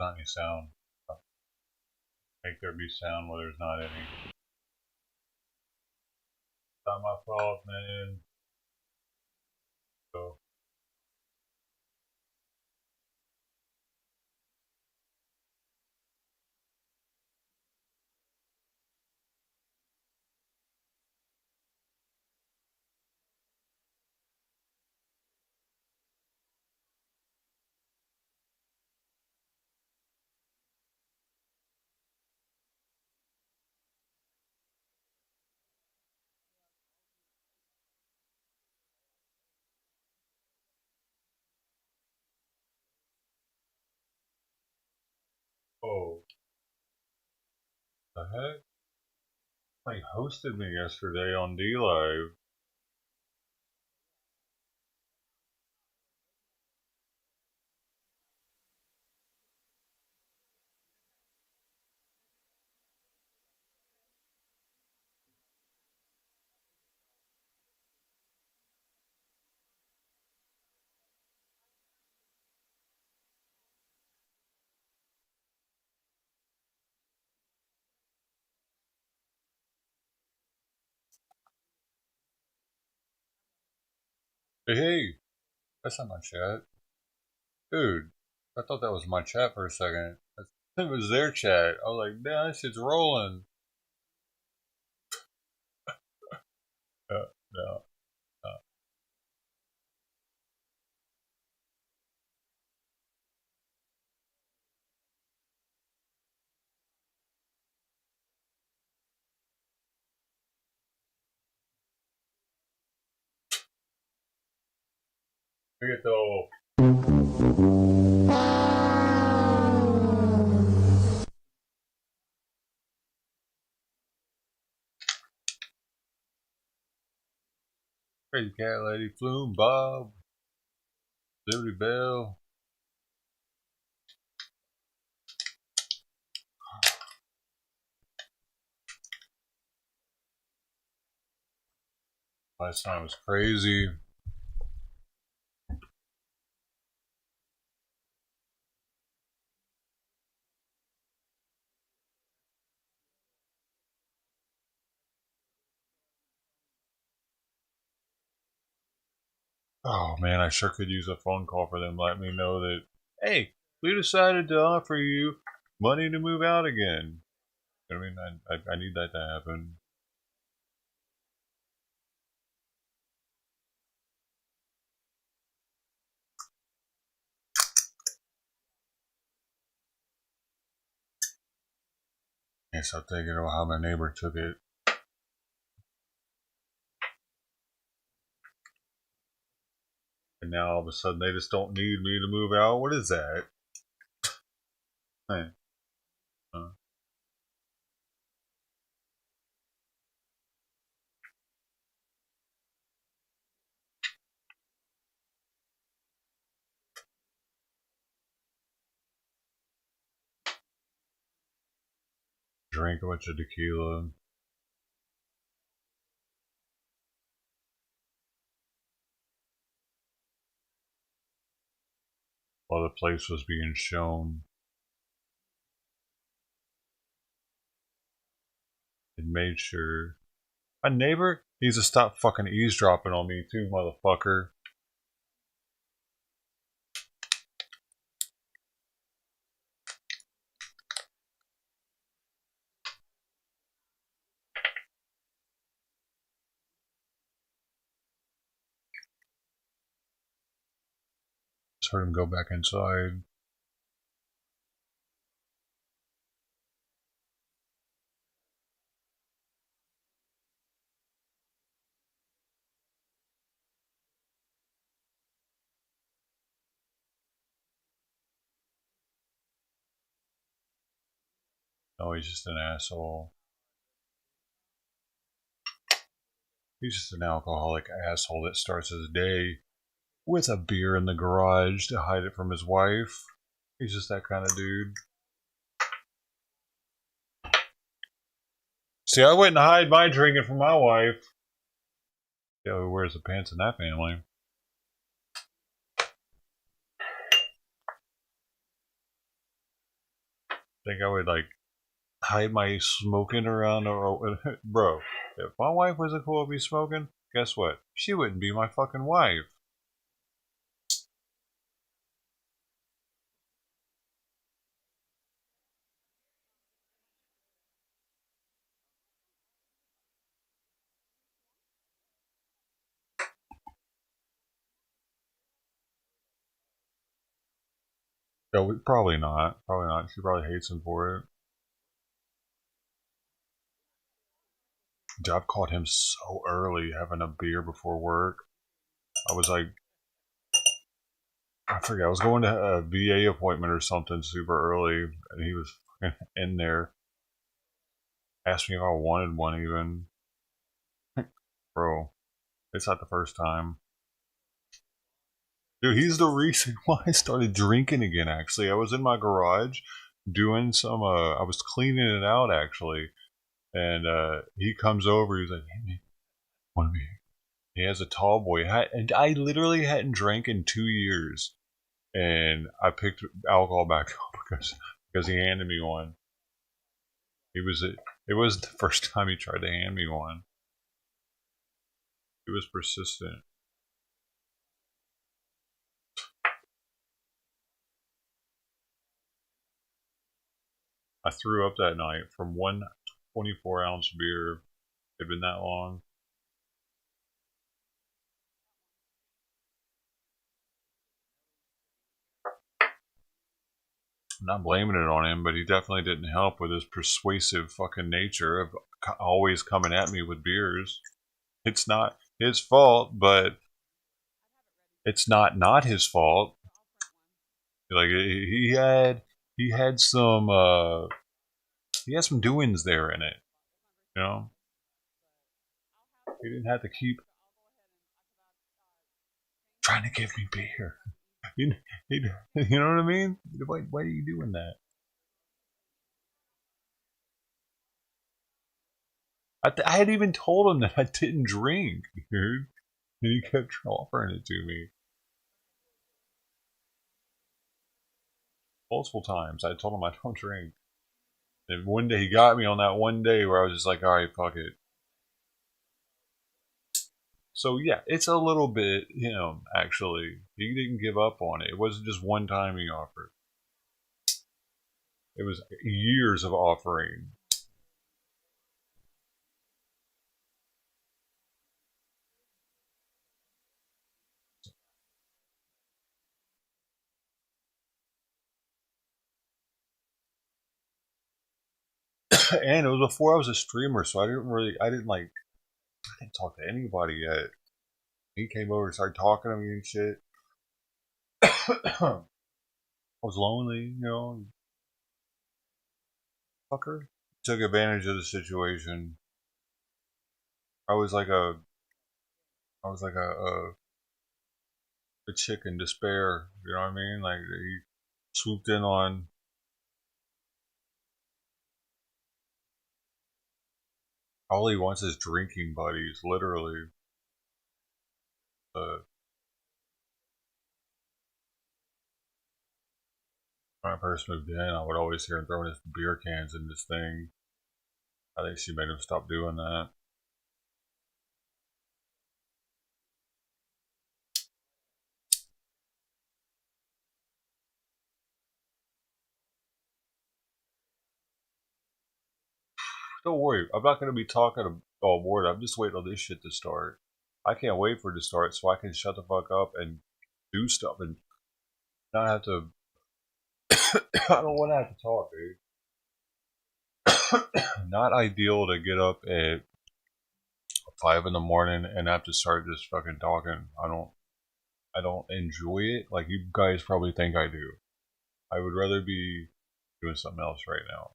Not any sound. Make there be sound where there's not any. Not my fault, man. So, oh, the heck? Somebody hosted me yesterday on D Live. Hey, that's not my chat. Dude, I thought that was my chat for a second. It was their chat. I was like, damn, this shit's rolling. No. Look at the crazy cat lady, Flume, Bob, Liberty Bell. Last time was crazy. Oh man, I sure could use a phone call for them. Let me know that, hey, we decided to offer you money to move out again. I mean, I need that to happen. Yes, I'll take it about how my neighbor took it. And now all of a sudden they just don't need me to move out. What is that? Hey. Drink a bunch of tequila. While the place was being shown. And made sure. My neighbor needs to stop fucking eavesdropping on me too, motherfucker. Just heard him go back inside. Oh, he's just an asshole. He's just an alcoholic asshole that starts his day with a beer in the garage to hide it from his wife. He's just that kind of dude. See, I wouldn't hide my drinking from my wife. Yeah, who wears the pants in that family? Think I would like hide my smoking around or bro, if my wife wasn't cool with me smoking, guess what? She wouldn't be my fucking wife. No, probably not. Probably not. She probably hates him for it. Dude, I've caught him so early having a beer before work. I was like, I forget. I was going to a VA appointment or something super early, and he was in there. Asked me if I wanted one, even. Bro, it's not the first time. Dude, he's the reason why I started drinking again, actually. I was in my garage doing some, I was cleaning it out, actually. And he comes over, he's like, hey, man, want to be. He has a tall boy. And I literally hadn't drank in 2 years. And I picked alcohol back up because he handed me one. It was the first time he tried to hand me one. He was persistent. I threw up that night from one 24-ounce beer. It had been that long. I'm not blaming it on him, but he definitely didn't help with his persuasive fucking nature of always coming at me with beers. It's not his fault, but it's not his fault. Like he had some he had some doings there in it. You know, he didn't have to keep trying to give me beer. You, you know what I mean? Why are you doing that? I had even told him that I didn't drink, dude, and he kept offering it to me multiple times. I told him I don't drink, and one day he got me on that one day where I was just like, all right, fuck it. So yeah, it's a little bit him actually. He didn't give up on it. It wasn't just one time he offered. It was years of offering. And it was before I was a streamer, so I didn't talk to anybody yet. He came over and started talking to me and shit. I was lonely, you know. Fucker. Took advantage of the situation. I was like a, I was like a chick in despair. You know what I mean? Like he swooped in on. All he wants is drinking buddies, literally. Uh, when I first moved in, I would always hear him throwing his beer cans in this thing. I think she made him stop doing that. Don't worry, I'm not going to be talking all morning. I'm just waiting on this shit to start. I can't wait for it to start so I can shut the fuck up and do stuff and not have to. I don't want to have to talk, dude. Not ideal to get up at 5 in the morning and have to start just fucking talking. I don't enjoy it like you guys probably think I do. I would rather be doing something else right now.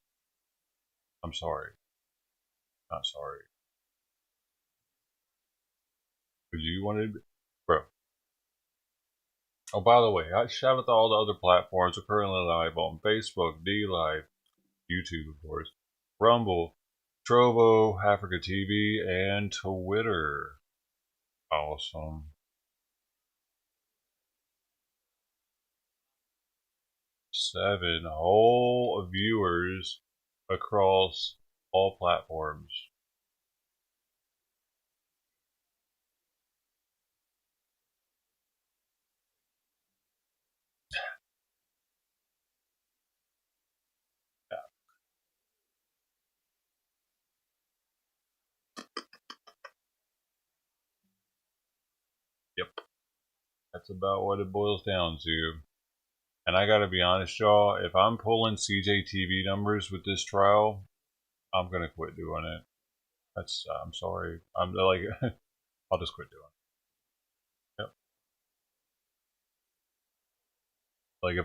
I'm sorry. Not sorry. But you wanted, bro. Oh, by the way, I shout out to all the other platforms. We're currently live on Facebook, D Live, YouTube, of course, Rumble, Trovo, Africa TV, and Twitter. Awesome. 7 whole viewers across all platforms. Yeah. Yep. That's about what it boils down to. And I gotta be honest, y'all, if I'm pulling CJTV numbers with this trial, I'm gonna quit doing it. I'm sorry. I'm like, I'll just quit doing it. Yep. Like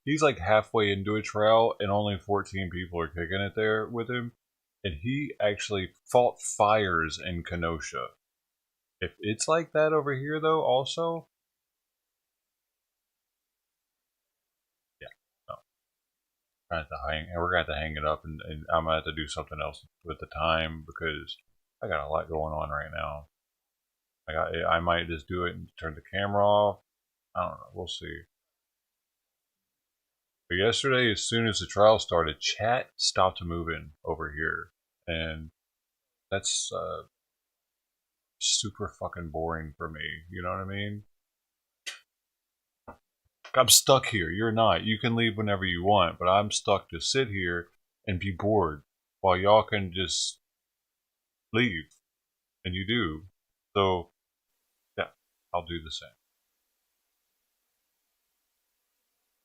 he's like halfway into a trial and only 14 people are kicking it there with him. And he actually fought fires in Kenosha. If it's like that over here, though, also, yeah, no, we're gonna have to hang it up, and I'm gonna have to do something else with the time because I got a lot going on right now. I might just do it and turn the camera off. I don't know. We'll see. But yesterday, as soon as the trial started, chat stopped moving over here, and that's super fucking boring for me. You know what I mean? I'm stuck here. You're not. You can leave whenever you want, but I'm stuck to sit here and be bored while y'all can just leave. And you do. So, yeah, I'll do the same.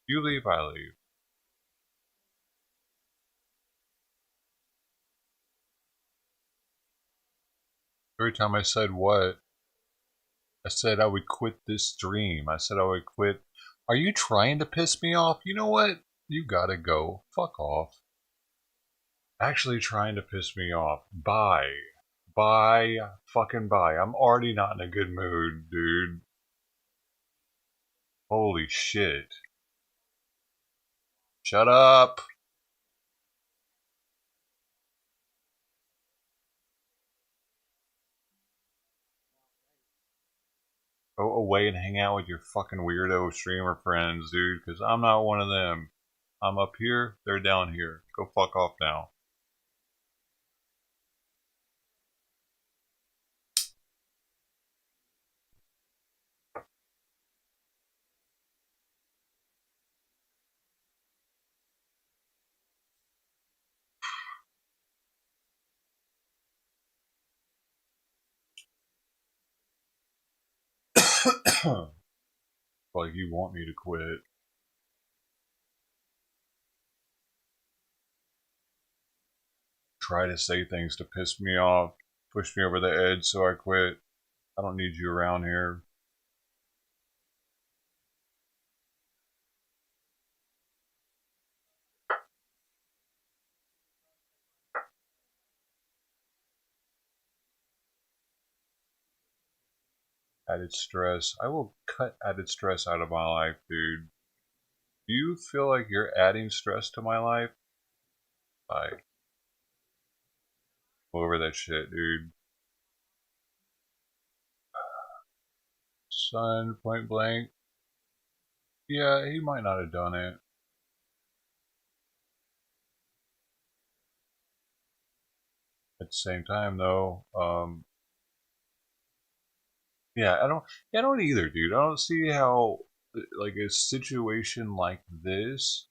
You leave, I leave. Every time I said what? I said I would quit this stream. I said I would quit. Are you trying to piss me off? You know what? You gotta go. Fuck off. Actually trying to piss me off. Bye. Bye. Fucking bye. I'm already not in a good mood, dude. Holy shit. Shut up. Go away and hang out with your fucking weirdo streamer friends, dude, because I'm not one of them. I'm up here, they're down here. Go fuck off now. Like you want me to quit. Try to say things to piss me off, push me over the edge so I quit. I don't need you around here. Added stress. I will cut added stress out of my life, dude. Do you feel like you're adding stress to my life? Bye. Over that shit, dude. Son, point blank. Yeah, he might not have done it. At the same time, though, yeah, I don't either, dude. I don't see how, like, a situation like this,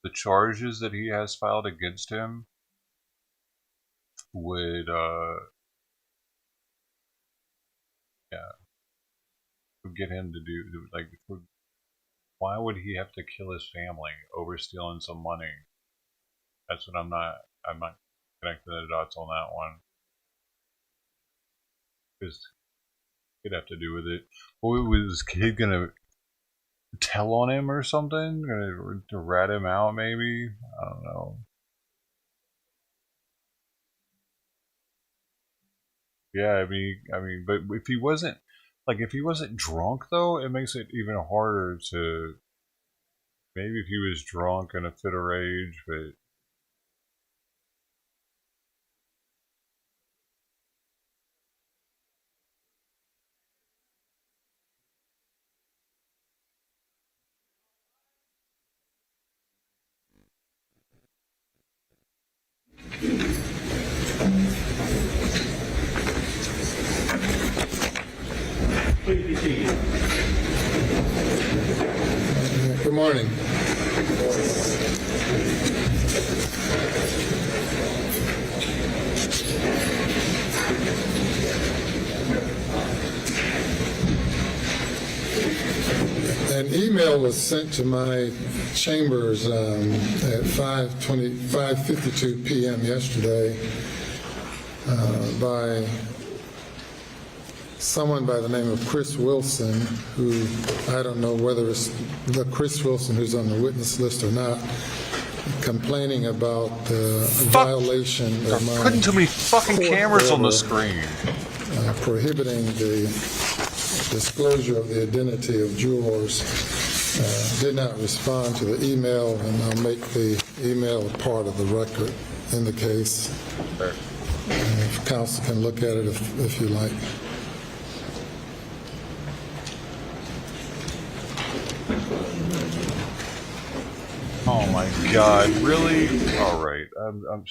the charges that he has filed against him would, yeah, would get him to do, like, why would he have to kill his family over stealing some money? That's what I'm not connecting the dots on that one. Because he'd have to do with it. Well, was his kid gonna tell on him or something? Gonna to rat him out, maybe? I don't know. Yeah, I mean, but if he wasn't, like, if he wasn't drunk though, it makes it even harder to. Maybe if he was drunk in a fit of rage, but. Good morning. An email was sent to my chambers at 5:52 p.m. yesterday by someone by the name of Chris Wilson, who I don't know whether it's the Chris Wilson who's on the witness list or not, complaining about the violation of my Putting too many fucking cameras on the screen. Prohibiting the disclosure of the identity of jurors. Did not respond to the email, and I'll make the email a part of the record in the case. If counsel can look at it if you like. Oh my god, really? Alright, I'm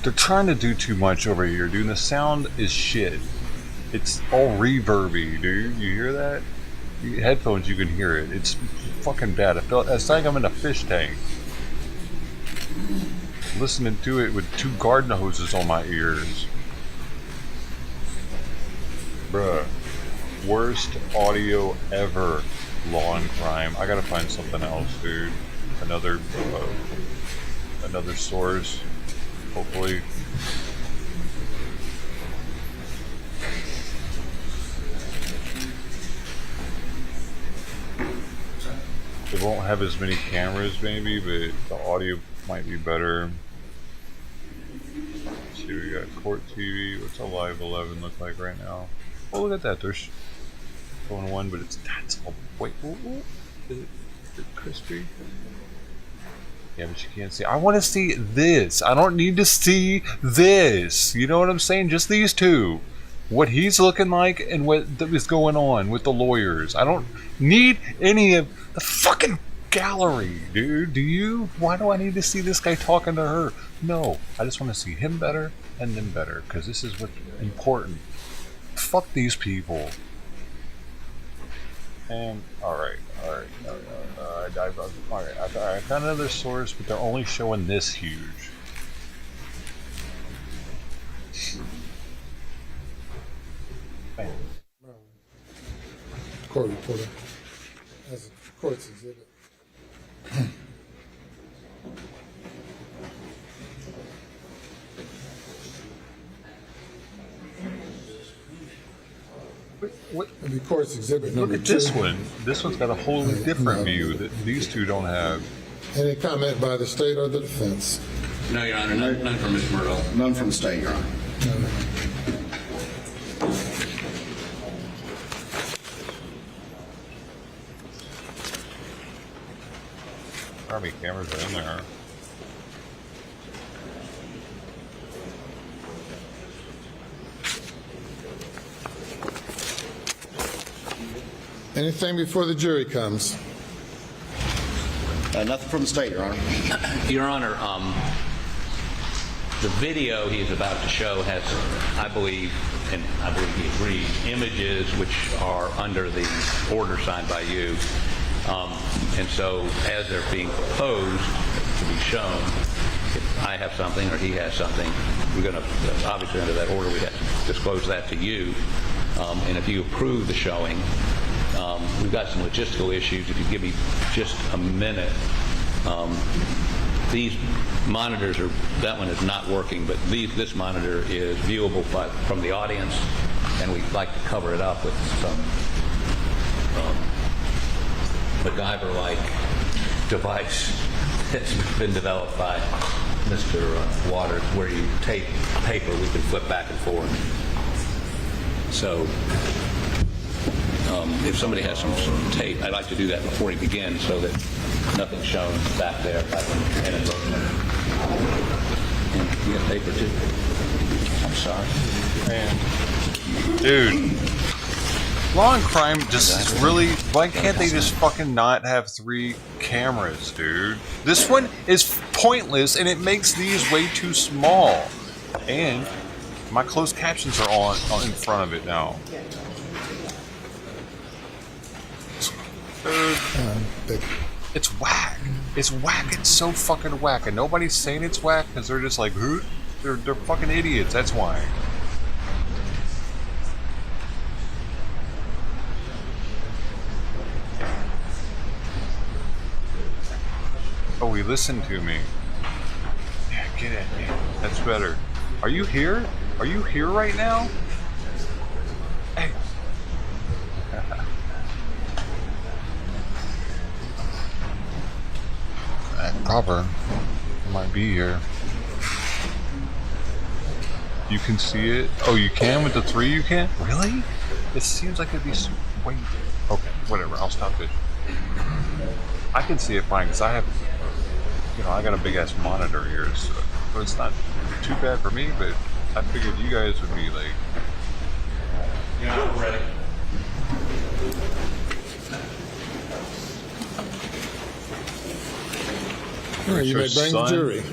They're trying to do too much over here, dude. The sound is shit. It's all reverby, dude. You hear that? Headphones, you can hear it. It's fucking bad. It's like I'm in a fish tank. Listening to it with 2 garden hoses on my ears. Bruh. Worst audio ever. Law and crime. I gotta find something else, dude. Another source. Hopefully. It won't have as many cameras maybe, but the audio might be better. Let's see, we got court TV. What's a live 11 look like right now? Oh, look at that. There's going one, but that's all. Wait, is it crispy? Yeah, but you can't see. I want to see this. I don't need to see this. You know what I'm saying? Just these two. What he's looking like and what is going on with the lawyers. I don't need any of the fucking gallery, dude. Do you? Why do I need to see this guy talking to her? No. I just want to see him better and them better, because this is what's important. Fuck these people. And alright, I found another source, but they're only showing this huge. Man. Court reporter as a court's exhibit. What? The court's exhibit Look number at 2. this one. This one's got a wholly different view that these two don't have. Any comment by the state or the defense? No, Your Honor, none from Mr. Murdaugh. None from the state, Your Honor. How many cameras are in there? Anything before the jury comes? Nothing from the state, Your Honor. Your Honor, the video he's about to show has, I believe, and I believe he agrees, images which are under the order signed by you. And so as they're being proposed to be shown, if I have something or he has something, we're going to, obviously under that order, we have to disclose that to you. And if you approve the showing, we've got some logistical issues. If you give me just a minute, these monitors are, that one is not working, but this monitor is viewable from the audience, and we'd like to cover it up with some MacGyver-like device that's been developed by Mr. Waters, where you tape paper, we can flip back and forth. So if somebody has some tape, I'd like to do that before he begins so that nothing's shown back there. And you got paper too? I'm sorry. Man. Dude. Law and crime just really, why can't they just fucking not have 3 cameras, dude? This one is pointless and it makes these way too small. And my closed captions are on in front of it now. Dude, it's whack. It's whack. It's so fucking whack. And nobody's saying it's whack because they're just like, who? They're fucking idiots. That's why. Oh, he listened to me. Yeah, get at me. That's better. Are you here? Are you here right now? Hey. Proper. Might be here. You can see it? Oh, you can with the 3 you can? Really? It seems like it'd be... Wait. Okay, whatever. I'll stop it. I can see it fine because I have... You know, I got a big ass monitor here, so it's not too bad for me, but I figured you guys would be like... Yeah, we're ready. All right, you may bring the jury.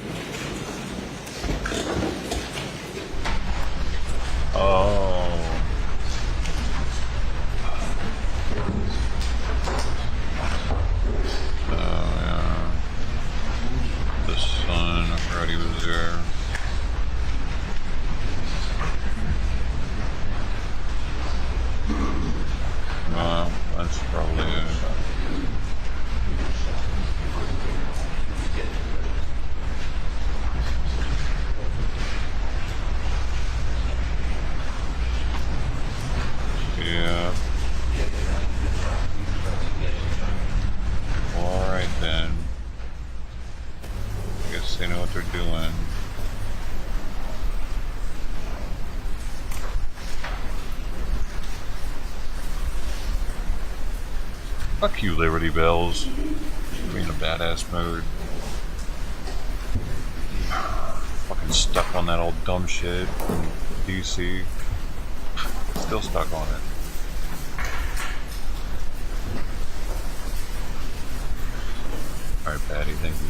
Probably. Yeah. Well, all right then. I guess they know what they're doing. Fuck you, Liberty Bells. Being a badass mode. Fucking stuck on that old dumb shit from DC. Still stuck on it. Alright, Patty, thank you.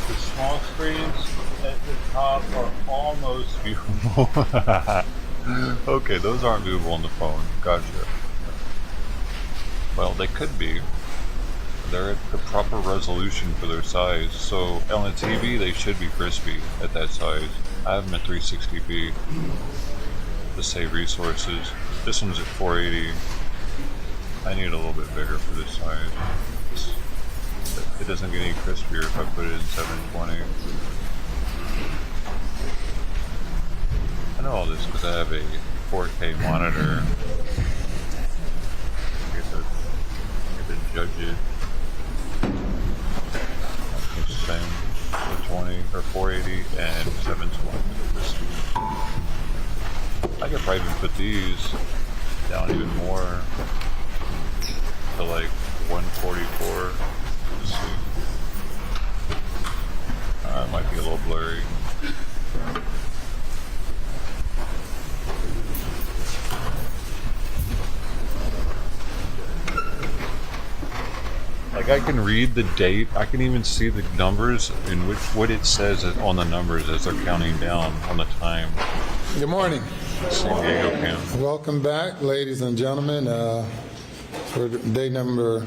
The small screens at the top are almost viewable. Okay, those aren't viewable on the phone. Gotcha. Well, they could be. They're at the proper resolution for their size. So on a TV, they should be crispy at that size. I have them at 360p to save resources. This one's at 480. I need a little bit bigger for this size. It doesn't get any crispier if I put it in 720. I know all this because I have a 4K monitor. I get to judge it. It's the same, 420 or 480 and 720. I could probably even put these down even more to like 144. Let's see. It might be a little blurry. Like I can read the date, I can even see the numbers in what it says on the numbers as they're counting down on the time. Good morning. San Diego County. Welcome back, ladies and gentlemen, for day number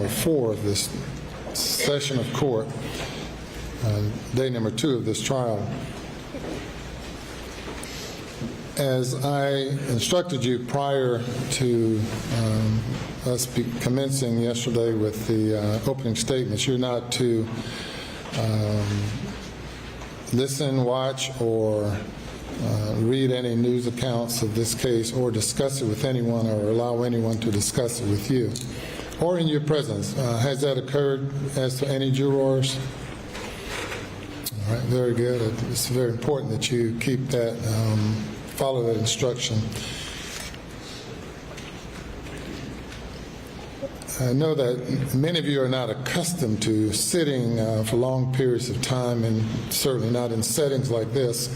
4 of this session of court, day number 2 of this trial. As I instructed you prior to us commencing yesterday with the opening statements, you're not to listen, watch, or read any news accounts of this case or discuss it with anyone or allow anyone to discuss it with you or in your presence. Has that occurred as to any jurors? All right, very good. It's very important that you keep that, follow that instruction. I know that many of you are not accustomed to sitting for long periods of time, and certainly not in settings like this.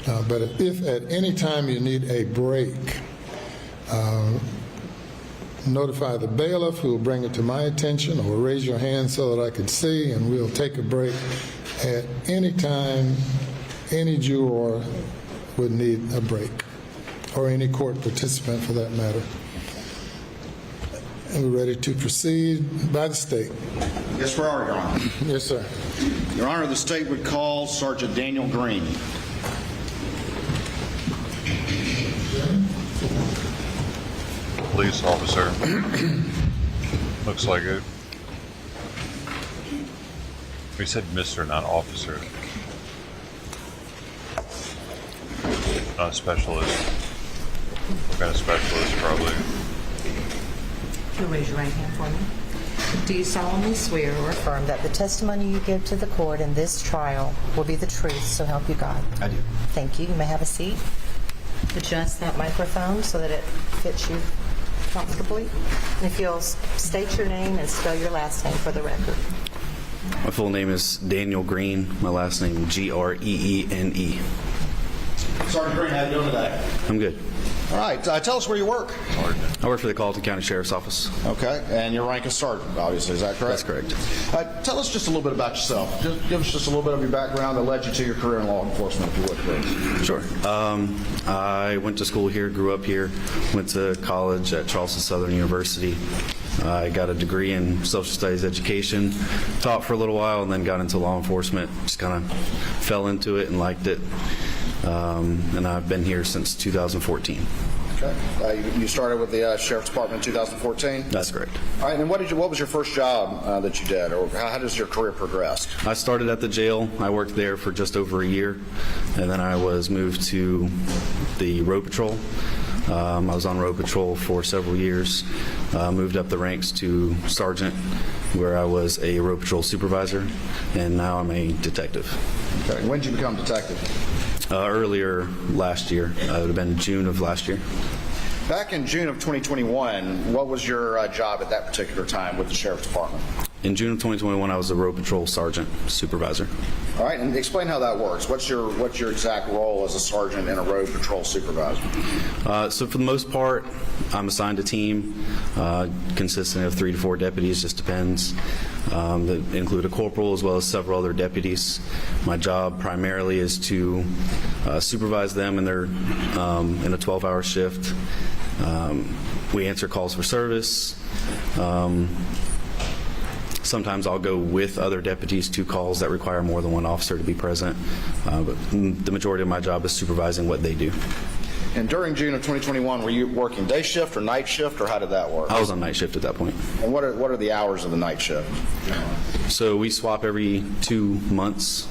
But if at any time you need a break, notify the bailiff, who will bring it to my attention, or raise your hand so that I can see, and we'll take a break at any time any juror would need a break, or any court participant for that matter. And we're ready to proceed by the state. Yes, we are, Your Honor. Yes, sir. Your Honor, the state would call Sergeant Daniel Green. Police officer. Looks like it. We said Mr., not officer. Not a specialist. What kind of specialist, probably? You'll raise your right hand for me. Do you solemnly swear or affirm that the testimony you give to the court in this trial will be the truth, so help you God? I do. Thank you. You may have a seat. Adjust that microphone so that it fits you comfortably. And if you'll state your name and spell your last name for the record. My full name is Daniel Green. My last name Greene. Sergeant Green, how you doing today? I'm good. All right. Tell us where you work. I work for the Colleton County Sheriff's Office. Okay. And your rank is sergeant, obviously. Is that correct? That's correct. Tell us just a little bit about yourself. Just give us just a little bit of your background that led you to your career in law enforcement, if you would, please. Sure. I went to school here, grew up here, went to college at Charleston Southern University. I got a degree in social studies education, taught for a little while, and then got into law enforcement. Just kind of fell into it and liked it. And I've been here since 2014. Okay. You started with the Sheriff's Department in 2014? That's correct. All right, and what was your first job that you did, or how does your career progress? I started at the jail. I worked there for just over a year, and then I was moved to the road patrol. I was on road patrol for several years, moved up the ranks to sergeant, where I was a road patrol supervisor, and now I'm a detective. Okay. When did you become detective? Earlier last year. It would have been June of last year. Back in June of 2021, what was your job at that particular time with the Sheriff's Department? In June of 2021, I was a road patrol sergeant supervisor. All right, and explain how that works. What's your exact role as a sergeant and a road patrol supervisor? So for the most part, I'm assigned a team consisting of 3 to 4 deputies, just depends. That include a corporal as well as several other deputies. My job primarily is to supervise them in their in a 12-hour shift. We answer calls for service. Sometimes I'll go with other deputies to calls that require more than one officer to be present, but the majority of my job is supervising what they do. And during June of 2021, were you working day shift or night shift, or how did that work? I was on night shift at that point. And what are the hours of the night shift? So we swap every 2 months.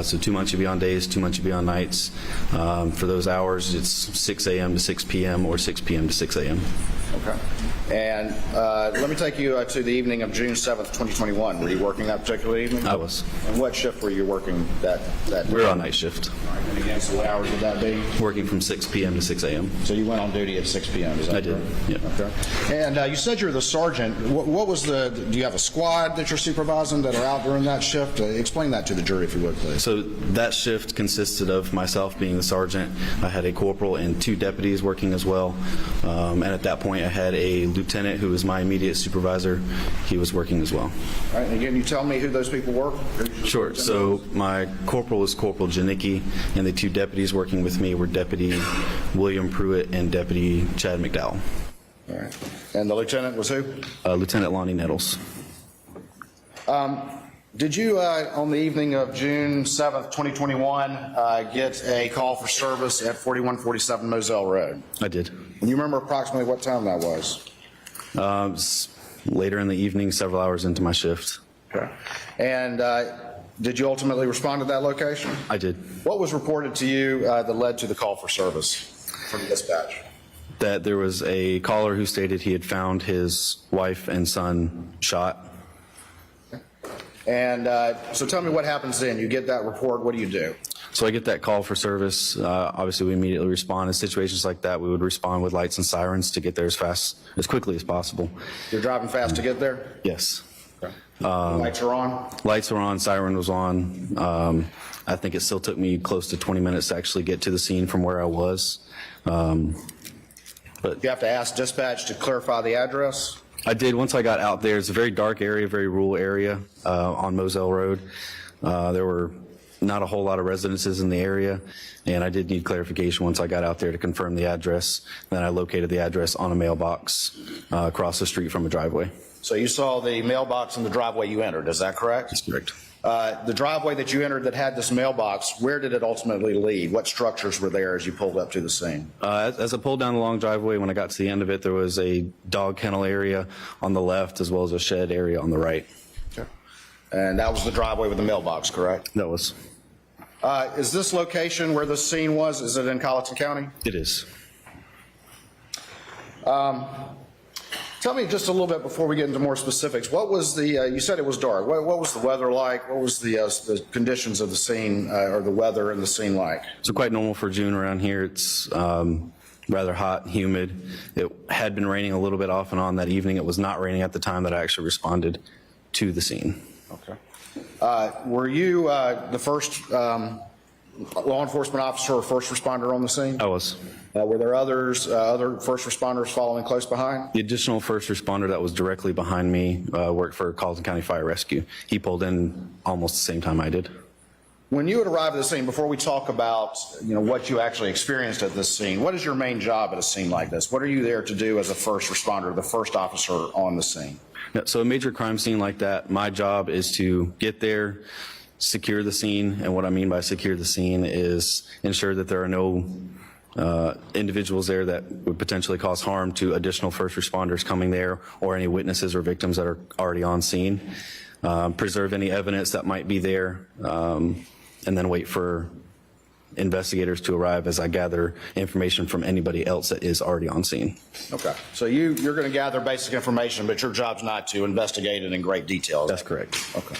So 2 months you'll be on days, 2 months you'll be on nights. For those hours, it's 6 a.m. to 6 p.m. or 6 p.m. to 6 a.m. Okay. And let me take you to the evening of June 7th, 2021. Were you working that particular evening? I was. And what shift were you working that day? We were on night shift. All right. And again, so what hours would that be? Working from 6 p.m. to 6 a.m. So you went on duty at 6 p.m., is that I did, correct? yeah. Okay. And you said you're the sergeant. What was do you have a squad that you're supervising that are out during that shift? Explain that to the jury, if you would, please. So that shift consisted of myself being the sergeant. I had a corporal and 2 deputies working as well. And at that point, I had a lieutenant who was my immediate supervisor. He was working as well. All right. And again, you tell me who those people were? Sure. So my corporal was Corporal Janicki, and the 2 deputies working with me were Deputy William Pruitt and Deputy Chad McDowell. All right. And the lieutenant was who? Lieutenant Lonnie Nettles. Did you, on the evening of June 7th, 2021, get a call for service at 4147 Moselle Road? I did. And you remember approximately what time that was? Later in the evening, several hours into my shift. Okay. And did you ultimately respond to that location? I did. What was reported to you that led to the call for service from dispatch? That there was a caller who stated he had found his wife and son shot. And so tell me what happens then. You get that report, what do you do? So I get that call for service. Obviously, we immediately respond. In situations like that, we would respond with lights and sirens to get there as quickly as possible. You're driving fast to get there? Yes. Okay. Lights are on? Lights were on, siren was on. I think it still took me close to 20 minutes to actually get to the scene from where I was. But You have to ask dispatch to clarify the address? I did. Once I got out there, it's a very dark area, very rural area on Moselle Road. There were not a whole lot of residences in the area, and I did need clarification once I got out there to confirm the address. Then I located the address on a mailbox across the street from a driveway. So you saw the mailbox in the driveway you entered, is that correct? That's correct. The driveway that you entered that had this mailbox, where did it ultimately lead? What structures were there as you pulled up to the scene? As I pulled down the long driveway, when I got to the end of it, there was a dog kennel area on the left as well as a shed area on the right. Okay. And that was the driveway with the mailbox, correct? That was. Is this location where the scene was, is it in Colleton County? It is. Tell me just a little bit before we get into more specifics. What was the, you said it was dark. What was the weather like? What was the conditions of the scene or the weather in the scene like? So quite normal for June around here. It's rather hot and humid. It had been raining a little bit off and on that evening. It was not raining at the time that I actually responded to the scene. Okay. Were you the first law enforcement officer or first responder on the scene? I was. Were there others, other first responders following close behind? The additional first responder that was directly behind me worked for Colleton County Fire Rescue. He pulled in almost the same time I did. When you would arrive at the scene, before we talk about, what you actually experienced at this scene, what is your main job at a scene like this? What are you there to do as a first responder, the first officer on the scene? Yeah, so a major crime scene like that, my job is to get there, secure the scene, and what I mean by secure the scene is ensure that there are no individuals there that would potentially cause harm to additional first responders coming there or any witnesses or victims that are already on scene. Preserve any evidence that might be there, and then wait for investigators to arrive as I gather information from anybody else that is already on scene. Okay. So you're going to gather basic information, but your job's not to investigate it in great detail. That's correct. Okay.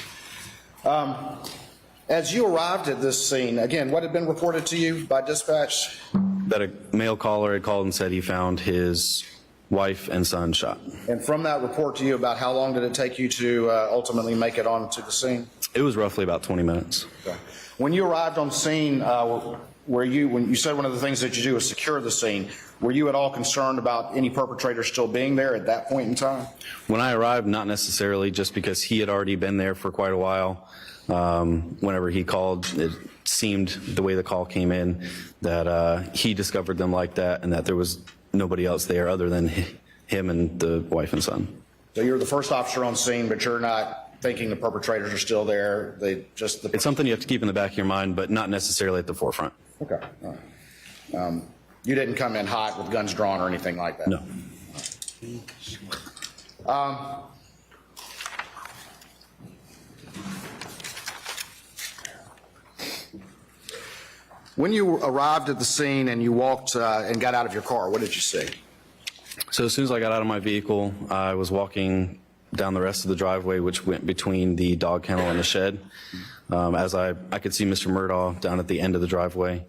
As you arrived at this scene, again, what had been reported to you by dispatch? That a male caller had called and said he found his wife and son shot. And from that report to you, about how long did it take you to ultimately make it onto the scene? It was roughly about 20 minutes. Okay. When you arrived on scene, when you said one of the things that you do is secure the scene, were you at all concerned about any perpetrator still being there at that point in time? When I arrived, not necessarily, just because he had already been there for quite a while. Whenever he called, it seemed, the way the call came in, that he discovered them like that and that there was nobody else there other than him and the wife and son. So you're the first officer on scene, but you're not thinking the perpetrators are still there? It's something you have to keep in the back of your mind, but not necessarily at the forefront. Okay. All right. You didn't come in hot with guns drawn or anything like that? No. When you arrived at the scene and you walked and got out of your car, what did you see? So as soon as I got out of my vehicle, I was walking down the rest of the driveway, which went between the dog kennel and the shed. As I could see Mr. Murdaugh down at the end of the driveway.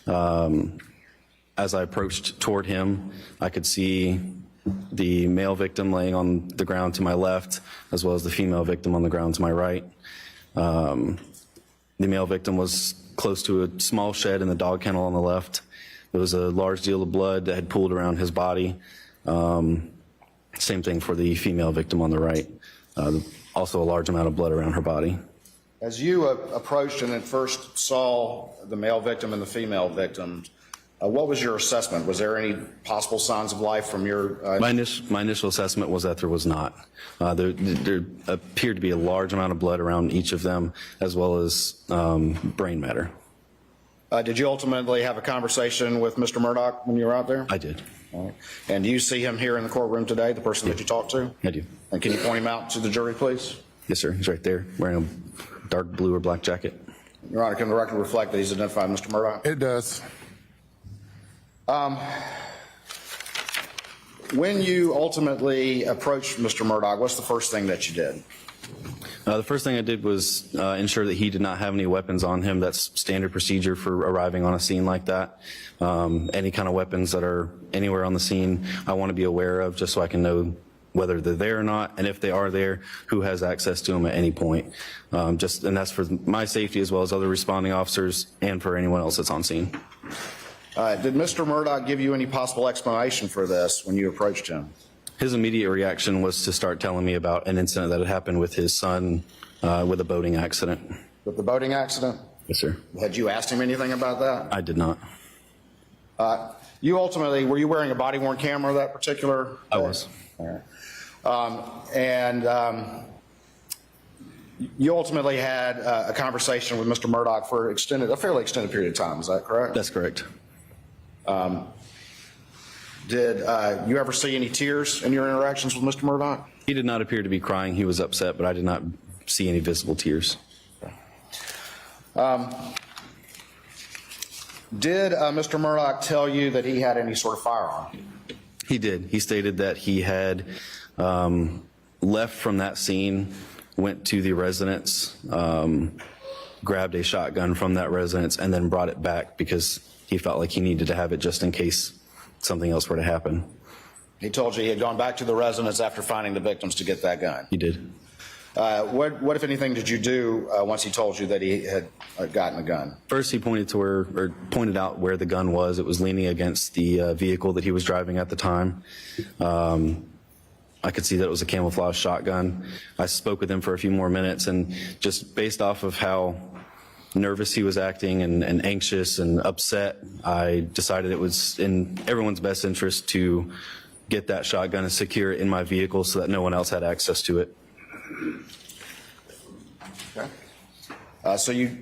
As I approached toward him, I could see the male victim laying on the ground to my left, as well as the female victim on the ground to my right. The male victim was close to a small shed in the dog kennel on the left. There was a large deal of blood that had pooled around his body. Same thing for the female victim on the right. Also a large amount of blood around her body. As you approached and at first saw the male victim and the female victim, what was your assessment? Was there any possible signs of life from your... My initial assessment was that there was not. There appeared to be a large amount of blood around each of them, as well as brain matter. Did you ultimately have a conversation with Mr. Murdaugh when you were out there? I did. All right. And do you see him here in the courtroom today, the person that you talked to? I do. And can you point him out to the jury, please? Yes, sir. He's right there, wearing a dark blue or black jacket. Your Honor, can the record reflect that he's identified Mr. Murdaugh? It does. When you ultimately approached Mr. Murdaugh, what's the first thing that you did? The first thing I did was ensure that he did not have any weapons on him. That's standard procedure for arriving on a scene like that. Any kind of weapons that are anywhere on the scene, I want to be aware of just so I can know whether they're there or not, and if they are there, who has access to them at any point. And that's for my safety as well as other responding officers and for anyone else that's on scene. Did Mr. Murdaugh give you any possible explanation for this when you approached him? His immediate reaction was to start telling me about an incident that had happened with his son with a boating accident. With the boating accident? Yes, sir. Had you asked him anything about that? I did not. You ultimately, were you wearing a body-worn camera that particular day? I was. All right. You ultimately had a conversation with Mr. Murdaugh for a fairly extended period of time, is that correct? That's correct. Did you ever see any tears in your interactions with Mr. Murdaugh? He did not appear to be crying. He was upset, but I did not see any visible tears. Did Mr. Murdaugh tell you that he had any sort of firearm? He did. He stated that he had left from that scene, went to the residence, grabbed a shotgun from that residence, and then brought it back because he felt like he needed to have it just in case something else were to happen. He told you he had gone back to the residence after finding the victims to get that gun? He did. What, if anything, did you do once he told you that he had gotten a gun? First, he pointed out where the gun was. It was leaning against the vehicle that he was driving at the time. I could see that it was a camouflage shotgun. I spoke with him for a few more minutes, and just based off of how nervous he was acting and anxious and upset, I decided it was in everyone's best interest to get that shotgun and secure it in my vehicle so that no one else had access to it. Okay. So you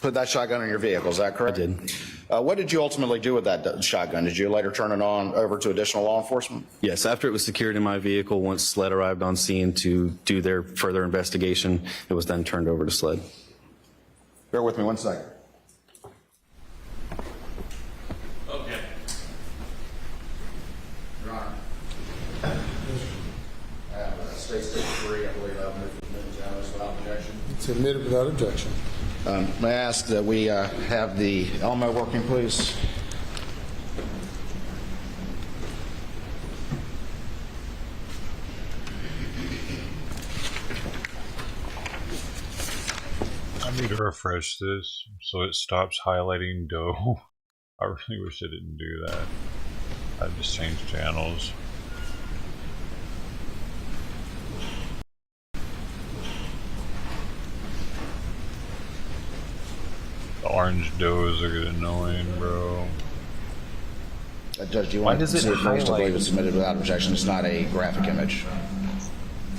put that shotgun in your vehicle, is that correct? I did. What did you ultimately do with that shotgun? Did you later turn it over to additional law enforcement? Yes, after it was secured in my vehicle, once SLED arrived on scene to do their further investigation, it was then turned over to SLED. Bear with me 1 second. Okay. Your Honor. I have State 3, I believe I've moved without objection. It's admitted without objection. May I ask that we have the Elmo working, please? I need to refresh this so it stops highlighting dough. I really wish I didn't do that. I just changed channels. The orange doughs are getting annoying, bro. Judge, do you Why want does to it see it first? I highlight? believe it's submitted without objection. It's not a graphic image.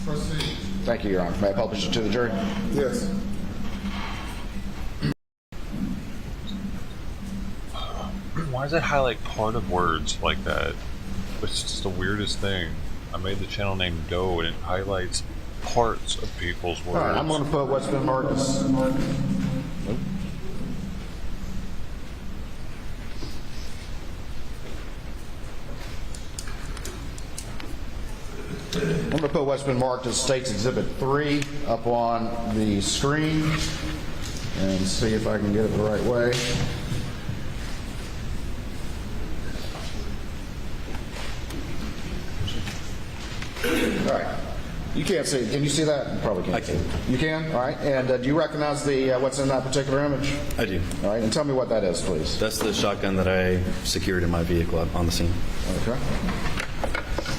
Proceed. Thank you, Your Honor. May I publish it to the jury? Yes. Why does it highlight part of words like that? It's just the weirdest thing. I made the channel name Doe and it highlights parts of people's words. All right, I'm going to put what's been marked as... Nope. I'm going to put what's been marked as State's Exhibit 3 up on the screen and see if I can get it the right way. All right. You can't see it. Can you see that? You probably can't. I can. You can? All right. And do you recognize the what's in that particular image? I do. All right. And tell me what that is, please. That's the shotgun that I secured in my vehicle on the scene. Okay.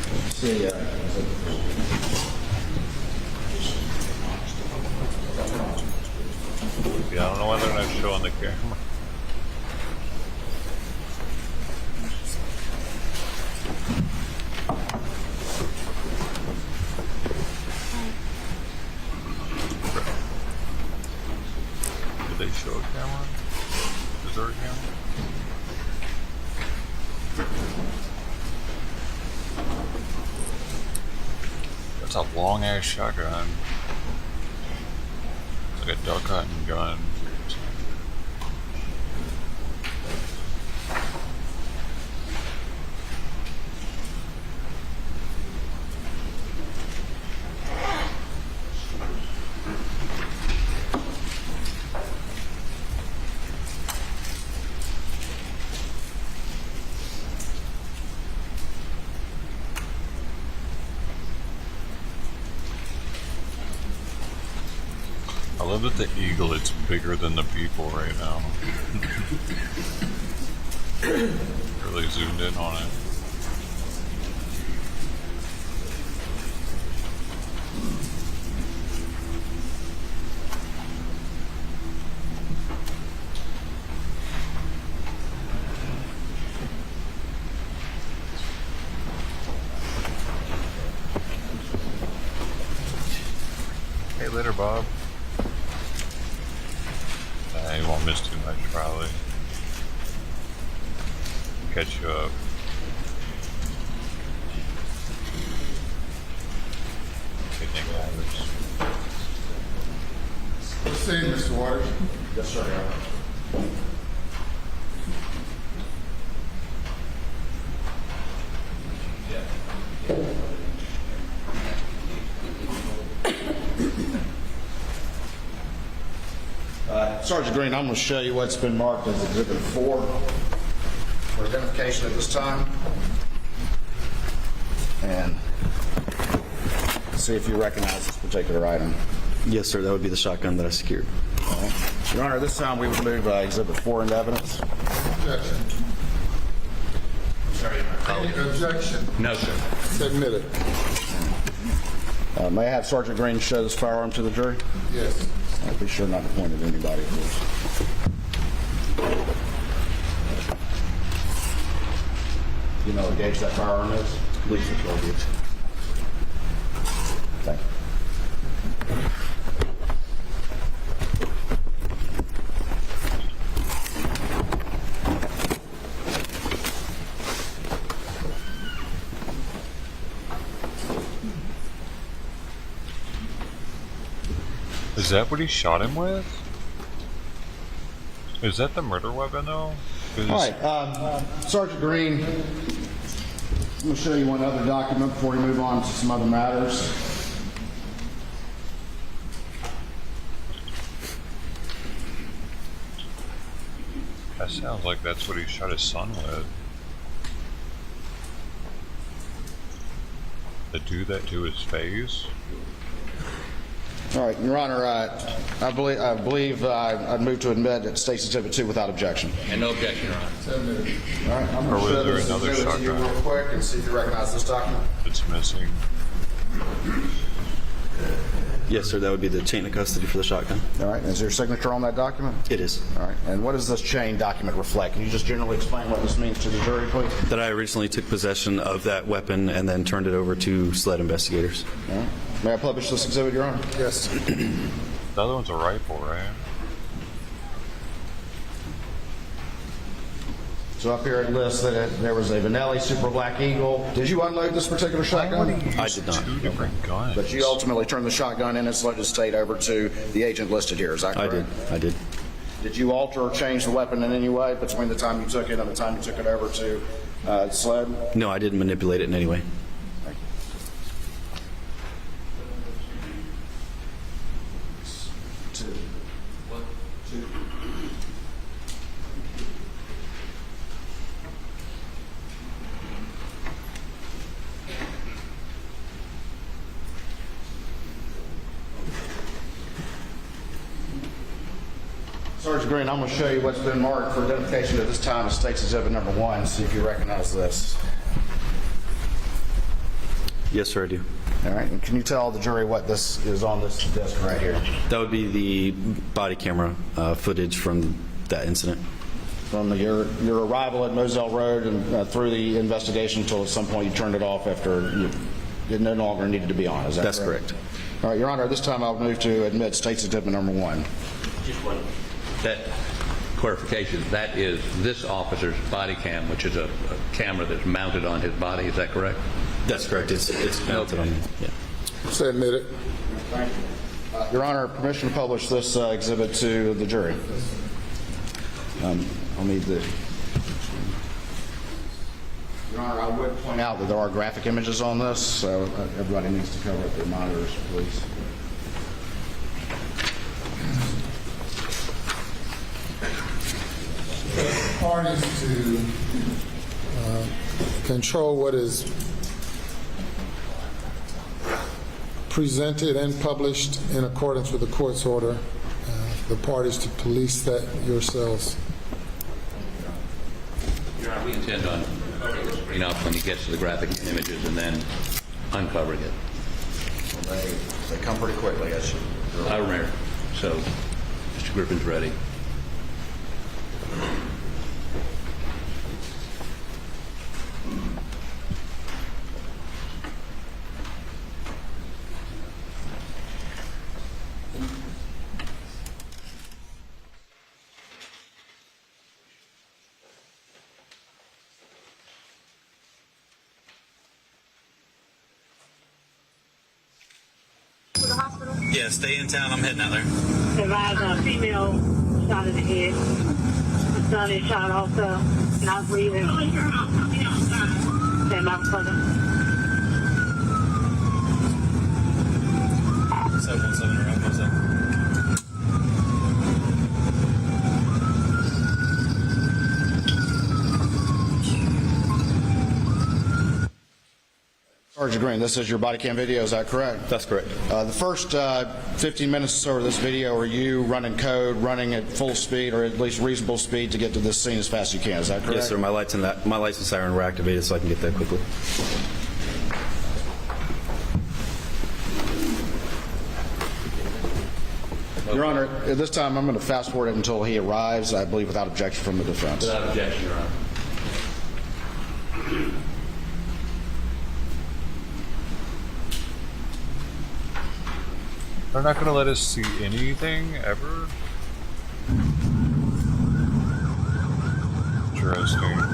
Let's see. Yeah, I don't know why they're not showing the camera. Did they show a camera? Is there a camera? That's a long ass shotgun. It's like a duck hunting gun. I love that the eagle, it's bigger than the people right now. Really zoomed in on it. Hey, later, Bob. You won't miss too much, probably. Catch you up. Picnic hours. Proceed, Mr. Waters. Yes, sir. Your Honor. Sergeant Green, I'm going to show you what's been marked as Exhibit 4 for identification at this time. And see if you recognize this particular item. Yes, sir. That would be the shotgun that I secured. All right. Your Honor, this time we would move Exhibit 4 into evidence. Objection. Objection. No, sir. It's admitted. May I have Sergeant Green show this firearm to the jury? Yes. I'll be sure not to point at anybody, of course. You know what gauge that firearm is? Police patrol gauge. Thank you. Is that what he shot him with? Is that the murder weapon though? 'Cause- All right, Sergeant Green, I'm going to show you one other document before we move on to some other matters. That sounds like that's what he shot his son with. To do that to his face? All right, Your Honor, I believe I'd move to admit that State's Exhibit 2 without objection. And no objection, Your Honor. All right, I'm Or going was to show there this another exhibit to you shotgun? real quick and see if you recognize this document. It's missing. Yes, sir. That would be the chain of custody for the shotgun. All right, is there a signature on that document? It is. All right, and what does this chain document reflect? Can you just generally explain what this means to the jury, please? That I originally took possession of that weapon and then turned it over to SLED investigators. All right. May I publish this exhibit, Your Honor? Yes. The other one's a rifle, right? So up here it lists that there was a Vanelli Super Black Eagle. Did you unload this particular shotgun? I did not. Two different guns. But you ultimately turned the shotgun in its loaded state over to the agent listed here, is that I correct? did. I did. Did you alter or change the weapon in any way between the time you took it and the time you took it over to SLED? No, I didn't manipulate it in any way. Sergeant Green, I'm going to show you what's been marked for identification at this time as State's Exhibit number 1, see if you recognize this. Yes, sir, I do. All right, and can you tell the jury what this is on this disc right here? That would be the body camera footage from that incident. From your arrival at Moselle Road and through the investigation until at some point you turned it off after it no longer needed to be on, is that That's correct. All right, Your Honor, this time I'll move to admit State's Exhibit number 1. Just one. That clarification, that is this officer's body cam, which is a camera that's mounted on his body, is that correct? That's correct. It's mounted on. Yeah. So admit it. Thank you. Your Honor, permission to publish this exhibit to the jury. I'll need the... Your Honor, I would point out that there are graphic images on this, so everybody needs to cover up their monitors, please. Parties to control what is presented and published in accordance with the court's order. The parties to police that yourselves. Your Honor, we intend on covering the screen up when he gets to the graphic images and then uncovering it. Well, they come pretty quickly, as you... I remember. So, Mr. Griffin's ready. Yeah, stay in town. I'm heading out there. Advised a female shot in the head. The son is shot also, not breathing. Stand by for further. 717 around Moselle. Sergeant Green, this is your body cam video, is that correct? That's correct. The first 15 minutes or so of this video are you running code, running at full speed or at least reasonable speed to get to this scene as fast as you can, is that correct? Yes, sir. My lights and siren were activated so I can get there quickly. Your Your Honor, at this time, I'm going to fast forward it until he arrives, I believe without objection from the defense. Without objection, Your Honor. They're not going to let us see anything ever? Interesting.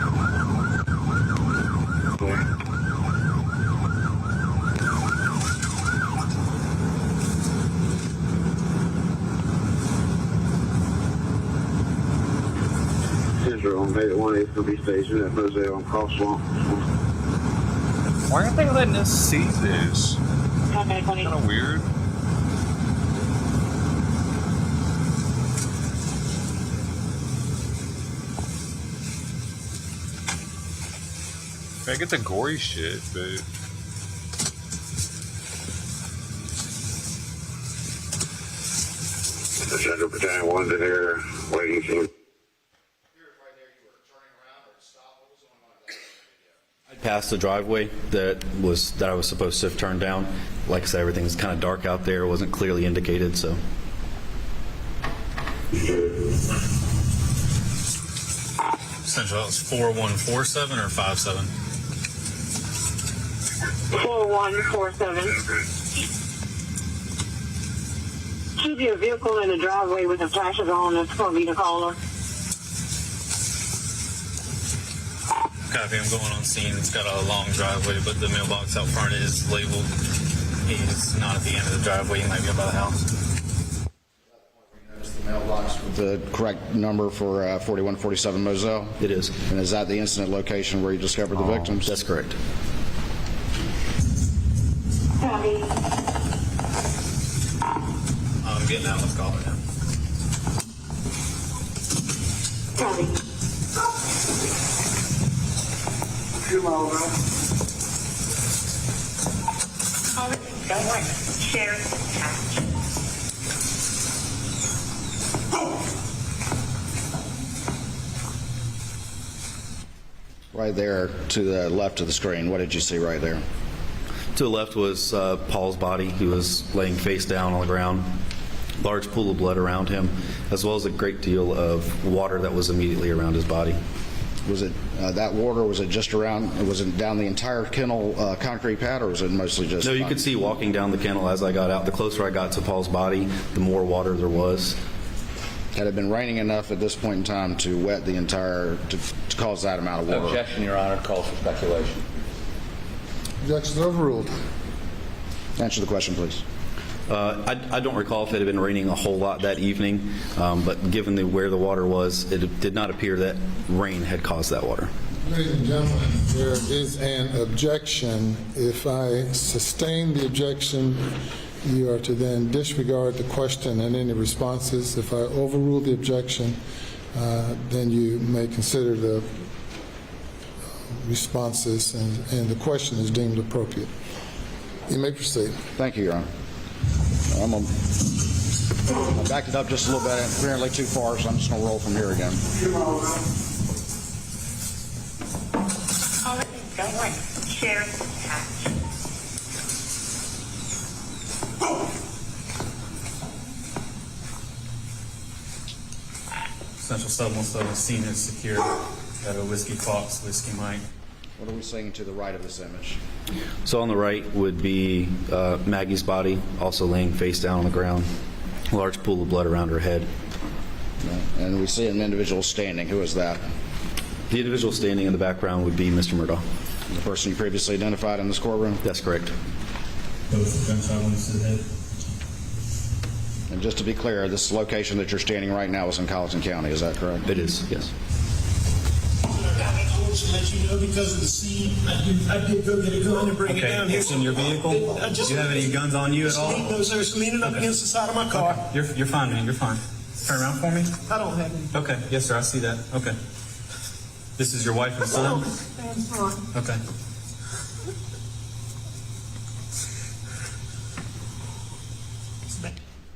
Israel made it 183 station at Moselle and Crosswalk. Why aren't they letting us see this? Okay, Kind of weird. I get the gory shit, but The Central Battalion 1's in here waiting for. I passed the driveway that I was supposed to have turned down. Like I said, everything's kind of dark out there. It wasn't clearly indicated, so. Central, that was 4147 or 57? 4147. Keep your vehicle in the driveway with the flashes on. That's going to be the caller. Copy, I'm going on scene. It's got a long driveway, but the mailbox out front is labeled. He's not at the end of the driveway. He might be up by the house. The mailbox with the correct number for 4147 Moselle? It is. And is that the incident location where you discovered the victims? That's correct. Copy. I'm getting out. Let's call her now. Copy. 2 miles out. Caller is going. Sheriff attached. Right there to the left of the screen, what did you see right there? To the left was Paul's body. He was laying face down on the ground. Large pool of blood around him, as well as a great deal of water that was immediately around his body. Was it that water, was it just around, was it down the entire kennel concrete pad, or was it mostly just... No, you could see walking down the kennel as I got out. The closer I got to Paul's body, the more water there was. Had it been raining enough at this point in time to wet the entire, to cause that amount of water? Objection, Your Honor. Calls for speculation. Objection overruled. Answer the question, please. I don't recall if it had been raining a whole lot that evening, but given where the water was, it did not appear that rain had caused that water. Ladies and gentlemen, there is an objection. If I sustain the objection, you are to then disregard the question and any responses. If I overrule the objection, then you may consider the responses, and the question is deemed appropriate. You may proceed. Thank you, Your Honor. I backed it up just a little bit, apparently too far, so I'm just going to roll from here again. 2 miles out. Caller is going. Sheriff attached. Central 717 scene is secure. Got a Whiskey Fox, Whiskey Mike. What are we seeing to the right of this image? So on the right would be Maggie's body, also laying face down on the ground. A large pool of blood around her head. And we see an individual standing. Who is that? The individual standing in the background would be Mr. Murdaugh. The person you previously identified in this courtroom? That's correct. Both gunshot wounds to the head. And just to be clear, this location that you're standing right now is in Colleton County, is that correct? It is, yes. I want to let you know because of the scene, I did go get a gun and bring it down here. It's in your vehicle? Do you have any guns on you at all? No, sir. It's leaning up against the side of my car. Okay. You're fine, man. You're fine. Turn around for me. I don't have any. Okay. Yes, sir. I see that. Okay. This is your wife and son? Okay.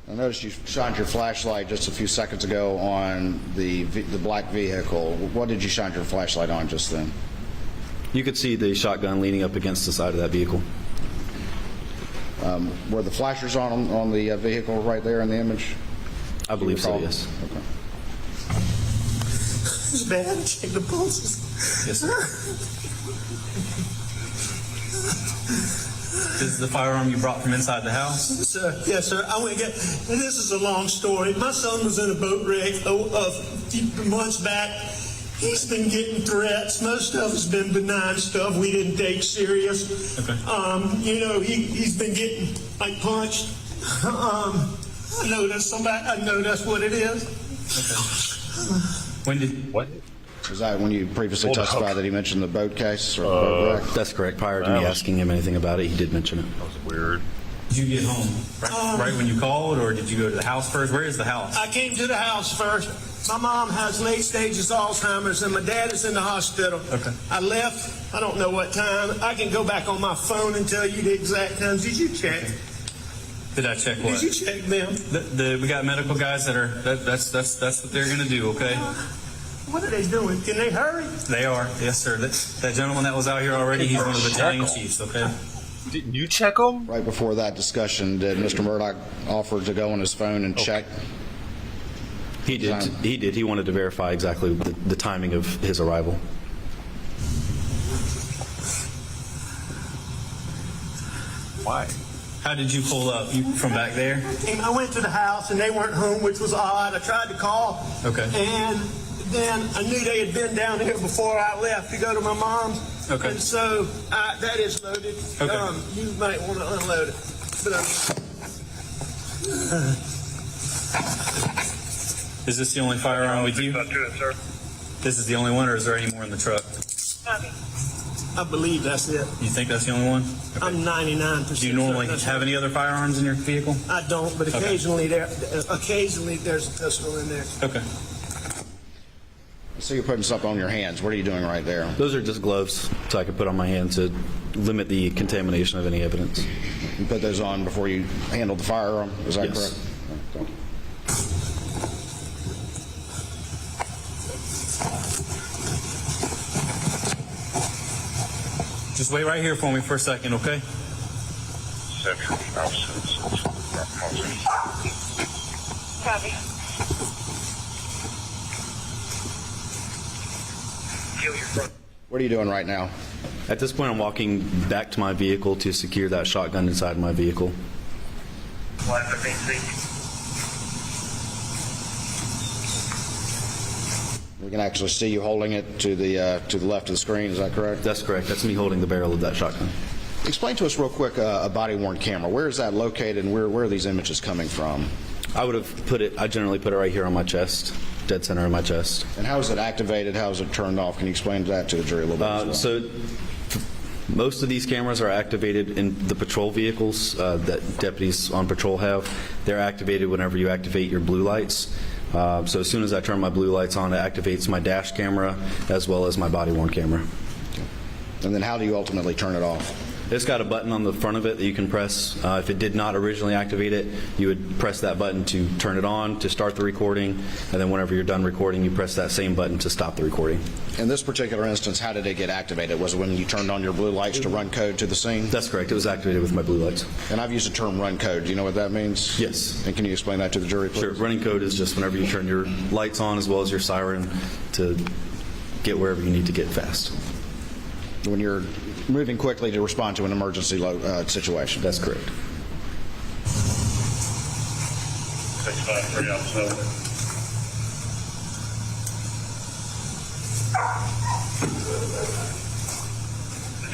I noticed you shined your flashlight just a few seconds ago on the black vehicle. What did you shine your flashlight on just then? You could see the shotgun leaning up against the side of that vehicle. Were the flashers on the vehicle right there in the image? I believe so, yes. Okay. It's bad. Check the pulses. Yes, sir. This is the firearm you brought from inside the house? Yes, sir. Yes, sir. I went and got, and this is a long story. My son was in a boat wreck months back. He's been getting threats. Most of it's been benign stuff we didn't take serious. Okay. You know, he's been getting like punched. I know that's what it is. When did What? Is that when you previously Hold up. testified that he mentioned the boat case or the boat wreck? That's correct. Prior to me asking him anything about it, he did mention it. That was weird. did you get home? Right when you called, or did you go to the house first? Where is the house? I came to the house first. My mom has late stages Alzheimer's, and my dad is in the hospital. Okay. I left. I don't know what time. I can go back on my phone and tell you the exact times. Did you check? Did I check what? Did you check them? We got medical guys that are that's what they're gonna do. Okay. What are they doing? Can they hurry? They are. Yes, sir. That gentleman that was out here already, he's one of the battalion chiefs. Okay. Didn't you check them? Right before that discussion, did Mr. Murdaugh offer to go on his phone and check? He did. He did. He wanted to verify exactly the timing of his arrival. Why? How did you pull up? You from back there? I went to the house, and they weren't home, which was odd. I tried to call. Okay. And then I knew they had been down here before I left to go to my mom's. Okay. And so that is loaded. Okay. You might want to unload it. But, Is this the only firearm with you? This is the only one, or is there any more in the truck? I believe that's it. You think that's the only one? Okay. I'm 99%. Do you normally certain that's have it. any other firearms in your vehicle? I don't, but occasionally there's a pistol in there. Okay. So you're putting something on your hands. What are you doing right there? Those are just gloves, so I could put on my hand to limit the contamination of any evidence. You put those on before you handled the firearm. Is that Yes. correct? Thank you. Just wait right here for me for a second, okay? Copy. What are you doing right now? At this point, I'm walking back to my vehicle to secure that shotgun inside my vehicle. We can actually see you holding it to the left of the screen. Is that correct? That's correct. That's me holding the barrel of that shotgun. Explain to us real quick a body-worn camera. Where is that located, and where are these images coming from? I generally put it right here on my chest, dead center of my chest. And how is it activated? How is it turned off? Can you explain that to the jury a little bit as well? So most of these cameras are activated in the patrol vehicles that deputies on patrol have. They're activated whenever you activate your blue lights. So as soon as I turn my blue lights on, it activates my dash camera as well as my body-worn camera. And then how do you ultimately turn it off? It's got a button on the front of it that you can press. If it did not originally activate it, you would press that button to turn it on, to start the recording, and then whenever you're done recording, you press that same button to stop the recording. In this particular instance, how did it get activated? Was it when you turned on your blue lights to run code to the scene? That's correct. It was activated with my blue lights. And I've used the term run code. Do you know what that means? Yes. And can you explain that to the jury, please? Sure. Running code is just whenever you turn your lights on as well as your siren to get wherever you need to get fast. When you're moving quickly to respond to an emergency situation. That's correct. 653 outside.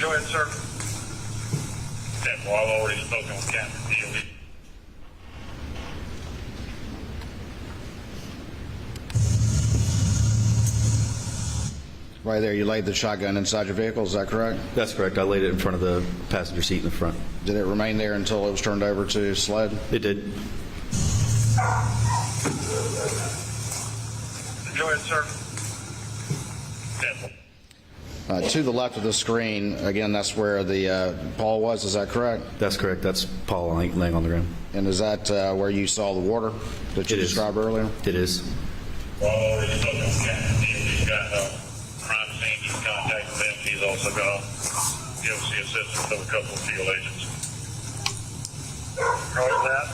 Go ahead, sir. Yeah, well, I've already spoken with Captain DOE. Right there, you laid the shotgun inside your vehicle, is that correct? That's correct. I laid it in front of the passenger seat in the front. Did it remain there until it was turned over to SLED? It did. Go ahead, sir. Yeah. To the left of the screen, again, that's where the Paul was, is that correct? That's correct. That's Paul laying on the ground. And is that where you saw the water that you It is. described earlier? It is. Well, I've already spoken with Captain DOE. He's got crime scene. He's contacted them. He's also got DOC assistance of a couple of field agents. Roger that.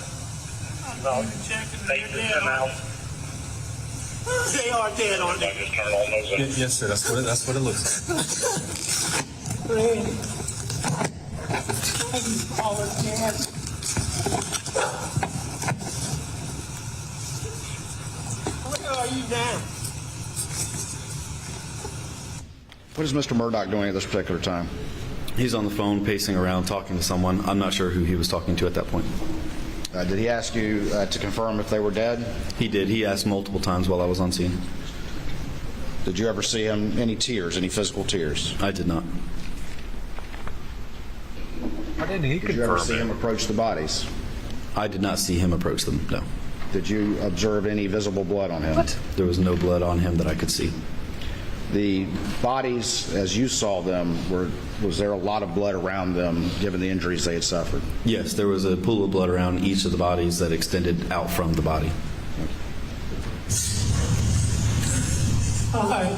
about 8 to 10 hours. They are dead, aren't I they? just turn on those. Yes, sir. That's what it looks like. Randy. All the dead. Where are you now? What is Mr. Murdaugh doing at this particular time? He's on the phone pacing around talking to someone. I'm not sure who he was talking to at that point. Did he ask you to confirm if they were dead? He did. He asked multiple times while I was on scene. Did you ever see him, any tears, any physical tears? I did not. Why didn't he Did you ever confirm see it? him approach the bodies? I did not see him approach them, no. Did you observe any visible blood on him? What? There was no blood on him that I could see. The bodies, as you saw them, was there a lot of blood around them given the injuries they had suffered? Yes, there was a pool of blood around each of the bodies that extended out from the body. All right.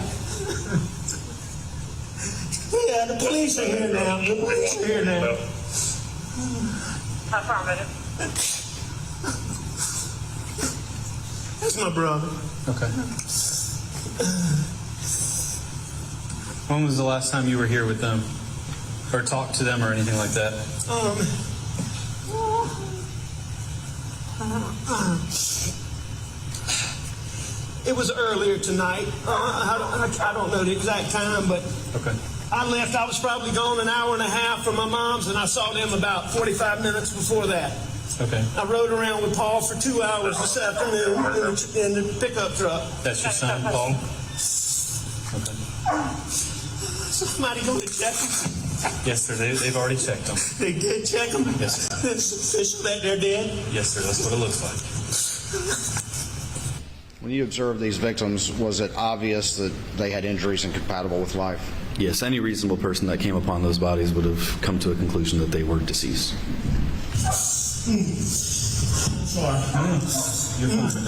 Yeah, the police are here now. The police are here now. Affirmative. That's my brother. Okay. When was the last time you were here with them? Or talked to them or anything like that? It was earlier tonight. I don't know the exact time, but Okay. I left. I was probably gone an hour and a half from my mom's, and I saw them about 45 minutes before that. Okay. I rode around with Paul for 2 hours this afternoon in the pickup truck. That's your son, Paul? Okay. Somebody go to check him. Yes, sir. They've already checked them. They did check him? Yes, sir. It's official that they're dead? Yes, sir. That's what it looks like. When you observed these victims, was it obvious that they had injuries incompatible with life? Yes, any reasonable person that came upon those bodies would have come to a conclusion that they were deceased. Sorry. You're fine.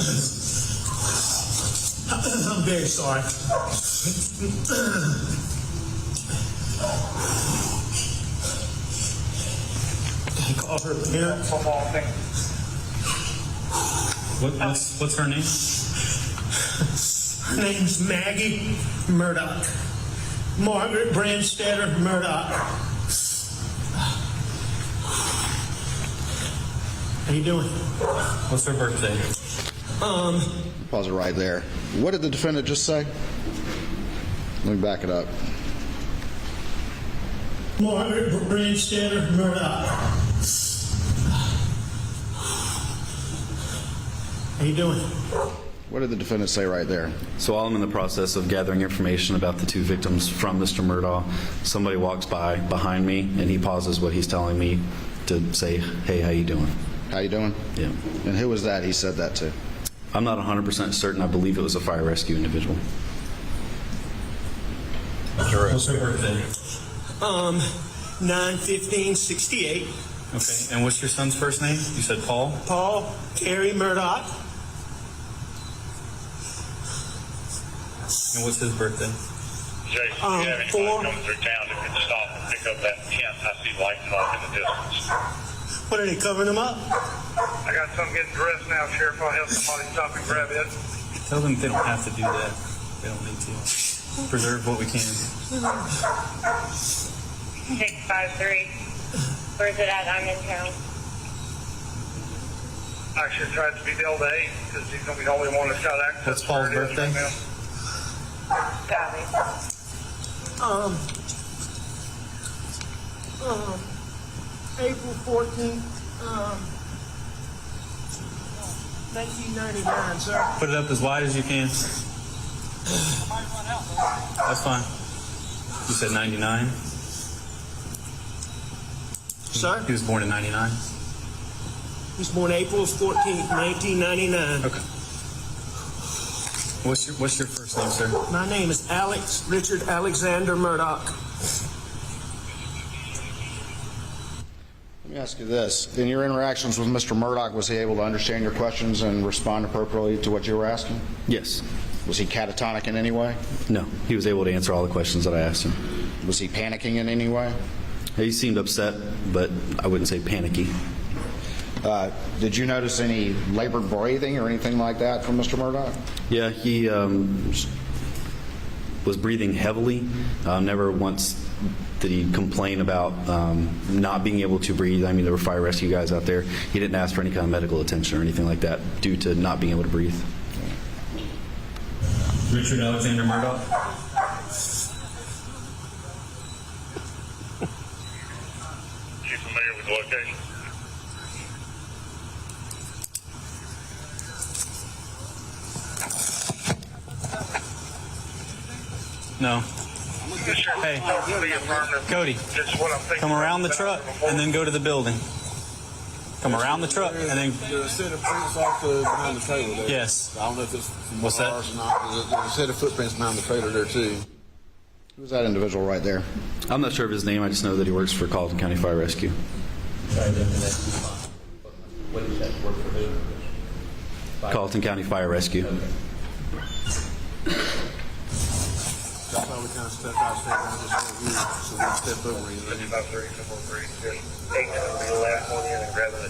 I'm very sorry. Can I call her parents? What's her name? Her name's Maggie Murdaugh. Margaret Brandstetter Murdaugh. How you doing? What's her birthday? Pause it right there. What did the defendant just say? Let me back it up. Margaret Brandstetter Murdaugh. How you doing? What did the defendant say right there? So while I'm in the process of gathering information about the two victims from Mr. Murdaugh, somebody walks by behind me and he pauses what he's telling me to say, "Hey, how you doing?" How you doing? Yeah. And who was that he said that to? I'm not 100% certain. I believe it was a fire rescue individual. What's her birthday? 9/15/68. Okay. And what's your son's first name? You said Paul? Paul Terry Murdaugh. And what's his birthday? Jason, if you have anybody coming through town that can stop and pick up that tent, I see lights off in the distance. What are they covering them up? I got some getting dressed now, Sheriff. I'll have somebody stop and grab it. Tell them they don't have to do that. They don't need to. Preserve what we can. 653. Where's it at? I'm in town. I should try to be Delta 8 because he's going to be the only one that's got access. What's Paul's to where it is birthday? right now. Copy. April 14th, 1999, sir. Put it up as wide as you can. That's fine. You said 99? Sir? He was born in 99? He was born April 14th, 1999. Okay. What's your first name, sir? My name is Alex Richard Alexander Murdaugh. Let me ask you this. In your interactions with Mr. Murdaugh, was he able to understand your questions and respond appropriately to what you were asking? Yes. Was he catatonic in any way? No. He was able to answer all the questions that I asked him. Was he panicking in any way? He seemed upset, but I wouldn't say panicky. Did you notice any labored breathing or anything like that from Mr. Murdaugh? Yeah, he was breathing heavily. Never once did he complain about not being able to breathe. I mean, there were fire rescue guys out there. He didn't ask for any kind of medical attention or anything like that due to not being able to breathe. Richard Alexander Murdaugh. You familiar with the location? No. Hey, Cody, come around the truck and then go to the building. Come around the truck and then. There's a set of footprints off behind the trailer there. Yes. I don't know if it's from What's that? ours or not. There's a set of footprints behind the trailer there too. Who's that individual right there? I'm not sure of his name. I just know that he works for Colleton County Fire Rescue. What is that? Work for who? Colleton County Fire Rescue. That's why we kind of stepped out around this whole view, so we stepped over you. 55-3, 4-3, 8 will be the last one in and grabbing the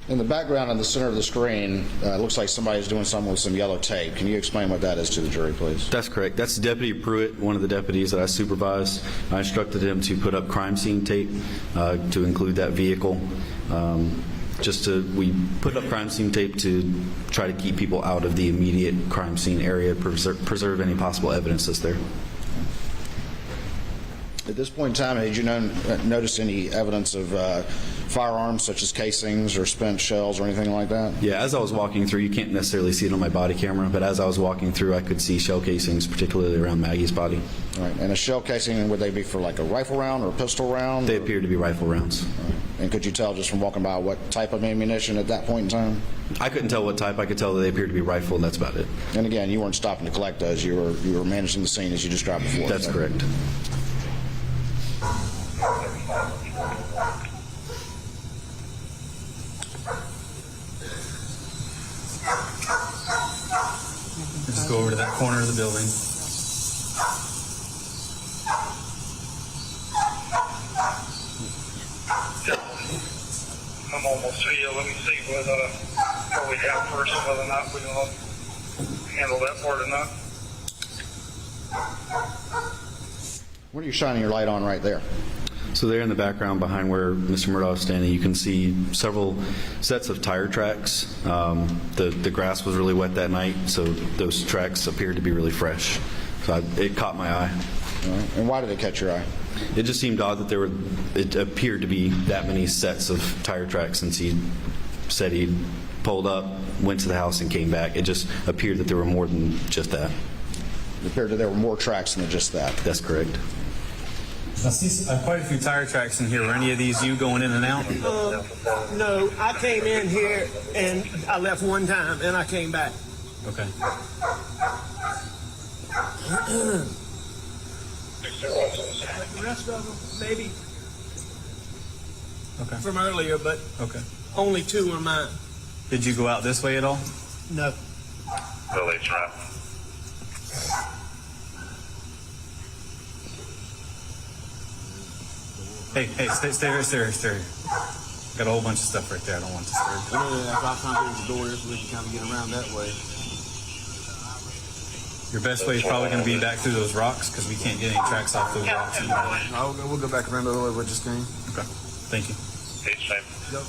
10. In the background in the center of the screen, it looks like somebody's doing something with some yellow tape. Can you explain what that is to the jury, please? That's correct. That's Deputy Pruitt, one of the deputies that I supervise. I instructed him to put up crime scene tape to include that vehicle. We put up crime scene tape to try to keep people out of the immediate crime scene area, preserve any possible evidence that's there. At this point in time, had you noticed any evidence of firearms, such as casings or spent shells or anything like that? Yeah, as I was walking through, you can't necessarily see it on my body camera, but as I was walking through, I could see shell casings, particularly around Maggie's body. All right. And a shell casing, would they be for like a rifle round or a pistol round? They appear to be rifle rounds. Right. And could you tell just from walking by what type of ammunition at that point in time? I couldn't tell what type. I could tell that they appeared to be rifle, and that's about it. And again, you weren't stopping to collect those. You were managing the scene as you described before. That's correct. Just go over to that corner of the building. I'm almost to you. Let me see what we have first, and whether or not we're going to handle that part or not. What are you shining your light on right there? So there in the background behind where Mr. Murdaugh is standing, you can see several sets of tire tracks. The grass was really wet that night, so those tracks appeared to be really fresh. So it caught my eye. All right. And why did it catch your eye? It just seemed odd that it appeared to be that many sets of tire tracks since he said he pulled up, went to the house, and came back. It just appeared that there were more than just that. It appeared that there were more tracks than just that. That's correct. I see quite a few tire tracks in here. Were any of these you going in and out? No, I came in here and I left one time and I came back. Okay. The rest of them, maybe Okay. from earlier, but Okay. only 2 were mine. Did you go out this way at all? No. Really, it's right. Hey, stay here. Got a whole bunch of stuff right there. I don't want to disturb. If I try to get the door there so we can kind of get around that way. Your best way is probably going to be back through those rocks because we can't get any tracks off those rocks anymore. We'll go back around the other way we just came. Okay. Thank you. Each same. Do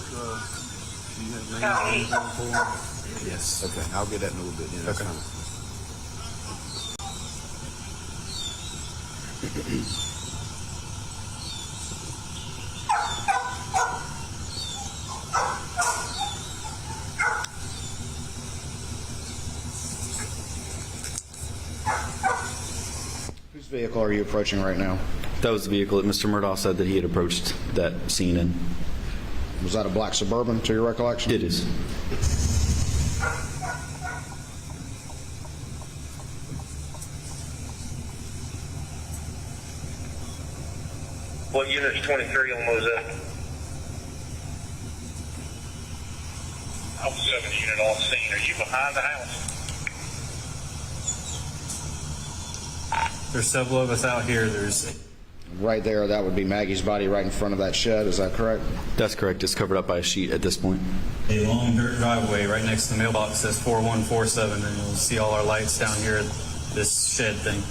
you have names or anything for them? Yes. Okay, I'll get that in a little bit. Yeah, that's Okay. fine. Whose vehicle are you approaching right now? That was the vehicle that Mr. Murdaugh said that he had approached that scene in. Was that a black Suburban, to your recollection? It is. What unit's 23 on Moselle? I'm 7 unit on scene. Are you behind the house? There's several of us out here. There's Right there, that would be Maggie's body right in front of that shed, is that correct? That's correct. It's covered up by a sheet at this point. A long dirt driveway right next to the mailbox says 4147, and you'll see all our lights down here at this shed thing.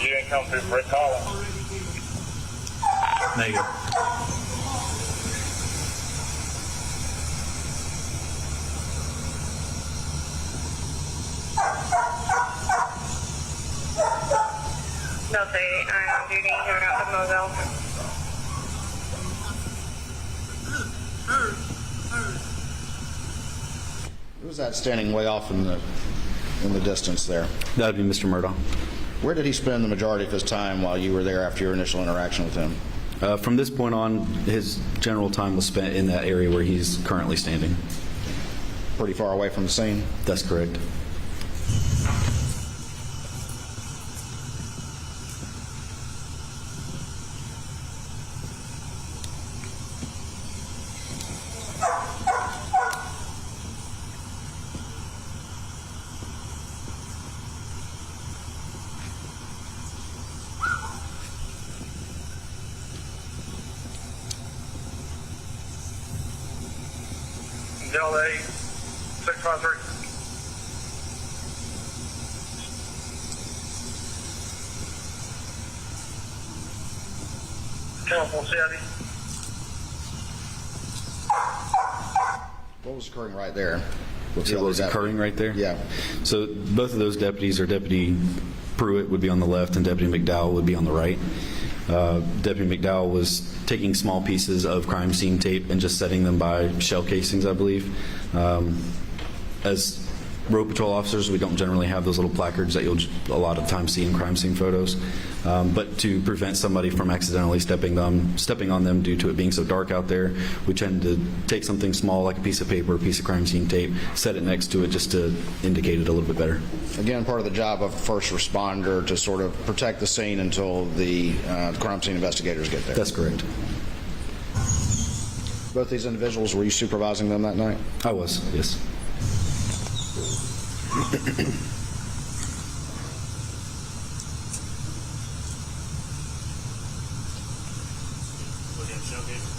You didn't come through Brick Hollow. Negative. No, say I'm on duty here out of Moselle. Who's that standing way off in the distance there? That would be Mr. Murdaugh. Where did he spend the majority of his time while you were there after your initial interaction with him? From this point on, his general time was spent in that area where he's currently standing. Pretty far away from the scene? That's correct. Delta 653. Telephone City. What was occurring right there? So what was occurring right there? Yeah. So both of those deputies, or Deputy Pruitt would be on the left and Deputy McDowell would be on the right. Deputy McDowell was taking small pieces of crime scene tape and just setting them by shell casings, I believe. As road patrol officers, we don't generally have those little placards that you'll a lot of times see in crime scene photos. But to prevent somebody from accidentally stepping on them due to it being so dark out there, we tend to take something small like a piece of paper, a piece of crime scene tape, set it next to it just to indicate it a little bit better. Again, part of the job of a first responder to sort of protect the scene until the crime scene investigators get there. That's correct. Both these individuals, were you supervising them that night? I was, yes.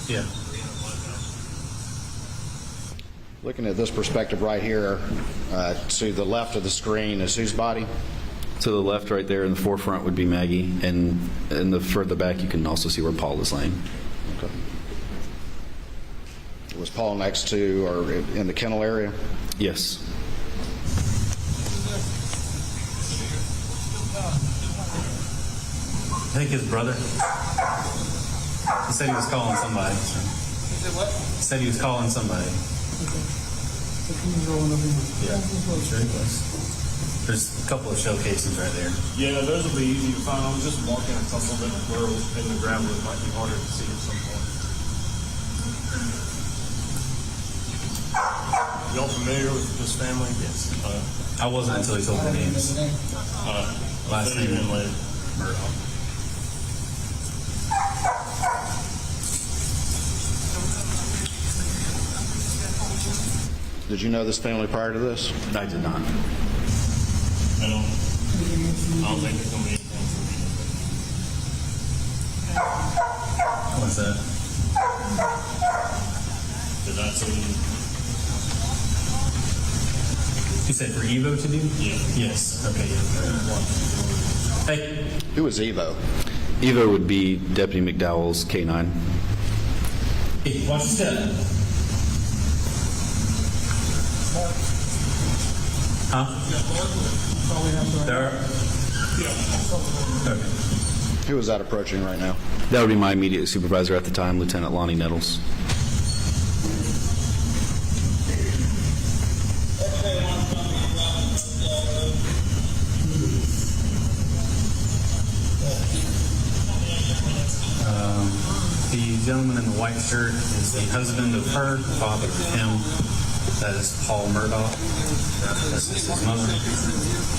Yeah. Looking at this perspective right here, to the left of the screen is whose body? To the left right there in the forefront would be Maggie, and in the further back you can also see where Paul is laying. Okay. Was Paul next to or in the kennel area? Yes. I think his brother. He said he was calling somebody. So. He said what? He said he was calling somebody. Yeah, I'm sure he was. There's a couple of shell casings right there. Yeah, those will be easy to find. I was just marking a couple that were in the gravel. It might be harder to see at some point. Y'all familiar with this family? Yes. I wasn't until he told me names. Last name Murdaugh. Did you know this family prior to this? I did not. I don't think there's going to be anything for me. What's that? Did I see? You said for Evo to do? Yeah. Yes. Okay. Yeah. Hey. Who is Evo? Evo would be Deputy McDowell's K9. Hey, watch the step. Huh? There. Okay. Who is that approaching right now? That would be my immediate supervisor at the time, Lieutenant Lonnie Nettles. The gentleman in the white shirt is the husband of her, father of him. That is Paul Murdaugh. This is his mother.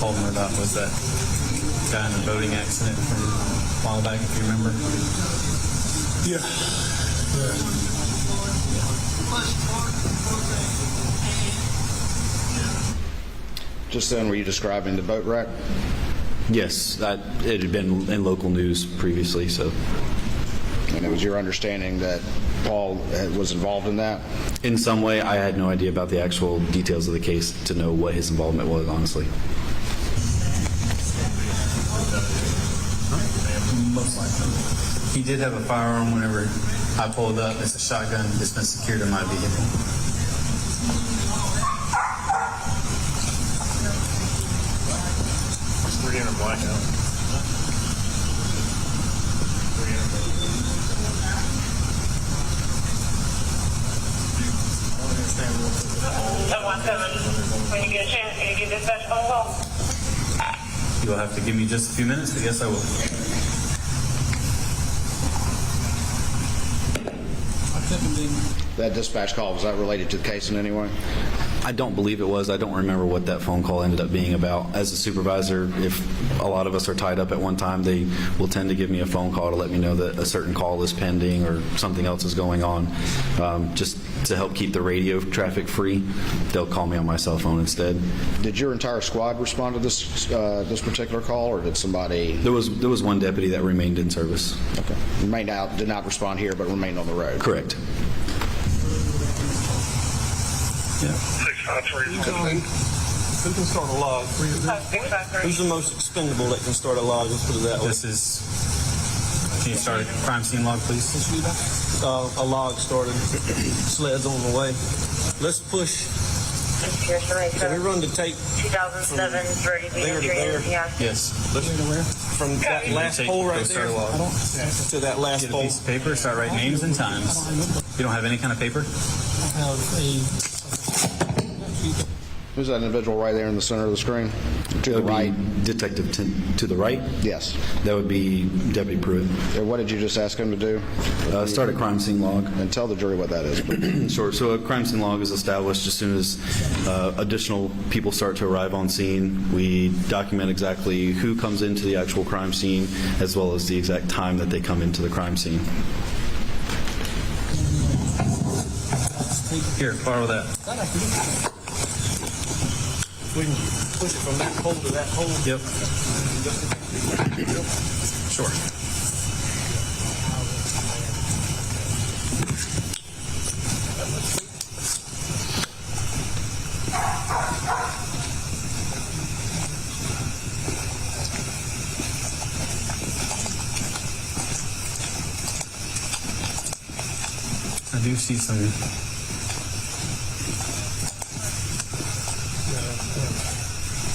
Paul Murdaugh was that guy in the boating accident from a while back, if you remember. Yeah. Just then, were you describing the boat wreck? Yes, it had been in local news previously, so. And it was your understanding that Paul was involved in that? In some way, I had no idea about the actual details of the case to know what his involvement was, honestly. Most likely. He did have a firearm whenever I pulled up. It's a shotgun. It's been secured in my vehicle. It's 300 blackout. 1017, when you get a chance, can you give dispatch a phone call? You'll have to give me just a few minutes, but yes, I will. That dispatch call, was that related to the case in any way? I don't believe it was. I don't remember what that phone call ended up being about. As a supervisor, if a lot of us are tied up at one time, they will tend to give me a phone call to let me know that a certain call is pending or something else is going on. Just to help keep the radio traffic free, they'll call me on my cell phone instead. Did your entire squad respond to this this particular call, or did somebody? There was one deputy that remained in service. Okay. Did not respond here, but remained on the road. Correct. Yeah. 653. Who can start a log? Who's the most expendable that can start a log? Let's put it that way. Can you start a crime scene log, please? A log started. Sleds on the way. Let's push. Can we run the tape 2007 30 there to there? Yes. From that last pole right there to that last Get a pole? piece of paper, start writing names and times. You don't have any kind of paper? I have a... Who's that individual right there in the center of the screen? To the right? Detective to the right? Yes. That would be Deputy Pruitt. What did you just ask him to do? Start a crime scene log. And tell the jury what that is, please. Sure. So a crime scene log is established as soon as additional people start to arrive on scene. We document exactly who comes into the actual crime scene as well as the exact time that they come into the crime scene. Here, borrow that. We can push it from that pole to that pole? Yep. Sure. I do see some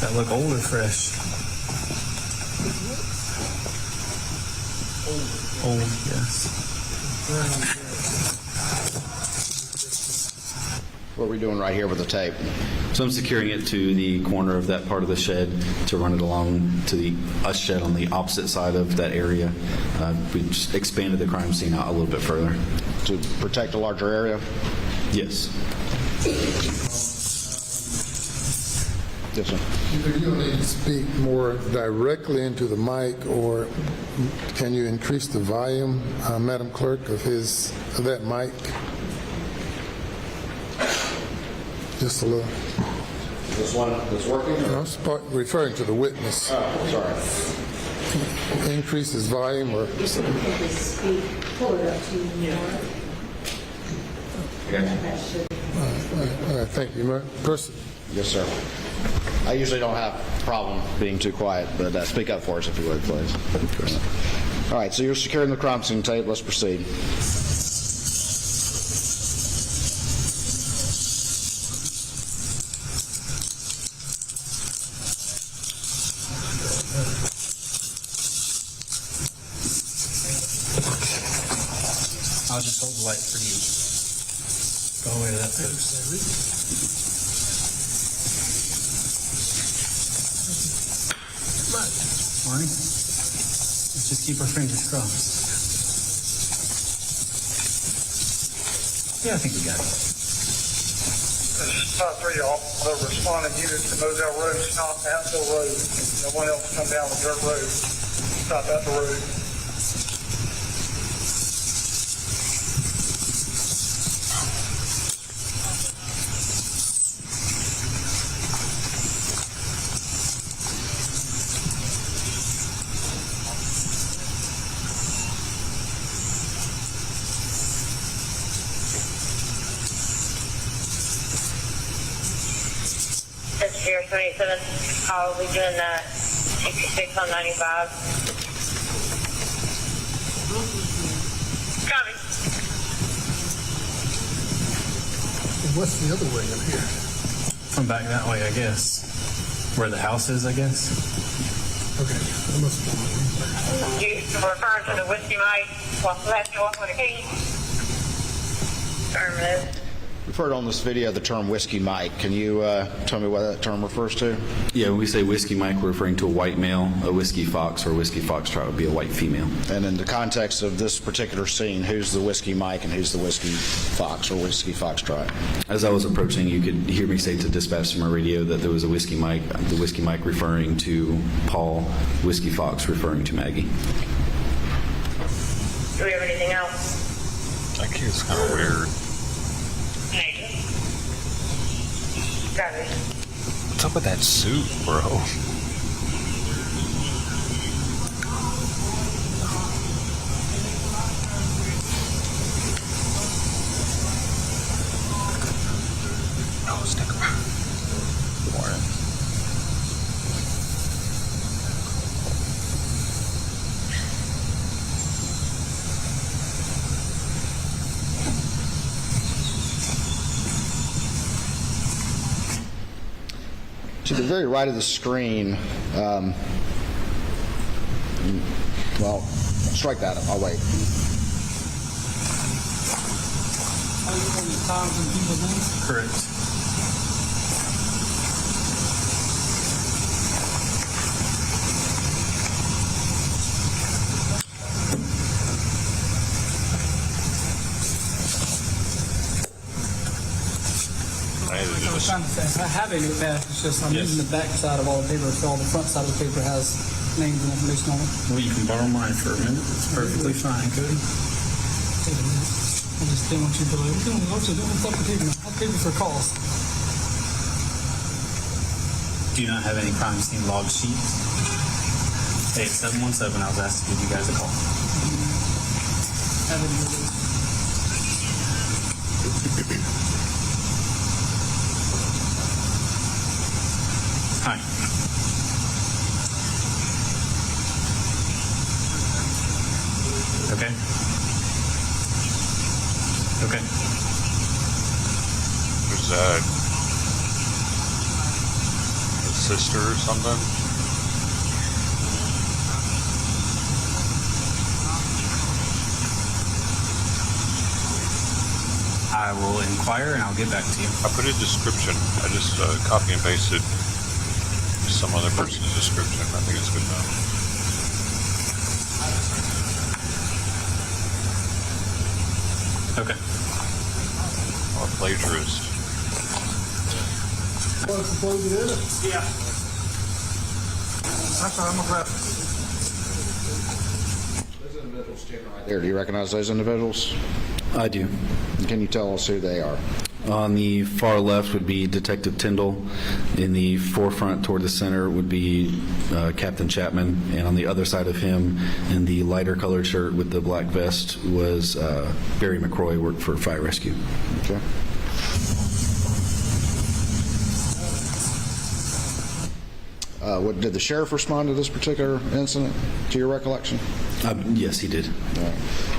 that look old or fresh. Old, yes. What are we doing right here with the tape? So I'm securing it to the corner of that part of the shed to run it along to a shed on the opposite side of that area. We just expanded the crime scene out a little bit further. To protect a larger area? Yes. Yes, sir. You need to speak more directly into the mic, or can you increase the volume, Madam Clerk, of that mic? Just a little. This one is working? I'm referring to the witness. Oh, sorry. Increase his volume, or? Pull it up to you more. All right, thank you. Yes, sir. I usually don't have a problem being too quiet, but speak up for us if you would, please. All right, so you're securing the crime scene tape. Let's proceed. I'll just hold the light for you. Go away to that post. Marty, let's just keep our fingers crossed. Yeah, I think we got it. This is 5-3, y'all. The responding unit to Moselle Road stopped at the road. No one else come down the dirt road. Stop at the road. Sierra 27, I'll be doing 66 on 95. Copy. What's the other way in here? From back that way, I guess. Where the house is, I guess. Okay, that must be. You referring to the Whiskey Mike, what's left off with a key? Affirmative. We've heard on this video the term Whiskey Mike. Can you tell me what that term refers to? Yeah, when we say Whiskey Mike, we're referring to a white male. A Whiskey Fox or a Whiskey Foxtrot would be a white female. And in the context of this particular scene, who's the Whiskey Mike and who's the Whiskey Fox or Whiskey Foxtrot? As I was approaching, you could hear me say to dispatch to my radio that there was a Whiskey Mike, the Whiskey Mike referring to Paul, Whiskey Fox referring to Maggie. Do we have anything else? That kid's kind of weird. Got it. What's up with that suit, bro? Oh, stick around. Good morning. To the very right of the screen, well, strike that. I'll wait. Are you on the times and people's names? Correct. I was trying to say, I have a notepad, it's just I'm using the back side of all the paper, so all the front side of the paper has names and information on it. Well, you can borrow mine for a minute. It's perfectly fine, Cody. Take a minute. I just didn't want you to like, I'm doing stuff with paper. I'll paper for calls. Do you not have any crime scene log sheets? Hey, it's 717. I was asked to give you guys a call. Have it in your Hi. Okay. Okay. Who's that? His sister or something? I will inquire and I'll get back to you. I put a description. I just copy and pasted some other person's description. I think it's good enough. Okay. I'm a plagiarist. Want to close it in? Yeah. Actually, I'm gonna grab it. Those individuals standing right there, do you recognize those individuals? I do. Can you tell us who they are? On the far left would be Detective Tyndall. In the forefront toward the center would be Captain Chapman. And on the other side of him, in the lighter colored shirt with the black vest, was Barry McCroy, worked for Fire Rescue. Okay. Did the sheriff respond to this particular incident, to your recollection? Yes, he did.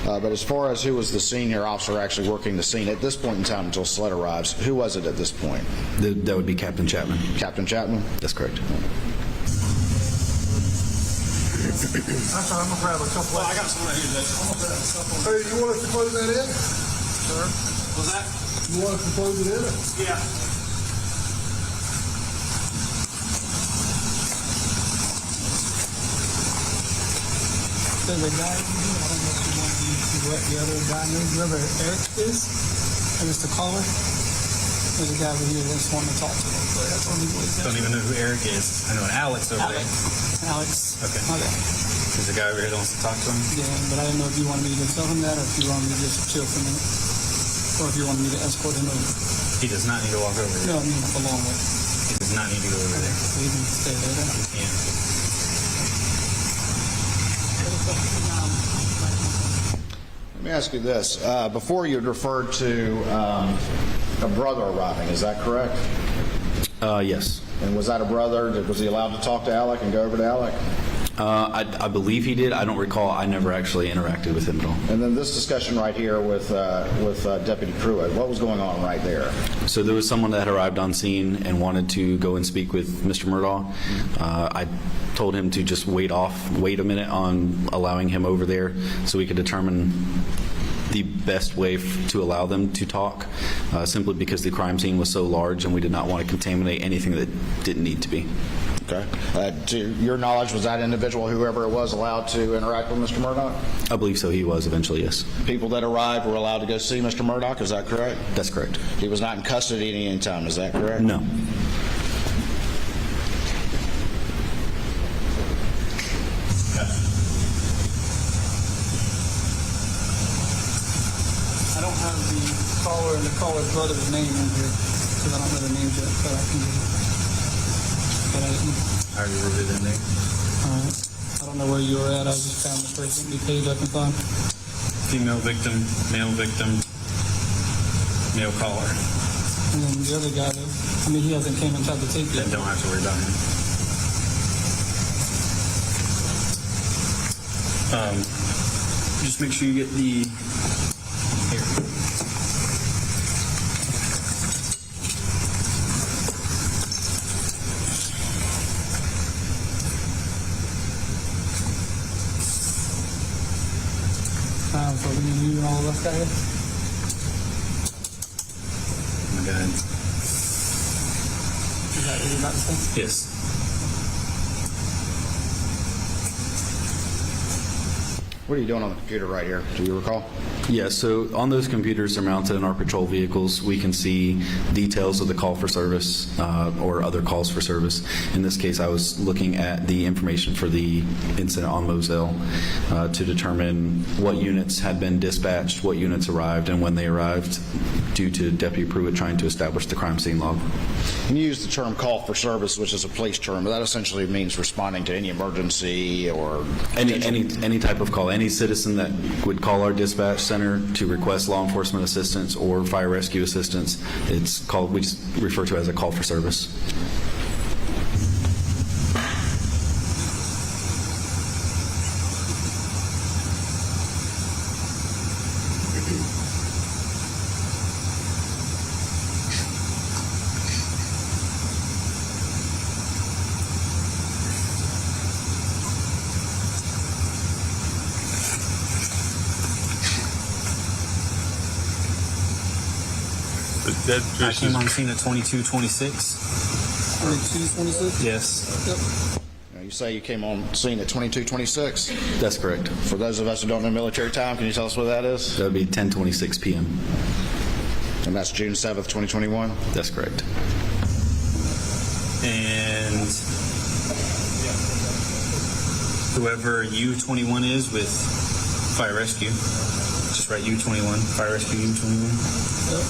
But as far as who was the senior officer actually working the scene at this point in time until SLED arrives, who was it at this point? That would be Captain Chapman. Captain Chapman? That's correct. Actually, I'm gonna grab a couple. I got some right here. Hey, you want us to close that in? Sir, was that? You want us to close it in? Yeah. There's a guy, I don't know if you want to what the other guy knows, whoever Eric is, or Mr. Caller. There's a guy over here that's wanting to talk to him. But that's what he was. Don't even know who Eric is. I know an Alex over there. Alex. Okay. Okay. There's a guy over here that wants to talk to him. Yeah, but I didn't know if you wanted me to tell him that or if you wanted me to just chill for a minute. Or if you wanted me to escort him over. He does not need to walk over there. No, I mean a long way. He does not need to go over there. So he can stay there then. He can. Let me ask you this. Before you had referred to a brother arriving, is that correct? Yes. And was that a brother? Was he allowed to talk to Alec and go over to Alec? I believe he did. I don't recall. I never actually interacted with him at all. And then this discussion right here with Deputy Pruitt, what was going on right there? So there was someone that arrived on scene and wanted to go and speak with Mr. Murdaugh. I told him to just wait a minute on allowing him over there so we could determine the best way to allow them to talk, simply because the crime scene was so large and we did not want to contaminate anything that didn't need to be. Okay. To your knowledge, was that individual, whoever it was, allowed to interact with Mr. Murdaugh? I believe so. He was eventually, yes. People that arrived were allowed to go see Mr. Murdaugh, is that correct? That's correct. He was not in custody at any time, is that correct? No. I don't have the caller and the caller's brother's name in here because I don't know their names yet, so I can get it. But I already reviewed their name. All right. I don't know where you were at. I just found the first empty page I can find. Female victim, male caller. And then the other guy, though, I mean, he hasn't came inside the tape yet. Don't have to worry about him. Just make sure you get the. Here. So we need you and all of us guys. Oh my God. Is that what you're about to say? Yes. What are you doing on the computer right here? Do you recall? Yeah, so on those computers, they're mounted in our patrol vehicles. We can see details of the call for service or other calls for service. In this case, I was looking at the information for the incident on Moselle to determine what units had been dispatched, what units arrived, and when they arrived, due to Deputy Pruitt trying to establish the crime scene log. And you use the term call for service, which is a police term, but that essentially means responding to any emergency or any type of call. Any citizen that would call our dispatch center to request law enforcement assistance or fire rescue assistance, it's called, we just refer to it as a call for service. I came on scene at 22:26. 22:26? Yes. Yep. Now, you say you came on scene at 22:26? That's correct. For those of us who don't know military time, can you tell us what that is? That would be 10:26 p.m. And that's June 7th, 2021? That's correct. And whoever U21 is with fire rescue, just write U21, fire rescue U21. Yep.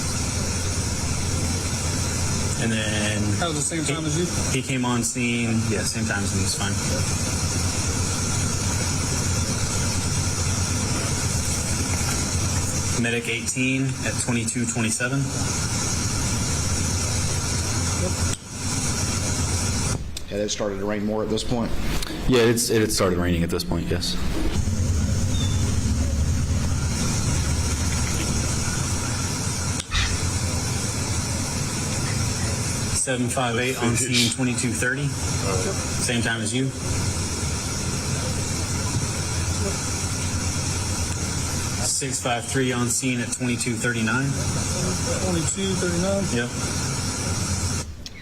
And then That was the same time as you? he came on scene. Yeah, same time as me. It's fine. Medic 18 at 22:27. Had it started to rain more at this point? Yeah, it had started raining at this point, yes. .758 on scene 22:30. Same time as you. .653 on scene at 22:39. 22:39? Yep.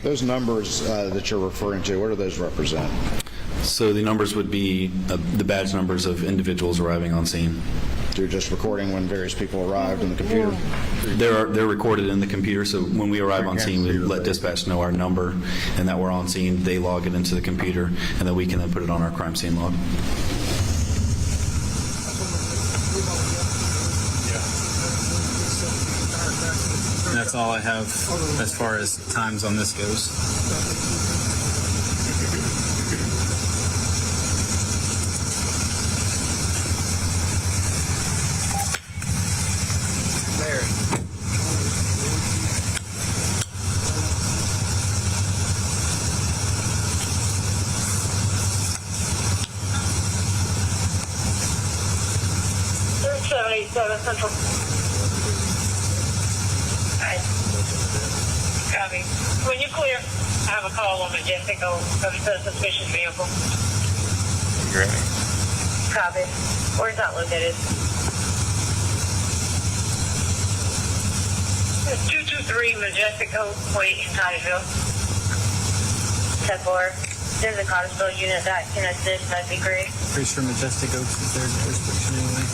Those numbers that you're referring to, what do those represent? So the numbers would be the badge numbers of individuals arriving on scene. You're just recording when various people arrived in the computer? They're recorded in the computer, so when we arrive on scene, we let dispatch know our number and that we're on scene. They log it into the computer, and then we can then put it on our crime scene log. And that's all I have as far as times on this goes. 27 Central. Alright. Copy. When you're clear, I have a call on Majestic of a suspicious vehicle. Great. Copy. Where's that located? 223 Majestic Point in Titusville. 10-4. There's a Cottersville unit that can assist. That'd be great. Pretty sure Majestic Oaks is their jurisdiction anyway.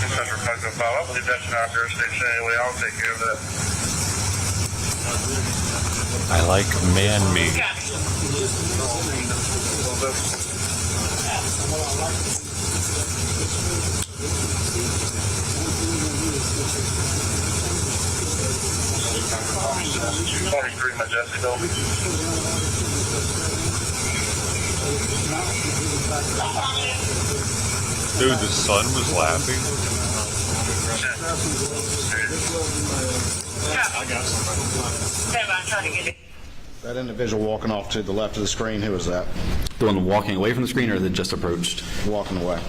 Central Coastal File. I believe that's not jurisdiction anyway. I'll take care of that. I like man-meat. Three Majestic Dude, the sun was laughing. I got something. I'm trying to get it. That individual walking off to the left of the screen, who was that? The one walking away from the screen or that just approached? Walking away.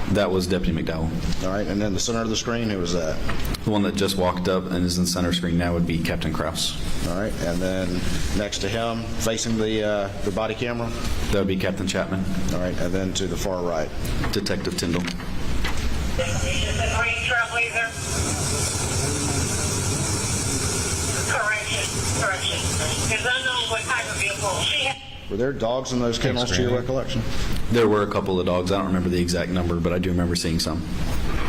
That was Deputy McDowell. All right, and then the center of the screen, who was that? The one that just walked up and is in center screen now would be Captain Krause. All right, and then next to him, facing the body camera? That would be Captain Chapman. All right, and then to the far right? Detective Tyndall. Green Trailblazer. Correction. Because unknown what type of vehicle she had. Were there dogs in those kennels to your recollection? There were a couple of dogs. I don't remember the exact number, but I do remember seeing some.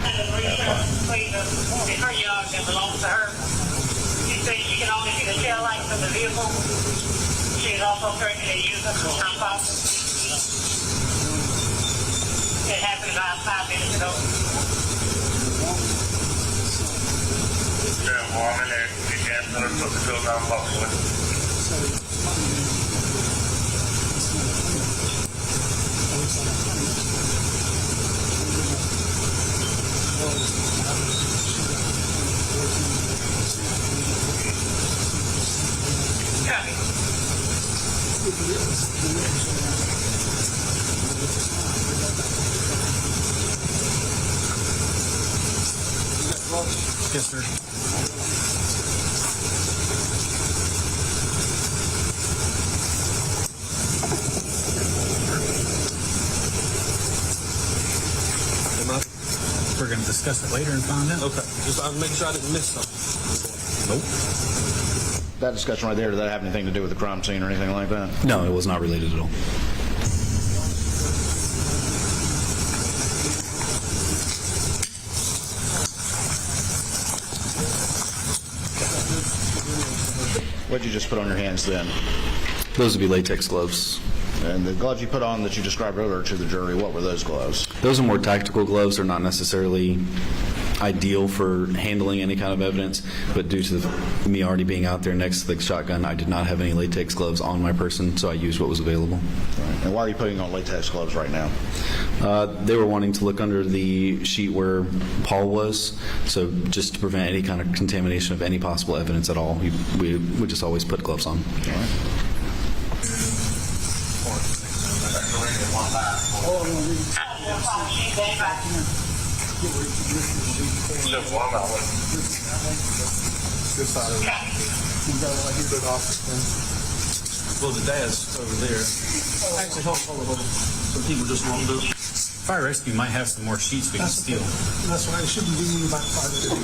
And the green Trailblazer, it's her yard that belongs to her. She says she can only see the tail lights of the vehicle. She is also threatening to use them for time possible. It happened about 5 minutes ago. Yeah, well, I'm in there. You can't let her put the field down possibly. Copy. Yes, sir. We're going to discuss it later and find out. Okay, just I'm making sure I didn't miss something. Nope. That discussion right there, did that have anything to do with the crime scene or anything like that? No, it was not related at all. What'd you just put on your hands then? Those would be latex gloves. And the gloves you put on that you described earlier to the jury, what were those gloves? Those are more tactical gloves. They're not necessarily ideal for handling any kind of evidence, but due to me already being out there next to the shotgun, I did not have any latex gloves on my person, so I used what was available. Right. And why are you putting on latex gloves right now? They were wanting to look under the sheet where Paul was, so just to prevent any kind of contamination of any possible evidence at all, we would just always put gloves on. All right. Well, the dad's over there. Actually, hold on. Some people just won't do it. Fire rescue might have some more sheets we can steal. That's why it shouldn't be me about 5 minutes.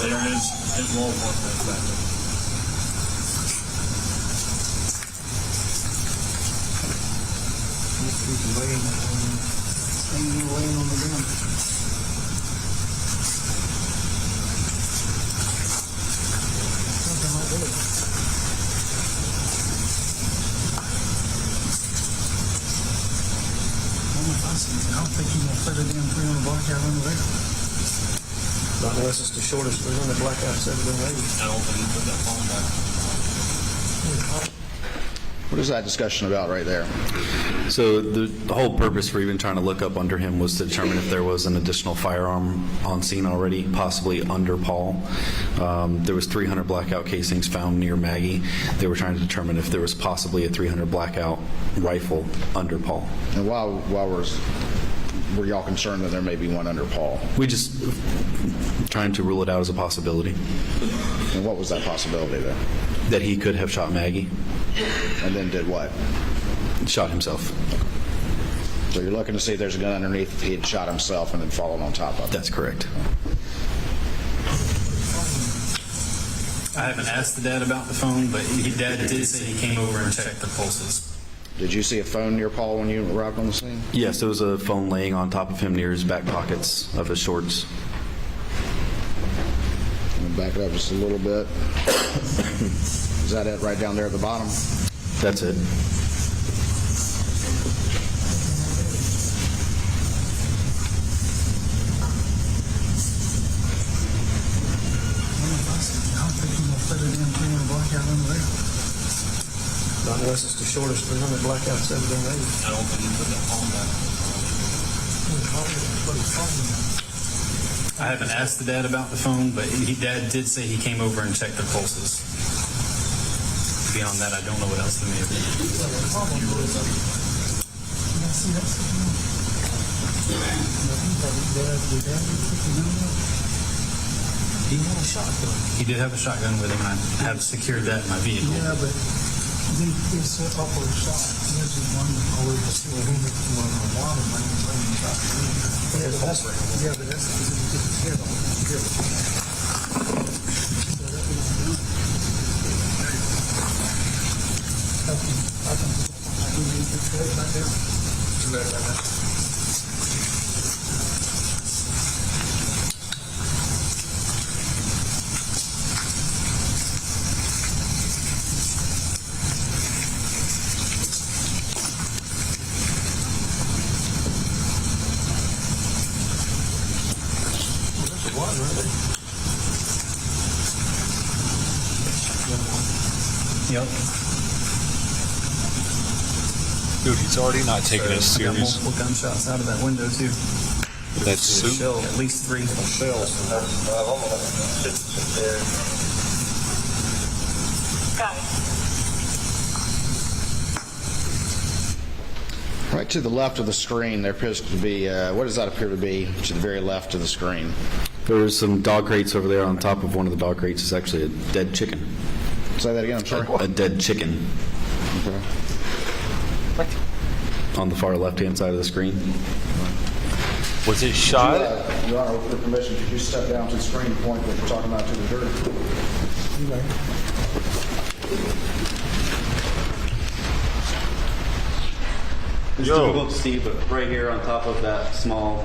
There is Walmart back there. Laying on the ground. Something like that. I don't think you're going to put it in 300 blackout on the way. Not unless it's the shortest 300 blackouts ever been laid. I don't think you put that phone back. What is that discussion about right there? So the whole purpose for even trying to look up under him was to determine if there was an additional firearm on scene already, possibly under Paul. There was 300 blackout casings found near Maggie. They were trying to determine if there was possibly a 300 blackout rifle under Paul. And why was were y'all concerned that there may be one under Paul? We just trying to rule it out as a possibility. And what was that possibility then? That he could have shot Maggie. And then did what? Shot himself. So you're looking to see if there's a gun underneath if he had shot himself and then fallen on top of it? That's correct. I haven't asked the dad about the phone, but dad did say he came over and checked the pulses. Did you see a phone near Paul when you arrived on the scene? Yes, there was a phone laying on top of him near his back pockets of his shorts. I'm going to back it up just a little bit. Is that it right down there at the bottom? That's it. Not unless it's the shortest 300 blackouts ever been made. I don't think he put that phone back. I haven't asked the dad about the phone, but dad did say he came over and checked their pulses. Beyond that, I don't know what else they may have done. He had a shotgun. He did have a shotgun with him. I have secured that in my vehicle. Yeah, but they set up a shot. There's one always one of the bottom shot. Yeah, but that's his head on. Yep. Dude, he's already not taking it I got serious. multiple gunshots out of that window too. That suit. Shell, at least 3 shells. Got it. Right to the left of the screen, there appears to be, what does that appear to be to the very left of the screen? There's some dog crates over there. On top of one of the dog crates is actually a dead chicken. Say that again, I'm sorry. A dead chicken. Okay. On the far left-hand side of the screen. Was it shot? Your Honor, with your permission, could you step down to the screen and point what you're talking about to the jury? It's Yo. difficult to see, but right here on top of that small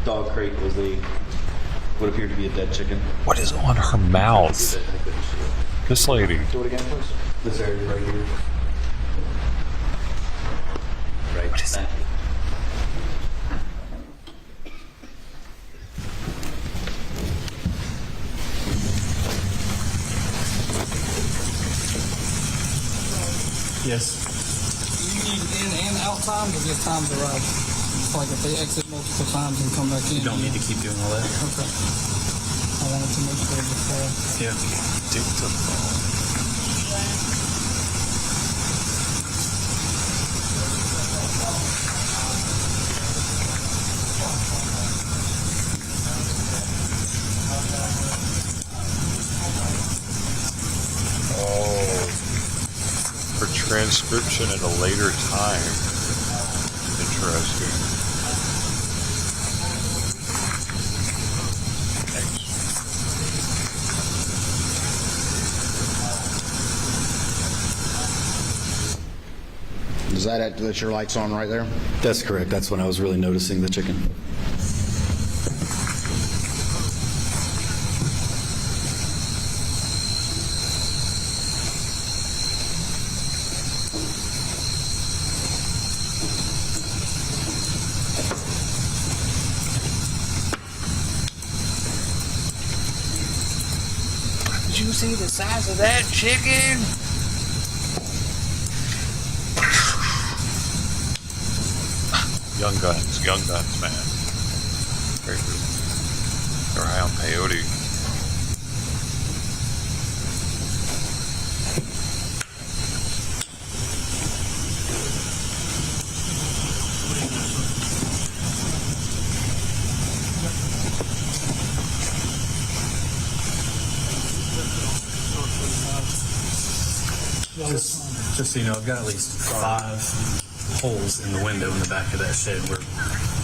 dog crate was what appeared to be a dead chicken. What is on her mouth? This lady. Do it again, please. This area right here. Right. What is that? Yes. You need in and out times or just times arrive? It's like if they exit multiple times and come back in. You don't need to keep doing all that. Okay. I wanted to make sure before. Yeah. For transcription at a later time. Interesting. Is that your light's on right there? That's correct. That's when I was really noticing the chicken. Did you see the size of that chicken? Young guns, man. Very good. They're high on peyote. just so you know, I've got at least 5 holes in the window in the back of that shed where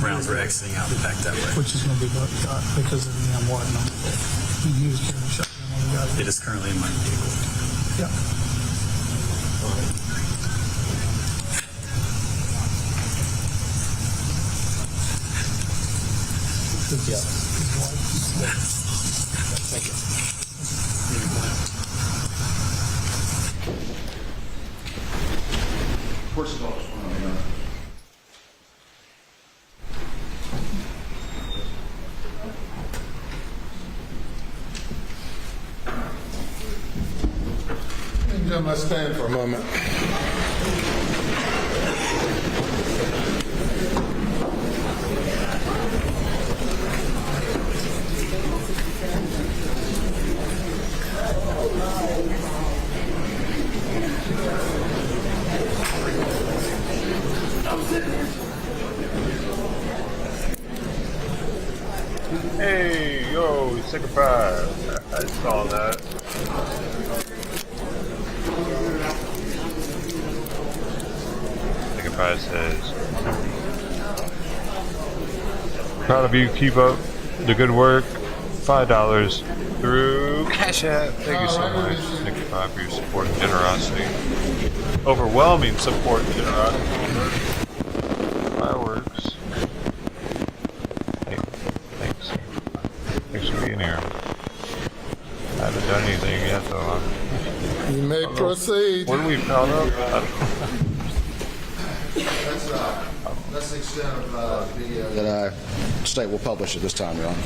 rounds were exiting out back that way. Which is going to be because of the what number? You used carry shotgun on the guy. It is currently in my vehicle. Yeah. Thank you. Where's the dogs? Gentlemen, let's stand for a moment. Hey, yo, sick of five. I saw that. Sick of five says, proud of you, keep up the good work. $5 through Cash App. Thank you so much, Sick of five, for your support and generosity. Overwhelming support and generosity. Fireworks. Hey, thanks. Thanks for being here. I haven't done anything yet, though. You may proceed. What are we proud of? That's the extent of the video that state will publish at this time, Your Honor.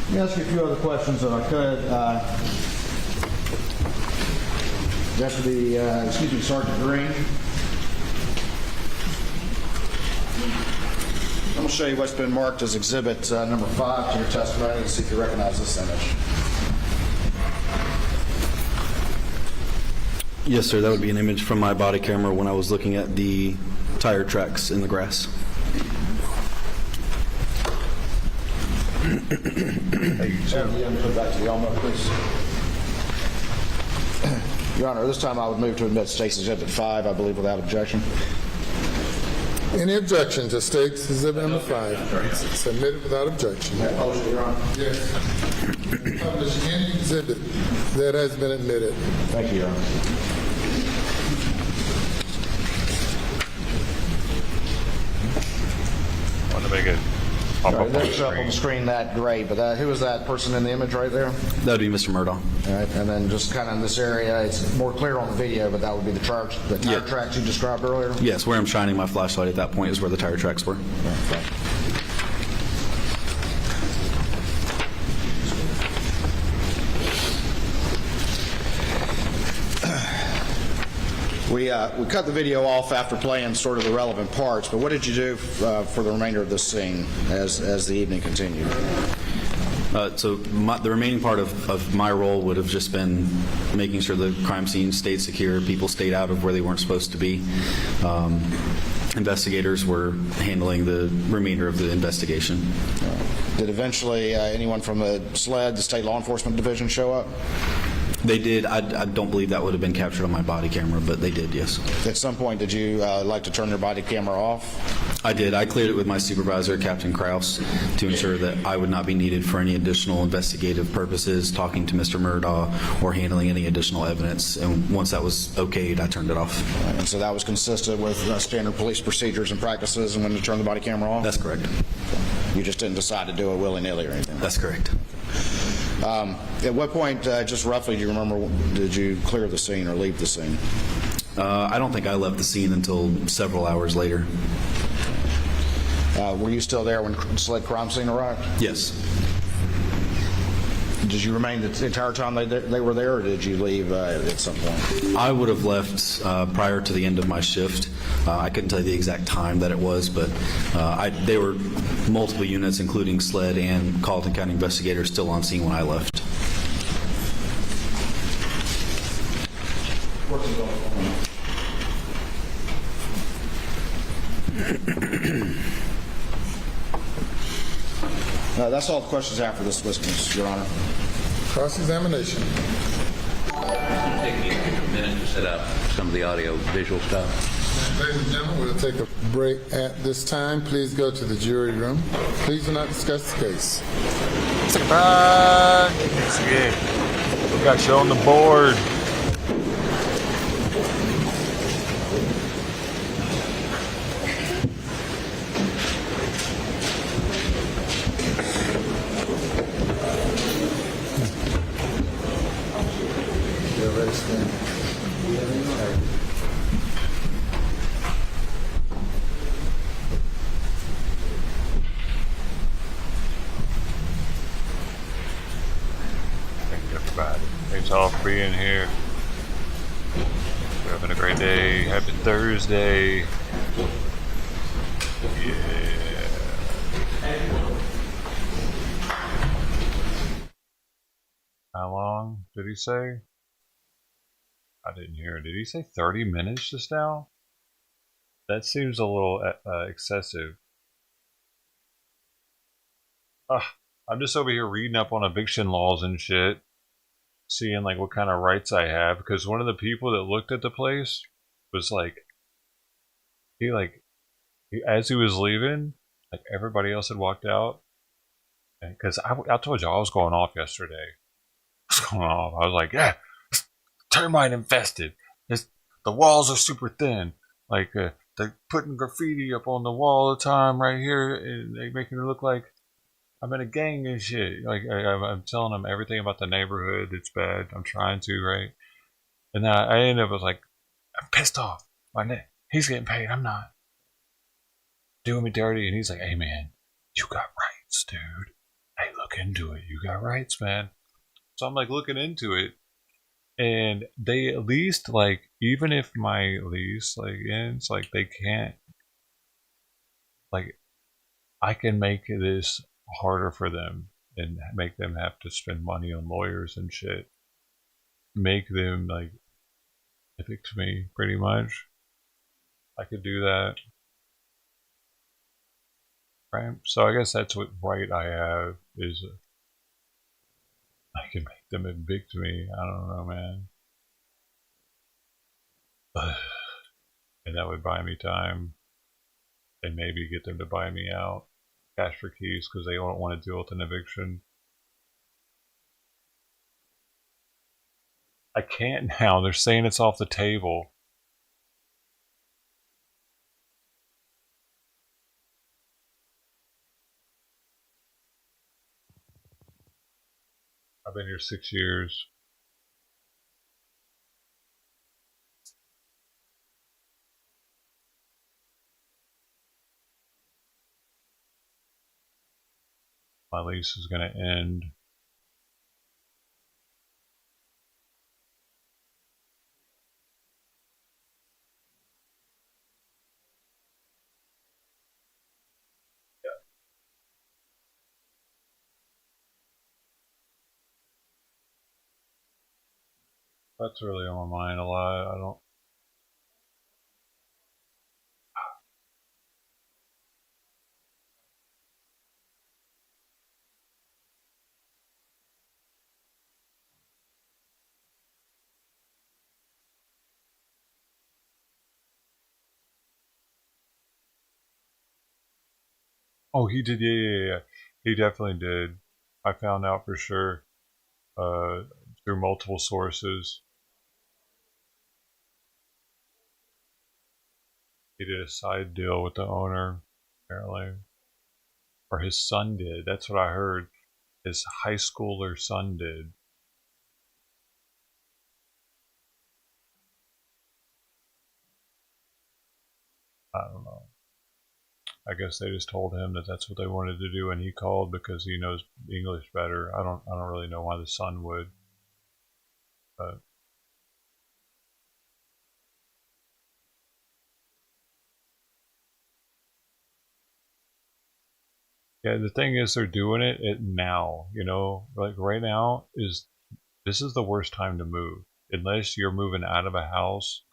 Let me ask you a few other questions if I could. Deputy, Sergeant Green. I'm going to show you what's been marked as Exhibit number 5 to your testimony and see if you recognize this image. Yes, sir. That would be an image from my body camera when I was looking at the tire tracks in the grass. Hey, put back to the Elmo, please. Your Honor, this time I would move to admit State's Exhibit 5, I believe, without objection. Any objection to State's Exhibit number 5? Submitted without objection. Your Honor. Yes. Publish any exhibit that has been admitted. Thank you, Your Honor. I want to make it pop up on the That's up on the screen that great, but who is that person in the image right there? That would be Mr. Murdaugh. All right, and then just kind of in this area, it's more clear on the video, but that would be the tire tracks you described earlier? Yes, where I'm shining my flashlight at that point is where the tire tracks were. Okay. We cut the video off after playing sort of the relevant parts, but what did you do for the remainder of this scene as the evening continued? So the remaining part of my role would have just been making sure the crime scene stayed secure, people stayed out of where they weren't supposed to be. Investigators were handling the remainder of the investigation. Did eventually anyone from the SLED, the State Law Enforcement Division, show up? They did. I don't believe that would have been captured on my body camera, but they did, yes. At some point, did you like to turn your body camera off? I did. I cleared it with my supervisor, Captain Krause, to ensure that I would not be needed for any additional investigative purposes, talking to Mr. Murdaugh, or handling any additional evidence. And once that was okayed, I turned it off. And so that was consistent with standard police procedures and practices and when to turn the body camera off? That's correct. You just didn't decide to do it willy-nilly or anything? That's correct. At what point, just roughly, do you remember, did you clear the scene or leave the scene? I don't think I left the scene until several hours later. Were you still there when SLED crime scene arrived? Yes. Did you remain the entire time they were there, or did you leave at some point? I would have left prior to the end of my shift. I couldn't tell you the exact time that it was, but they were multiple units, including SLED and Colleton County investigators, still on scene when I left. That's all the questions after this witness, Your Honor. Cross-examination. Take set up some of the audio visual stuff. Ladies and gentlemen, we'll take a break at this time. Please go to the jury room. Please do not discuss the case. Take a break. Let's get. We got you on the board. Thank you, everybody. Thanks all for being here. We're having a great day. Happy Thursday. Yeah. How long did he say? I didn't hear it. Did he say 30 minutes just now? That seems a little excessive. I'm just over here reading up on eviction laws and shit, seeing like what kind of rights I have, because one of the people that looked at the place was like, as he was leaving, like everybody else had walked out, and because I told you I was going off yesterday. I was going off. I was like, yeah, termite infested. The walls are super thin. Like they're putting graffiti up on the wall all the time right here, and they making it look like I'm in a gang and shit. Like I'm telling them everything about the neighborhood. It's bad. I'm trying to, right? And then I ended up with like, I'm pissed off. He's getting paid. I'm not. Doing me dirty. And he's like, hey man, you got rights, dude. Hey, look into it. You got rights, man. So I'm like looking into it. And they at least like, even if my lease like ends, like they can't, like I can make this harder for them and make them have to spend money on lawyers and shit. Make them like evict me pretty much. I could do that. Right? So I guess that's what right I have is I can make them evict me. I don't know, man. And that would buy me time and maybe get them to buy me out. Cash for keys because they don't want to deal with an eviction. I can't now. They're saying it's off the table. I've been here 6 years. My lease is going to end. That's really on my mind a lot. I don't. Oh, he did. Yeah. He definitely did. I found out for sure through multiple sources. He did a side deal with the owner, apparently. Or his son did. That's what I heard. His high schooler son did. I don't know. I guess they just told him that that's what they wanted to do, and he called because he knows English better. I don't really know why the son would, but yeah, the thing is they're doing it now. You know, like right now this is the worst time to move unless you're moving out of a house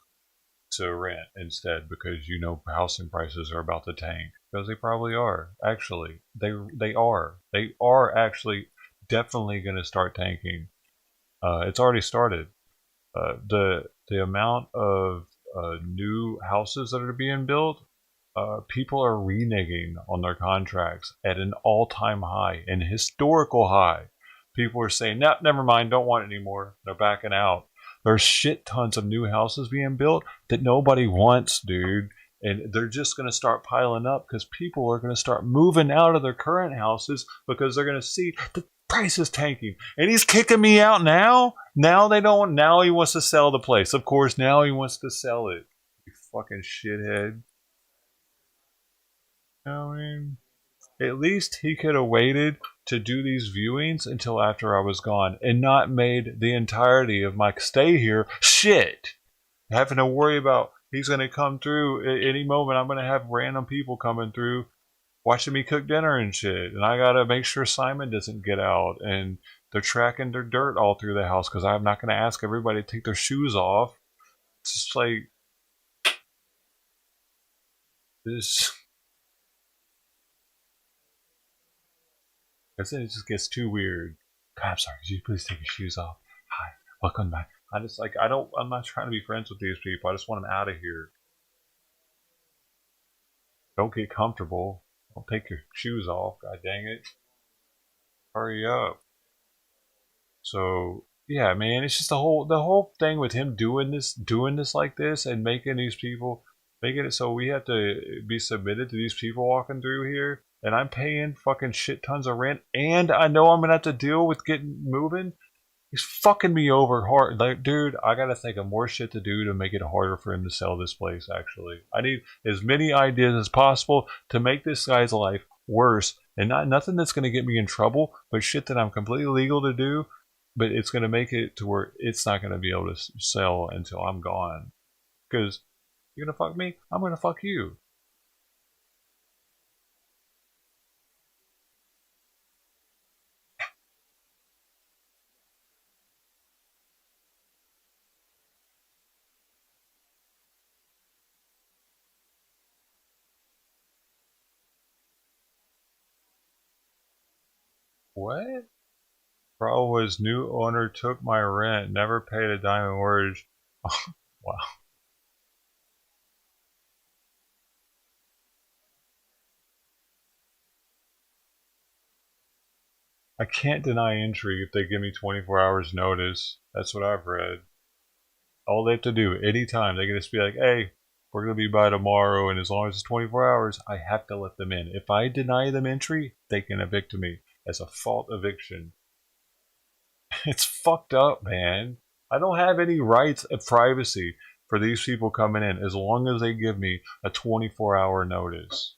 to rent instead because you know housing prices are about to tank. Because they probably are. Actually, they are actually definitely going to start tanking. It's already started. The amount of new houses that are being built, people are reneging on their contracts at an all-time high, an historical high. People are saying, "Nah, never mind, don't want it anymore." They're backing out. There's shit tons of new houses being built that nobody wants, dude. And they're just going to start piling up because people are going to start moving out of their current houses because they're going to see the price is tanking. And he's kicking me out now? Now they don't. Now he wants to sell the place. Of course, now he wants to sell it. You fucking shithead. I mean, at least he could have waited to do these viewings until after I was gone and not made the entirety of my stay here shit. Having to worry about he's going to come through at any moment. I'm going to have random people coming through watching me cook dinner and shit. And I got to make sure Simon doesn't get out. And they're tracking their dirt all through the house because I'm not going to ask everybody to take their shoes off. It's just like this. Because then it just gets too weird. God, I'm sorry. Could you please take your shoes off? Hi, welcome back. I'm not trying to be friends with these people. I just want them out of here. Don't get comfortable. Don't take your shoes off. God dang it. Hurry up. So, yeah, man, it's just the whole thing with him doing this like this and making these people, making it so we have to be submitted to these people walking through here. And I'm paying fucking shit tons of rent, and I know I'm gonna have to deal with getting moving. He's fucking me over hard. Like, dude, I gotta think of more shit to do to make it harder for him to sell this place, actually. I need as many ideas as possible to make this guy's life worse. And nothing that's gonna get me in trouble, but shit that I'm completely legal to do, but it's gonna make it to where it's not gonna be able to sell until I'm gone. Because you're gonna fuck me, I'm gonna fuck you. What? Problem was, new owner took my rent, never paid a dime in mortgage. Oh, wow. I can't deny entry if they give me 24 hours notice. That's what I've read. All they have to do, anytime, they can just be like, "Hey, we're going to be by tomorrow," and as long as it's 24 hours, I have to let them in. If I deny them entry, they can evict me as a fault eviction. It's fucked up, man. I don't have any rights of privacy for these people coming in as long as they give me a 24-hour notice.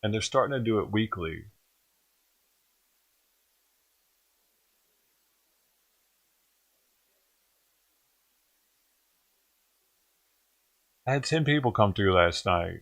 And they're starting to do it weekly. I had 10 people come through last night.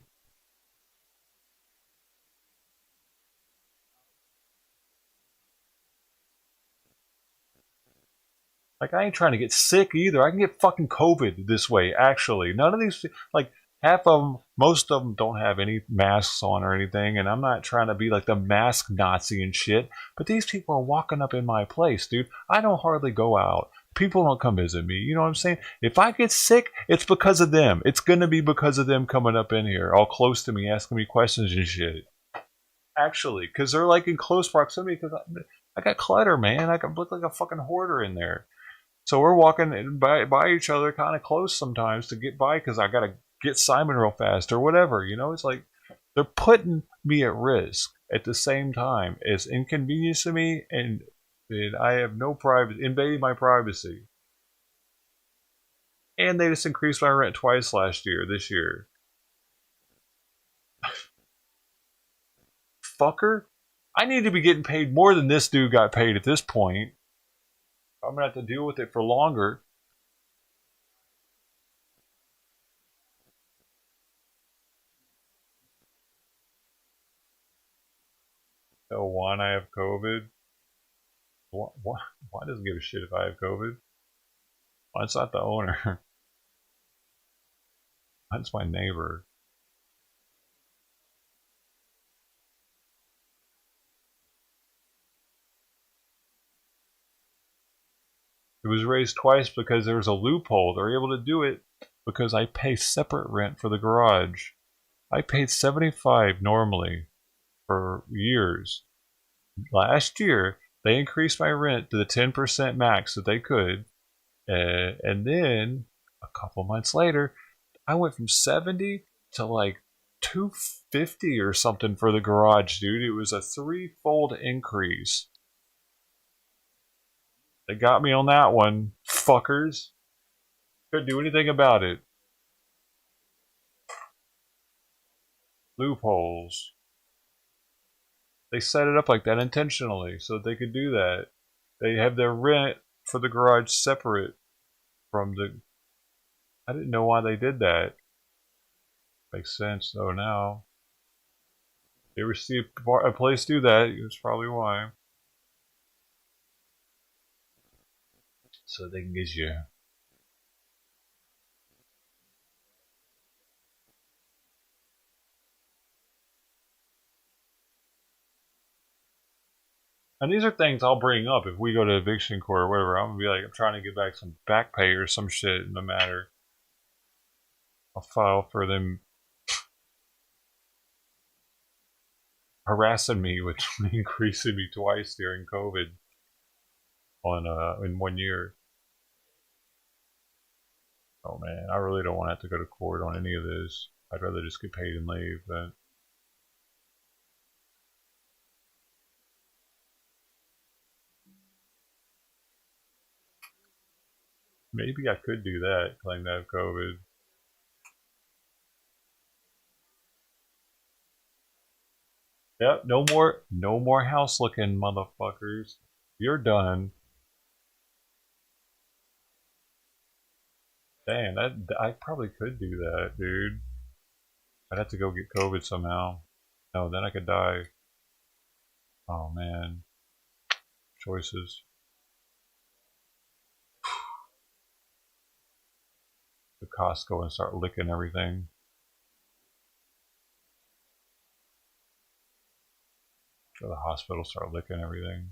Like, I ain't trying to get sick either. I can get fucking COVID this way, actually. None of these, like, half of them, most of them don't have any masks on or anything, and I'm not trying to be like the mask Nazi and shit, but these people are walking up in my place, dude. I don't hardly go out. People don't come visit me. You know what I'm saying? If I get sick, it's because of them. It's going to be because of them coming up in here, all close to me, asking me questions and shit. Actually, because they're like in close proximity, because I got clutter, man. I can look like a fucking hoarder in there. So we're walking by each other kind of close sometimes to get by because I got to get Simon real fast or whatever. You know, it's like they're putting me at risk at the same time as inconveniencing me, and I have no privacy, invading my privacy. And they just increased my rent twice this year. Fucker. I need to be getting paid more than this dude got paid at this point. I'm going to have to deal with it for longer. Oh, one, I have COVID. Why doesn't give a shit if I have COVID? Mine's not the owner. Mine's my neighbor. It was raised twice because there was a loophole. They're able to do it because I pay separate rent for the garage. I paid $75 normally for years. Last year, they increased my rent to the 10% max that they could. And then a couple months later, I went from 70 to like 250 or something for the garage, dude. It was a threefold increase. They got me on that one, fuckers. Couldn't do anything about it. Loopholes. They set it up like that intentionally so that they could do that. They have their rent for the garage separate from the... I didn't know why they did that. Makes sense though now. If you ever see a place do that, that's probably why. So they can get you. And these are things I'll bring up if we go to eviction court or whatever. I'm gonna be like, I'm trying to get back some back pay or some shit in the matter. I'll file for them harassing me with increasing me twice during COVID in 1 year. Oh man, I really don't want to have to go to court on any of this. I'd rather just get paid and leave, but maybe I could do that, claim to have COVID. Yep, no more house looking, motherfuckers. You're done. Damn, I probably could do that, dude. I'd have to go get COVID somehow. No, then I could die. Oh man. Choices. The Costco and start licking everything. Or the hospital start licking everything.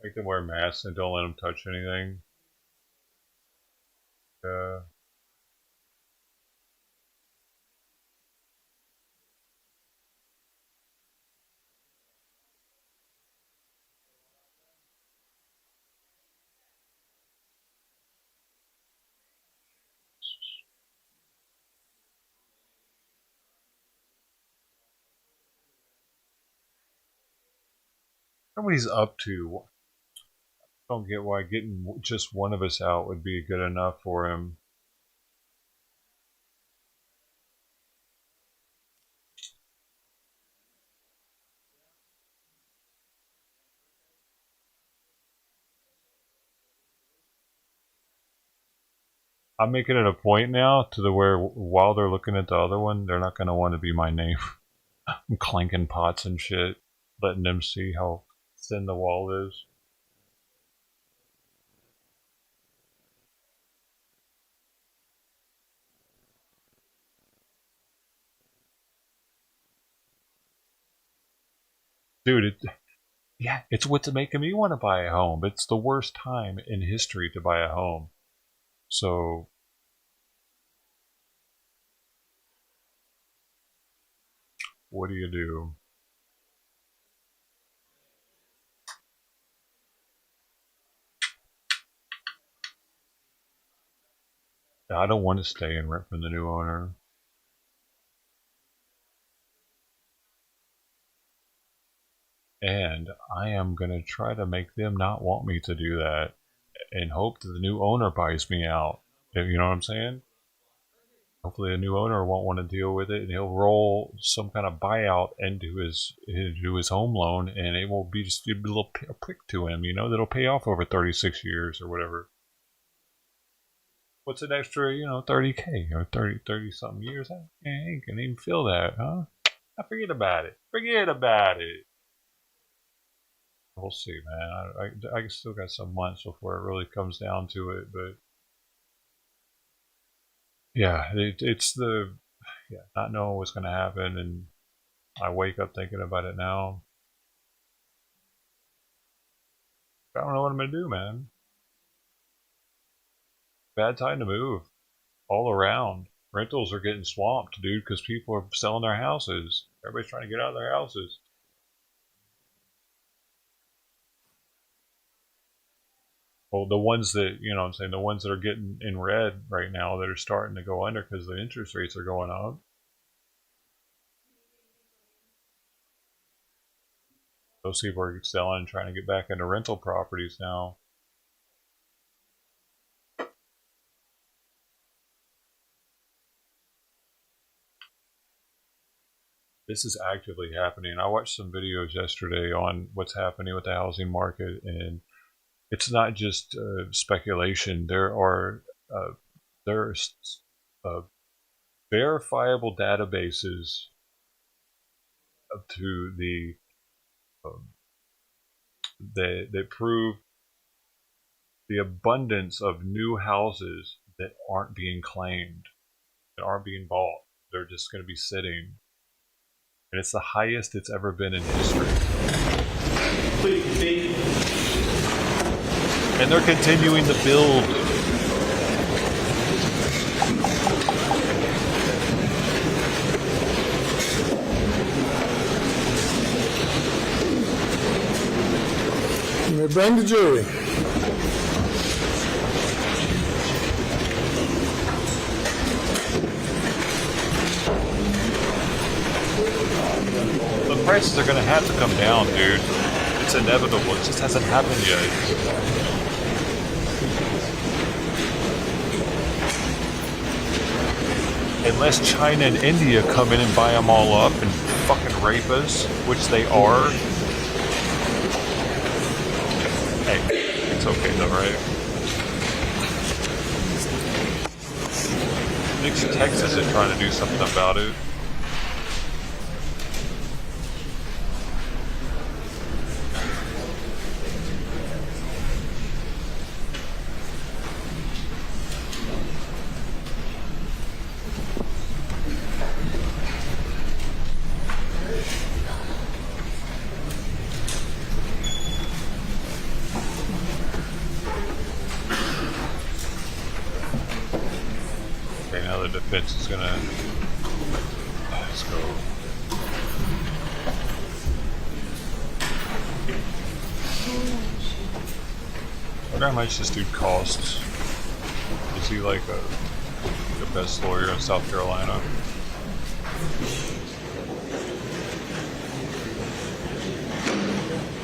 Make them wear masks and don't let them touch anything. Somebody's up to. Don't get why getting just one of us out would be good enough for him. I'm making it a point now to the where while they're looking at the other one, they're not going to want to be my name. I'm clanking pots and shit, letting them see how thin the wall is. Dude, it's what's making me want to buy a home. It's the worst time in history to buy a home. So, what do you do? I don't want to stay and rent from the new owner. And I am going to try to make them not want me to do that and hope that the new owner buys me out. You know what I'm saying? Hopefully the new owner won't want to deal with it and he'll roll some kind of buyout into his home loan and it will be just a little prick to him, you know, that'll pay off over 36 years or whatever. What's an extra, $30K or 30 something years? I ain't gonna even feel that, huh? Forget about it. Forget about it. We'll see, man. I still got some months before it really comes down to it, but yeah, it's not knowing what's gonna happen, and I wake up thinking about it now. I don't know what I'm gonna do, man. Bad time to move. All around. Rentals are getting swamped, dude, because people are selling their houses. Everybody's trying to get out of their houses. Well, the ones that, I'm saying, the ones that are getting in red right now that are starting to go under because the interest rates are going up. Those people are selling and trying to get back into rental properties now. This is actively happening. I watched some videos yesterday on what's happening with the housing market, and it's not just speculation. There's verifiable databases to that prove the abundance of new houses that aren't being claimed, that aren't being bought. They're just going to be sitting. And it's the highest it's ever been in history. And they're continuing to build. You may bring the jury. The prices are going to have to come down, dude. It's inevitable. It just hasn't happened yet. Unless China and India come in and buy them all up and fucking rape us, which they are. Hey, it's okay though, right? I think Texas is trying to do something about it. Defense is gonna. Let's go. I wonder how much this dude costs. Is he like the best lawyer in South Carolina?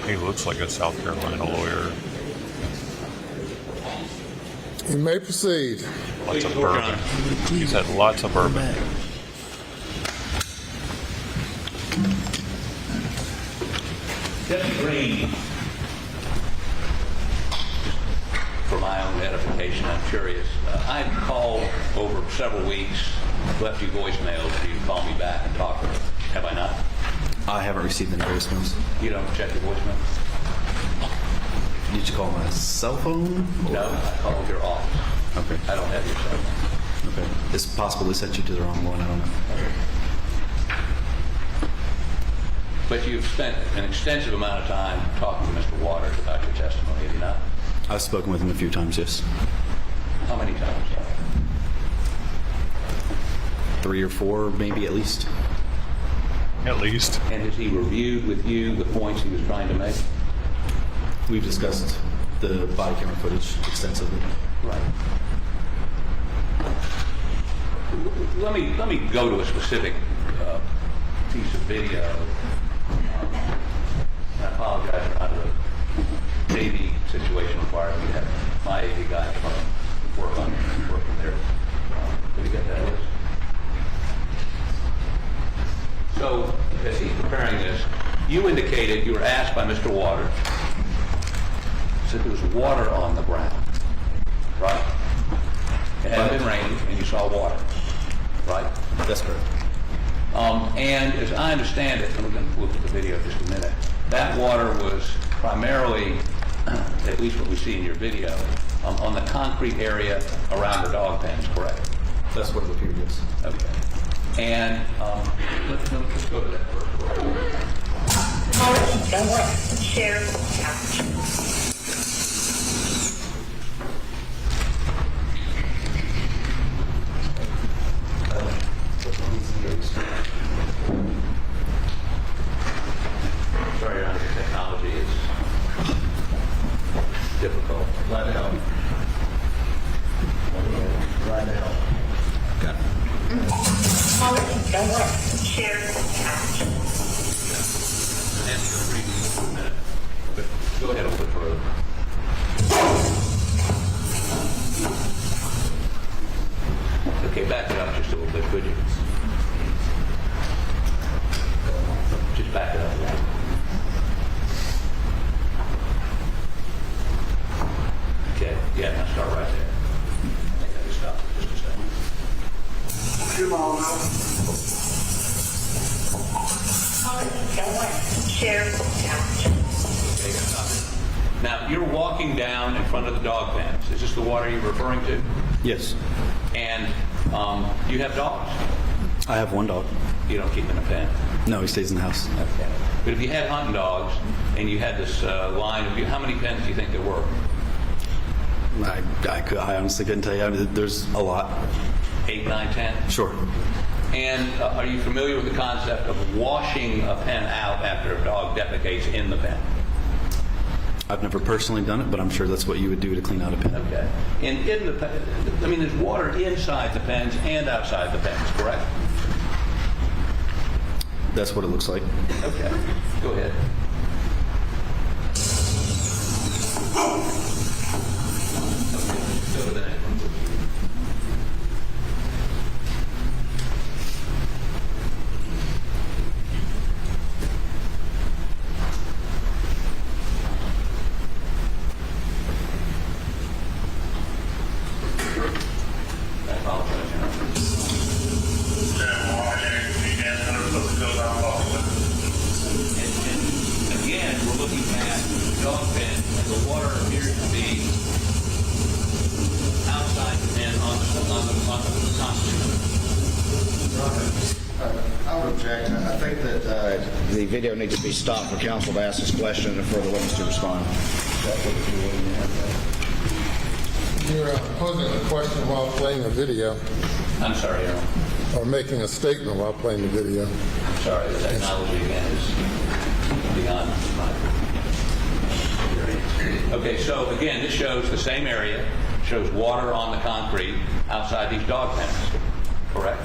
He looks like a South Carolina lawyer. You may proceed. Lots of bourbon. He's had lots of bourbon. Deputy Green, for my own edification, I'm curious. I've called over several weeks, left you voicemails for you to call me back and talk to me. Have I not? I haven't received any voicemails. You don't check your voicemail? Did you call my cell phone? No, I called your office. Okay. I don't have your cell phone. Okay. It's possible they sent you to the wrong one. I don't know. But you've spent an extensive amount of time talking to Mr. Waters about your testimony, have you not? I've spoken with him a few times, yes. How many times? 3 or 4, maybe at least. At least. And has he reviewed with you the points he was trying to make? We've discussed the body camera footage extensively. Right. Let me go to a specific piece of video. I apologize for not the AV situation required me to have my AV guy work from there. Did we get that list? So, as he's preparing this, you indicated you were asked by Mr. Waters, said there was water on the ground, right? And had been raining and you saw water, right? That's correct. And as I understand it, and we're going to look at the video in just a minute, that water was primarily, at least what we see in your video, on the concrete area around the dog pens, correct? That's what it appeared, yes. Okay. And let's go to that first. Share. Sorry, Your Honor, the technology is difficult. Right now. Right now. Got it. Share. Go ahead a little bit further. Okay, back it up just a little bit, could you? Just back it up a little. Okay, yeah, now start right there. I think I just stopped for just a second. Share. Okay, stop it. Now, you're walking down in front of the dog pens. Is this the water you're referring to? Yes. And you have dogs. I have one dog. You don't keep him in a pen. No, he stays in the house. Okay. But if you had hunting dogs and you had this line of, how many pens do you think there were? I honestly couldn't tell you. I mean, there's a lot. 8, 9, 10? Sure. And are you familiar with the concept of washing a pen out after a dog defecates in the pen? I've never personally done it, but I'm sure that's what you would do to clean out a pen. Okay. And in the pen, I mean, there's water inside the pens and outside the pens, correct? That's what it looks like. Okay. Go ahead. Okay. Go to the next one. Again, we're looking at dog pen, and the water appears to be outside the pen on the concrete. I would object. I think that the video needs to be stopped for counsel to ask this question and for the witness to respond. You're posing a question while playing a video, I'm sorry, Aaron. or making a statement while playing the video. I'm sorry, the technology again is beyond my... Okay, so again, this shows the same area, shows water on the concrete outside these dog pens, correct?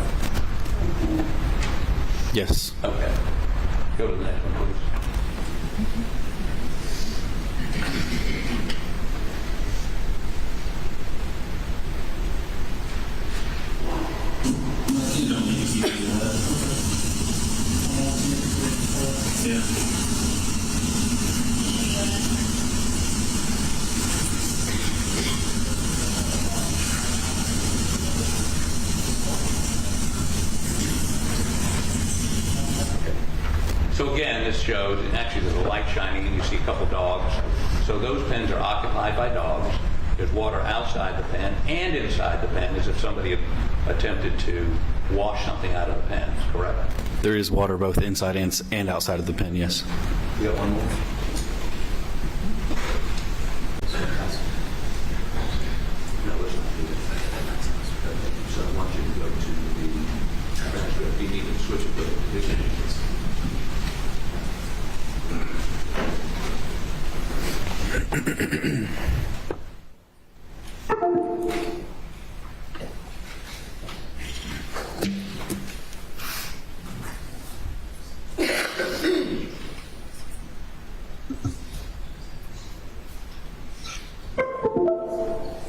Yes. Okay. Go to the next one, please. You don't need to keep doing that. Yeah. So again, this shows, and actually there's a light shining and you see a couple dogs. So those pens are occupied by dogs. There's water outside the pen and inside the pen as if somebody had attempted to wash something out of the pens, correct? There is water both inside and outside of the pen, yes. You got one more? No, listen. So I want you to go to the transcript. You need to switch it to the position.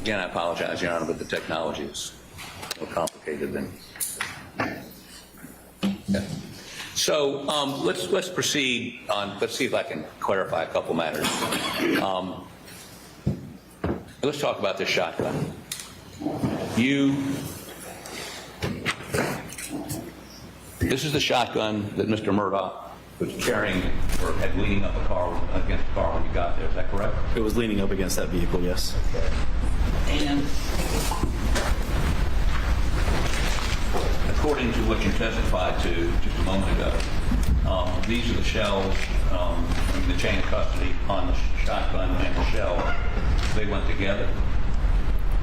Again, I apologize, Your Honor, but the technology is more complicated than... Okay. So let's proceed on, let's see if I can clarify a couple matters. Let's talk about this shotgun. This is the shotgun that Mr. Murdaugh was carrying or had leaning up against the car when you got there. Is that correct? It was leaning up against that vehicle, yes. And according to what you testified to just a moment ago, these are the shells, the chain of custody on the shotgun and the shell. They went together.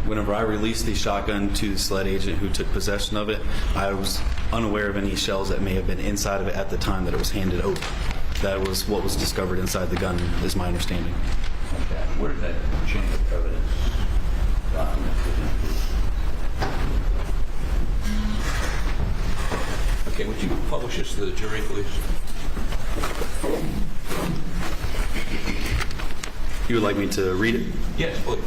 Whenever I released the shotgun to the SLED agent who took possession of it, I was unaware of any shells that may have been inside of it at the time that it was handed over. That was what was discovered inside the gun, is my understanding. Okay. Where did that chain of evidence document? Okay, would you publish this to the jury, please? You would like me to read it? Yes, please.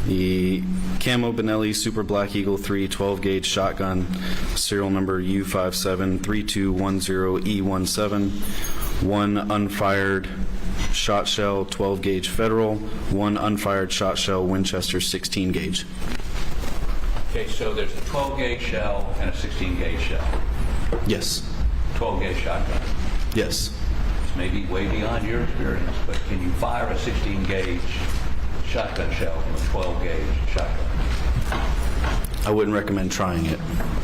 The Camo Benelli Super Black Eagle 3 12-gauge shotgun, serial number U573210E17, one unfired shot shell 12-gauge Federal, one unfired shot shell Winchester 16-gauge. Okay, so there's a 12-gauge shell and a 16-gauge shell. Yes. 12-gauge shotgun. Yes. This may be way beyond your experience, but can you fire a 16-gauge shotgun shell from a 12-gauge shotgun? I wouldn't recommend trying it.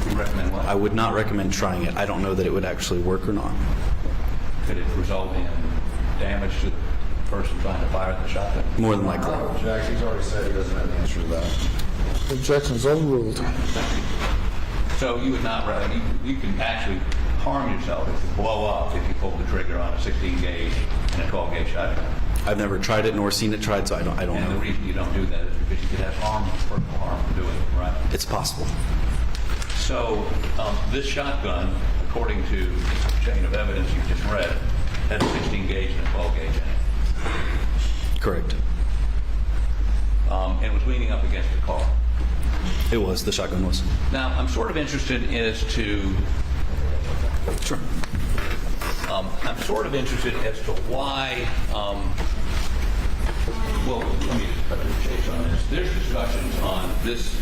You recommend what? I would not recommend trying it. I don't know that it would actually work or not. Could it result in damage to the person trying to fire the shotgun? More than likely. Jack, he's already said he doesn't have the answer to that. Objection's overruled. So you would not, you can actually harm yourself if you blow up if you pull the trigger on a 16-gauge and a 12-gauge shotgun. I've never tried it nor seen it tried, so I don't know. And the reason you don't do that is because you could have personal harm from doing it, right? It's possible. So this shotgun, according to the chain of evidence you just read, had a 16-gauge and a 12-gauge in it. Correct. And was leaning up against the car. It was. The shotgun was. Now, I'm sort of interested as to... Sure. I'm sort of interested as to why... well, let me just cut the chase on this. There's discussions on this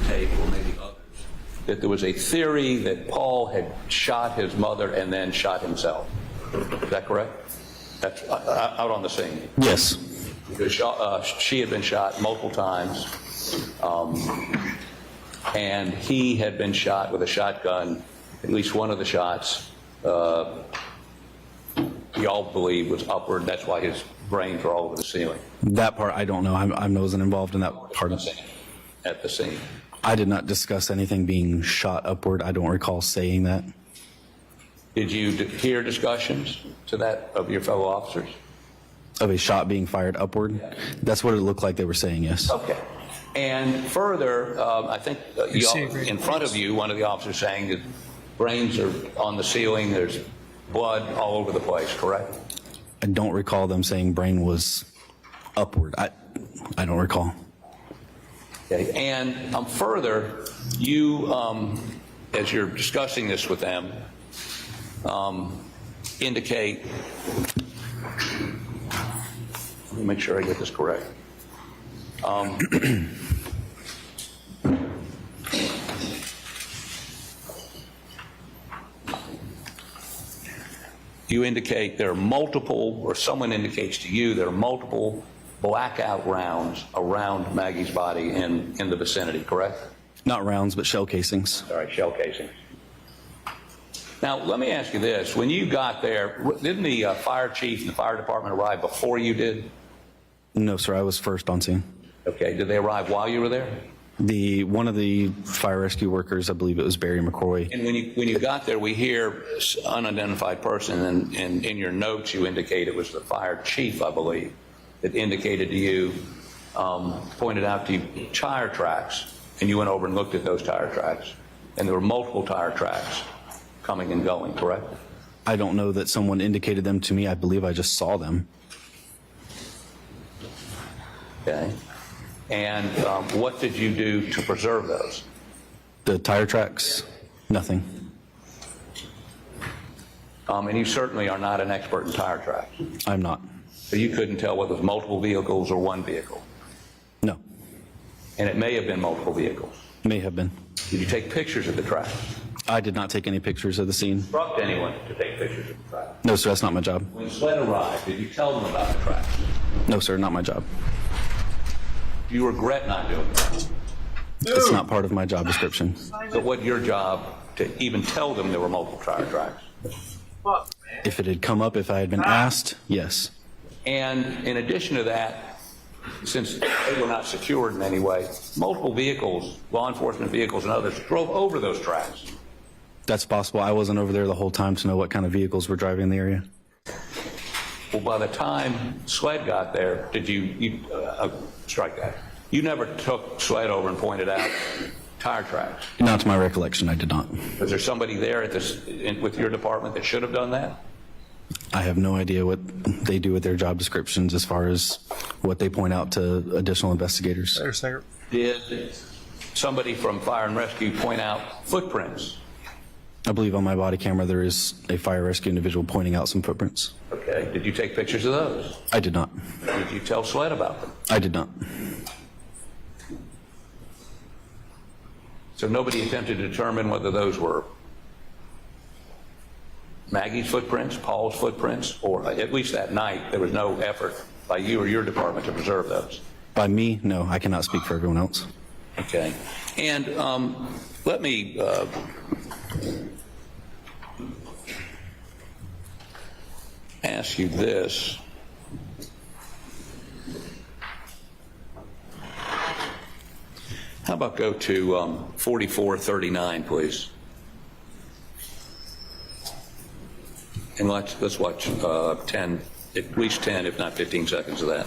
tape, or maybe others, that there was a theory that Paul had shot his mother and then shot himself. Is that correct? That's out on the scene. Yes. Because she had been shot multiple times, and he had been shot with a shotgun. At least one of the shots, y'all believe was upward. That's why his brains were all over the ceiling. That part, I don't know. I wasn't involved in that part of it. At the scene. I did not discuss anything being shot upward. I don't recall saying that. Did you hear discussions to that of your fellow officers? Of a shot being fired upward? That's what it looked like they were saying, yes. Okay. And further, I think in front of you, one of the officers saying that brains are on the ceiling, there's blood all over the place, correct? I don't recall them saying brain was upward. I don't recall. Okay. And further, you, as you're discussing this with them, indicate, let me make sure I get this correct. You indicate there are multiple, or someone indicates to you there are multiple blackout rounds around Maggie's body in the vicinity, correct? Not rounds, but shell casings. All right, shell casings. Now, let me ask you this. When you got there, didn't the fire chief and the fire department arrive before you did? No, sir, I was first on scene. Okay, did they arrive while you were there? One of the fire rescue workers, I believe it was Barry McCroy. And when you got there, we hear unidentified person, and in your notes you indicate it was the fire chief, I believe, that indicated to you, pointed out to you tire tracks, and you went over and looked at those tire tracks, and there were multiple tire tracks coming and going, correct? I don't know that someone indicated them to me. I believe I just saw them. Okay. And what did you do to preserve those? The tire tracks? Nothing. And you certainly are not an expert in tire tracks. I'm not. So you couldn't tell whether it was multiple vehicles or one vehicle? No. And it may have been multiple vehicles. May have been. Did you take pictures of the tracks? I did not take any pictures of the scene. Instruct anyone to take pictures of the tracks? No, sir, that's not my job. When SLED arrived, did you tell them about the tracks? No, sir, not my job. Do you regret not doing that? It's not part of my job description. So what's your job to even tell them there were multiple tire tracks? If it had come up, if I had been asked, yes. And in addition to that, since they were not secured in any way, multiple vehicles, law enforcement vehicles and others, drove over those tracks. That's possible. I wasn't over there the whole time to know what kind of vehicles were driving in the area. Well, by the time SLED got there, did you strike that? You never took SLED over and pointed out tire tracks. Not to my recollection, I did not. Was there somebody there at with your department that should have done that? I have no idea what they do with their job descriptions as far as what they point out to additional investigators. Did somebody from Fire and Rescue point out footprints? I believe on my body camera there is a fire rescue individual pointing out some footprints. Okay. Did you take pictures of those? I did not. Did you tell SLED about them? I did not. So nobody attempted to determine whether those were Maggie's footprints, Paul's footprints, or at least that night there was no effort by you or your department to preserve those? By me, no. I cannot speak for everyone else. Okay. And let me ask you this. How about go to 4439, please? And let's watch 10, at least 10, if not 15 seconds of that.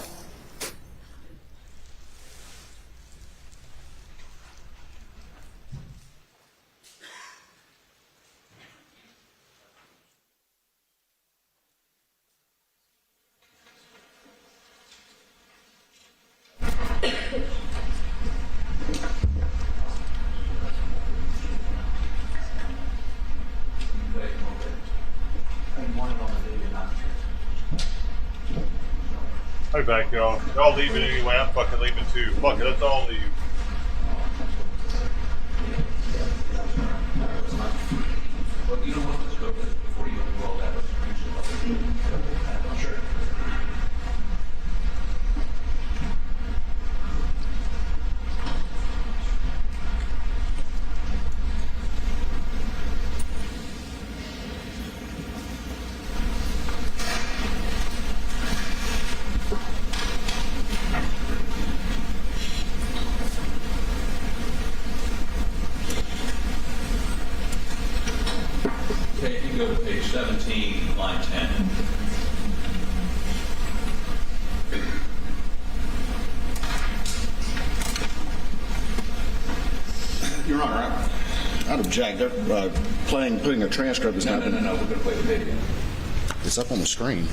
Hey, back, y'all. Y'all leaving anyway. I'm fucking leaving too. Fuck it, let's all leave. Well, you know what? Let's go before you do all that. Sure. Okay, if you go to page 17, line 10. Your Honor, I'd object. Putting a transcript is not... No, we're going to play the video. It's up on the screen.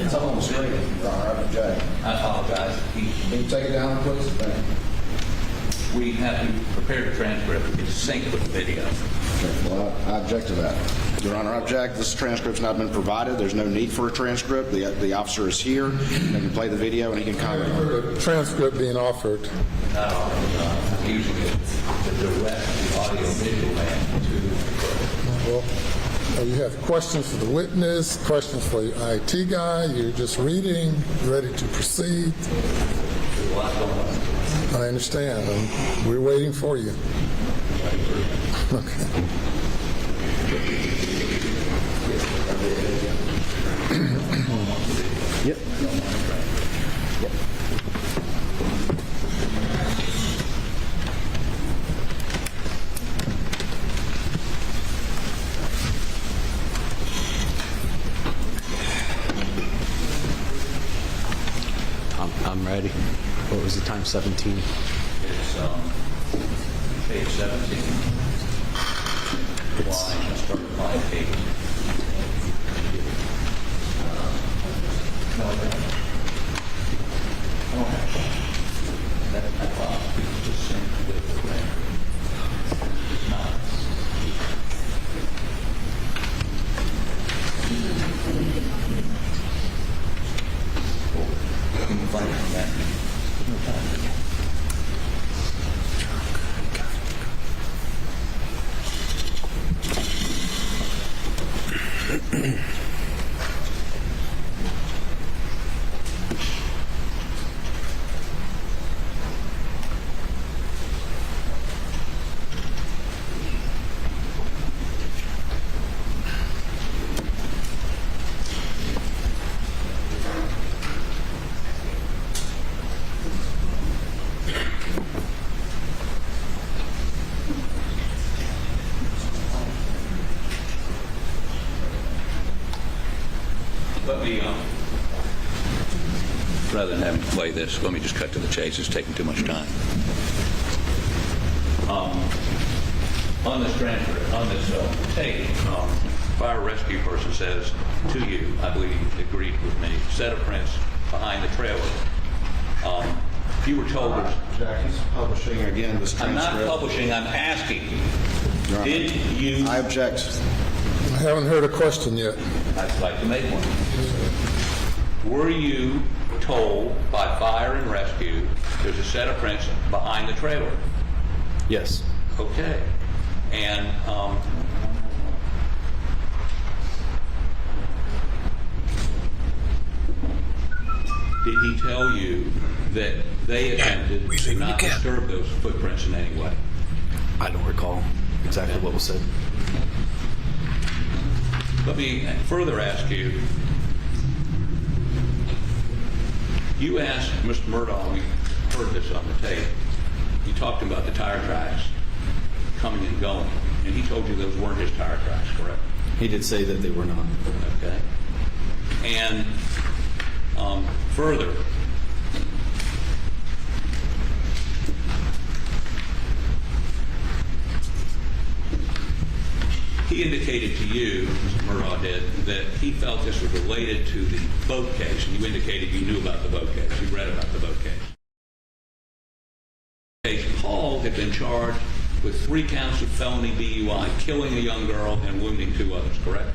It's up on the screen, Your Honor. I'd object. I apologize. Can you take it down, please? We have to prepare the transcript to sync with the video. Okay, well, I object to that. Your Honor, I object. This transcript's not been provided. There's no need for a transcript. The officer is here. They can play the video and he can comment on it. The transcript being offered. I'm using it to direct the audio-visual man to... Well, you have questions for the witness, questions for your IT guy. You're just reading, ready to proceed. I understand. We're waiting for you. Okay. Yep. I'm ready. What was the time? 17? It's page 17. Line, start with line 8. No, I don't. I don't have that. Just sync with the plan. It's not. Can you find it from that? Let me, rather than have him play this, let me just cut to the chase. It's taking too much time. On this transfer, on this tape, fire rescue person says to you, I believe you agreed with me, set of prints behind the trailer. You were told there's... Jack, he's publishing again this I'm transcript. not publishing, I'm asking. Did you... I object. I haven't heard a question yet. I'd like to make one. Were you told by fire and rescue there's a set of prints behind the trailer? Yes. Okay. And did he tell you that they attempted to not disturb those footprints in any way? I don't recall exactly what was said. Let me further ask you. You asked Mr. Murdaugh, we heard this on the tape, you talked about the tire tracks coming and going, and he told you those weren't his tire tracks, correct? He did say that they were not. Okay. And further, he indicated to you, Mr. Murdaugh did, that he felt this was related to the boat case, and you indicated you knew about the boat case, you read about the boat case. Paul had been charged with 3 counts of felony DUI, killing a young girl and wounding 2 others, correct?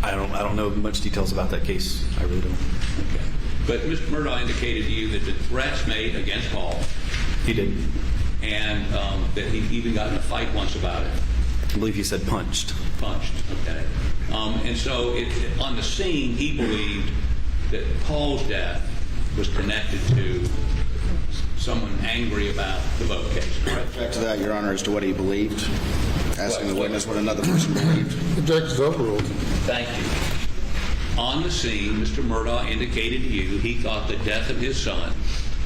I don't know much details about that case. I really don't. Okay. But Mr. Murdaugh indicated to you that the threats made against Paul. He did. And that he even got in a fight once about it. I believe he said punched. Punched, okay. And so on the scene, he believed that Paul's death was connected to someone angry about the boat case, correct? Back to that, Your Honor, as to what he believed. Asking the witness what another person believed. Object is overruled. Thank you. On the scene, Mr. Murdaugh indicated to you he thought the death of his son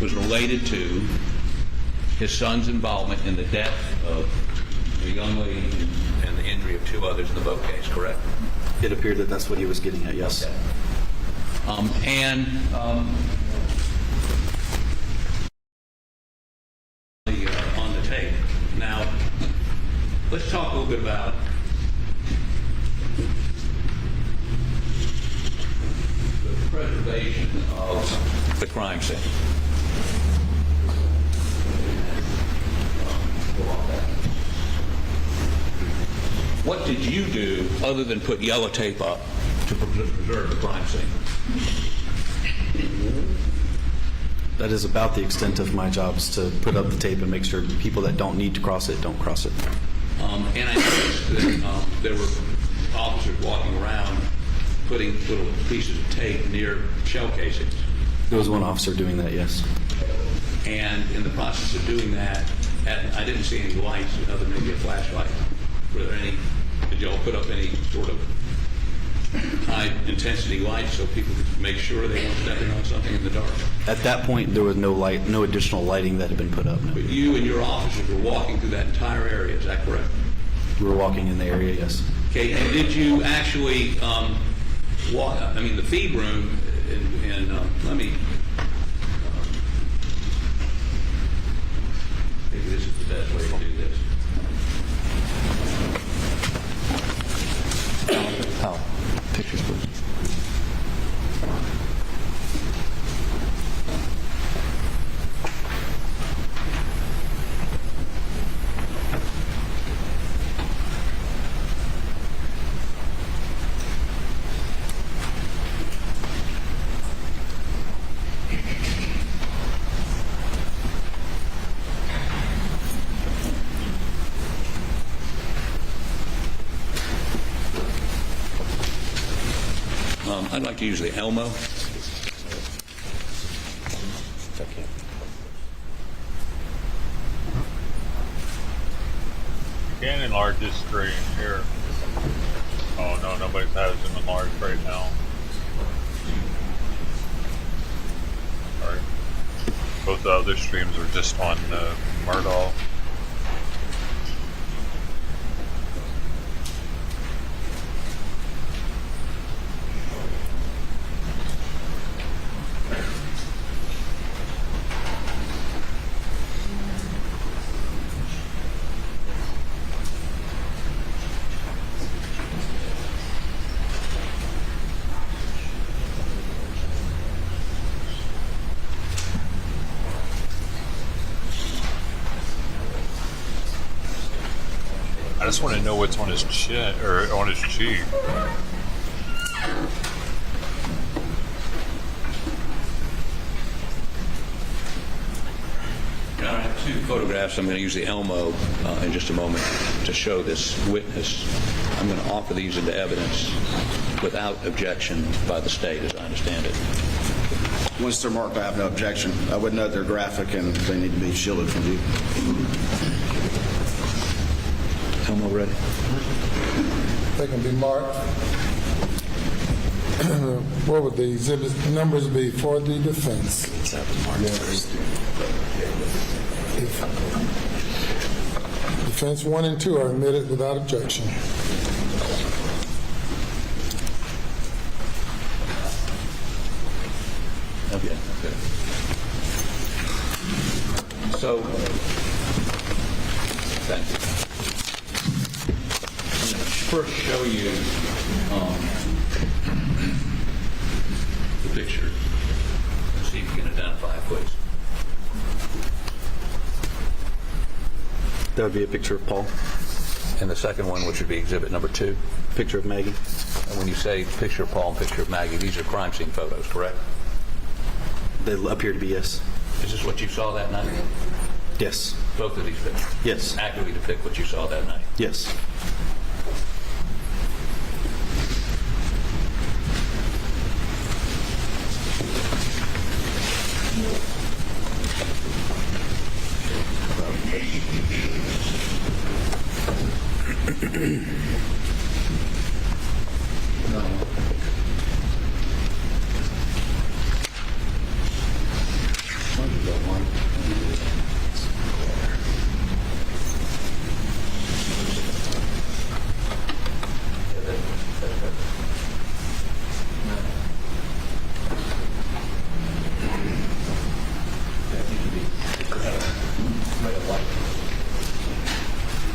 was related to his son's involvement in the death of the young lady and the injury of 2 others in the boat case, correct? It appeared that that's what he was getting at, yes. Okay. On the tape. Now, let's talk a little bit about the preservation of the crime scene. What did you do other than put yellow tape up to preserve the crime scene? That is about the extent of my job, is to put up the tape and make sure people that don't need to cross it don't cross it. And I noticed that there were officers walking around putting little pieces of tape near shell casings. There was one officer doing that, yes. And in the process of doing that, I didn't see any lights other than maybe a flashlight. Were there any, did y'all put up any sort of high intensity lights so people could make sure they weren't stepping on something in the dark? At that point, there was no light, no additional lighting that had been put up. No. But you and your officers were walking through that entire area, is that correct? We were walking in the area, yes. Okay, and did you actually walk, I mean, the feed room, and let me, maybe this is the best way to do this. Oh, pictures, please. I'd like to use the Elmo. You can enlarge this screen here. Oh no, nobody has them enlarged right now. Sorry. Both the other streams are just on Murdaugh. just want to know what's on his chin or on his cheek. I have two photographs. I'm going to use the Elmo in just a moment to show this witness. I'm going to offer these into evidence without objection by the state, as I understand it. Once they're marked, I have no objection. I would note they're graphic and they need to be shielded from view. Elmo ready? They can be marked. What would the exhibit numbers be for the defense? Defense 1 and 2 are admitted without objection. Okay. So, thank you. I'm going to first show you the picture. See if you can identify it, please. That would be a picture of Paul. And the second one, which would be exhibit number 2. Picture of Maggie. And when you say picture of Paul and picture of Maggie, these are crime scene photos, correct? They appear to be, yes. Is this what you saw that night? Yes. Both of these pictures? Yes. Accurately depict what you saw that night? Yes.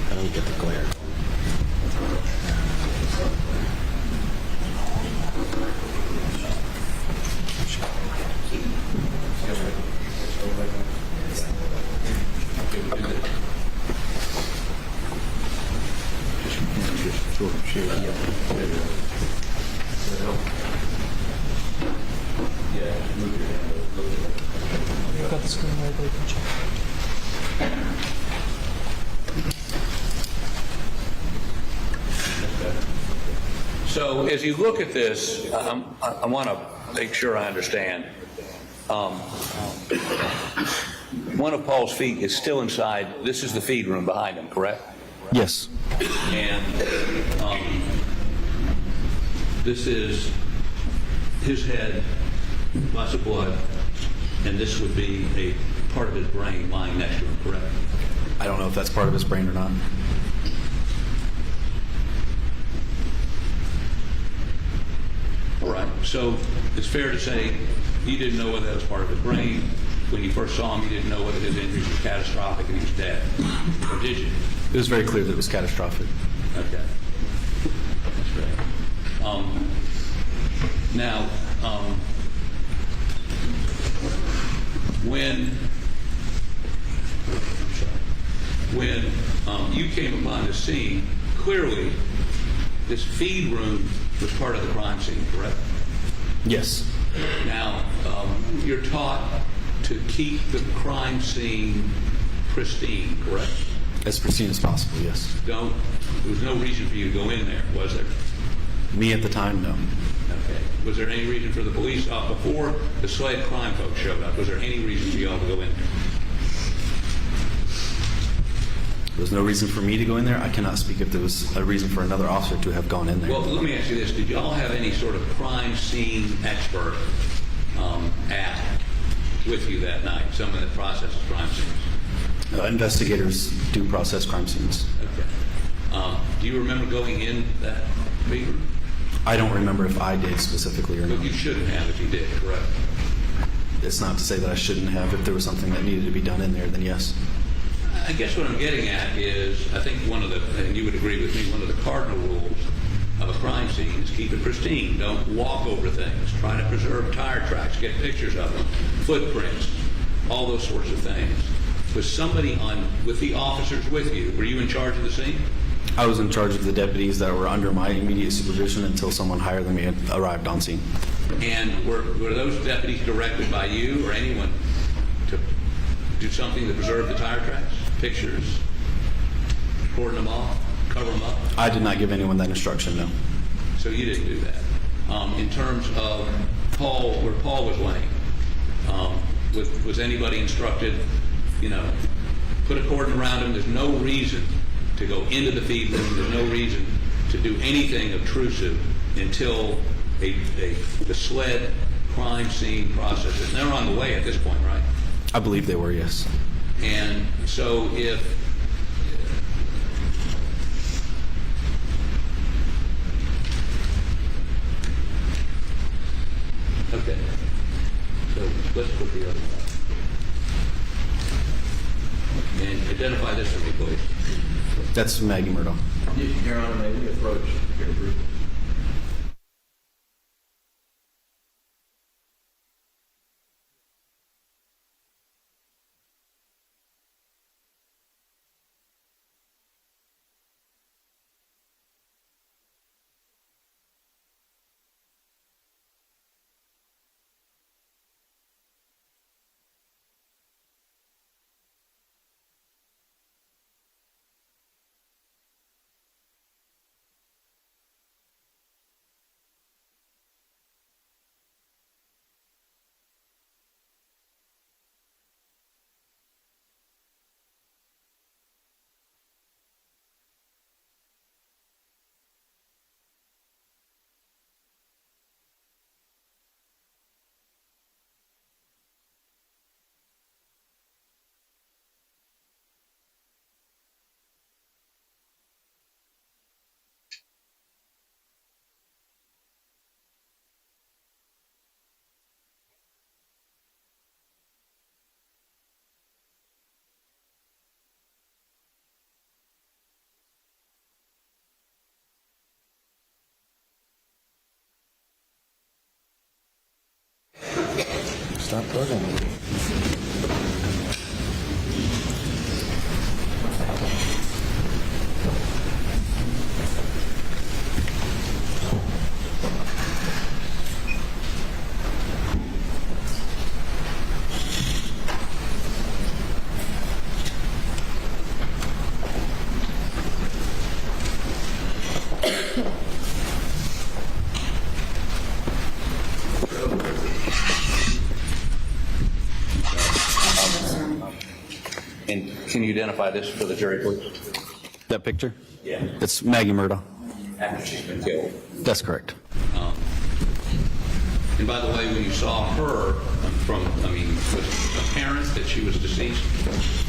I don't get the glare. Got the screen right there, you can check. So as you look at this, I want to make sure I understand. One of Paul's feet is still inside. This is the feed room behind him, correct? Yes. And this is his head, lots of blood, and this would be a part of his brain lying next to him, correct? I don't know if that's part of his brain or not. All right. So it's fair to say you didn't know whether that was part of his brain. When you first saw him, you didn't know whether his injuries were catastrophic and he was dead. Or did you? It was very clear that it was catastrophic. Okay. That's great. Now, when you came upon the scene, clearly this feed room was part of the crime scene, correct? Yes. Now, you're taught to keep the crime scene pristine, correct? As pristine as possible, yes. There was no reason for you to go in there, was there? Me at the time, no. Okay. Was there any reason for the police, before the Sled crime folks showed up, was there any reason for you all to go in there? There was no reason for me to go in there. I cannot speak if there was a reason for another officer to have gone in there. Well, let me ask you this. Did you all have any sort of crime scene expert with you that night, someone that processes crime scenes? Investigators do process crime scenes. Okay. Do you remember going in that feed room? I don't remember if I did specifically or not. But you shouldn't have if you did, correct? It's not to say that I shouldn't have. If there was something that needed to be done in there, then yes. I guess what I'm getting at is, I think and you would agree with me, one of the cardinal rules of a crime scene is keep it pristine. Don't walk over things. Try to preserve tire tracks. Get pictures of them. Footprints. All those sorts of things. Was somebody with the officers with you, were you in charge of the scene? I was in charge of the deputies that were under my immediate supervision until someone higher than me had arrived on scene. And were those deputies directed by you or anyone to do something to preserve the tire tracks? Pictures? Cordon them off? Cover them up? I did not give anyone that instruction, no. So you didn't do that. In terms of Paul, where Paul was laying, was anybody instructed, put a cordon around him? There's no reason to go into the feed room. There's no reason to do anything obtrusive until the SLED crime scene process. And they're on the way at this point, right? I believe they were, yes. And so if okay, so let's put the other one. And identify this for me, please. That's Maggie Murdaugh. Your Honor, may we approach your group? Stop bugging me. And can you identify this for the jury, please? That picture? Yeah. It's Maggie Murdaugh. After she's been killed. That's correct. And by the way, when you saw her was it apparent that she was deceased?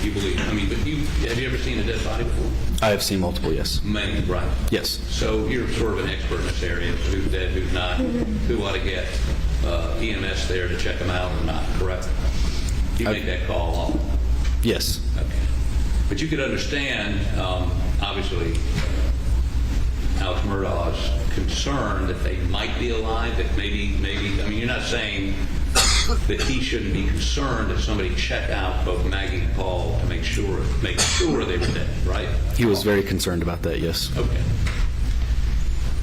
You believe? But have you ever seen a dead body before? I have seen multiple, yes. Many, right? Yes. So you're sort of an expert in this area, who's dead, who's not, who ought to get EMS there to check them out or not, correct? You make that call often? Yes. Okay. But you could understand, obviously, Alex Murdaugh's concern that they might be alive, that maybe, you're not saying that he shouldn't be concerned if somebody check out both Maggie and Paul to make sure they were dead, right? He was very concerned about that, yes. Okay.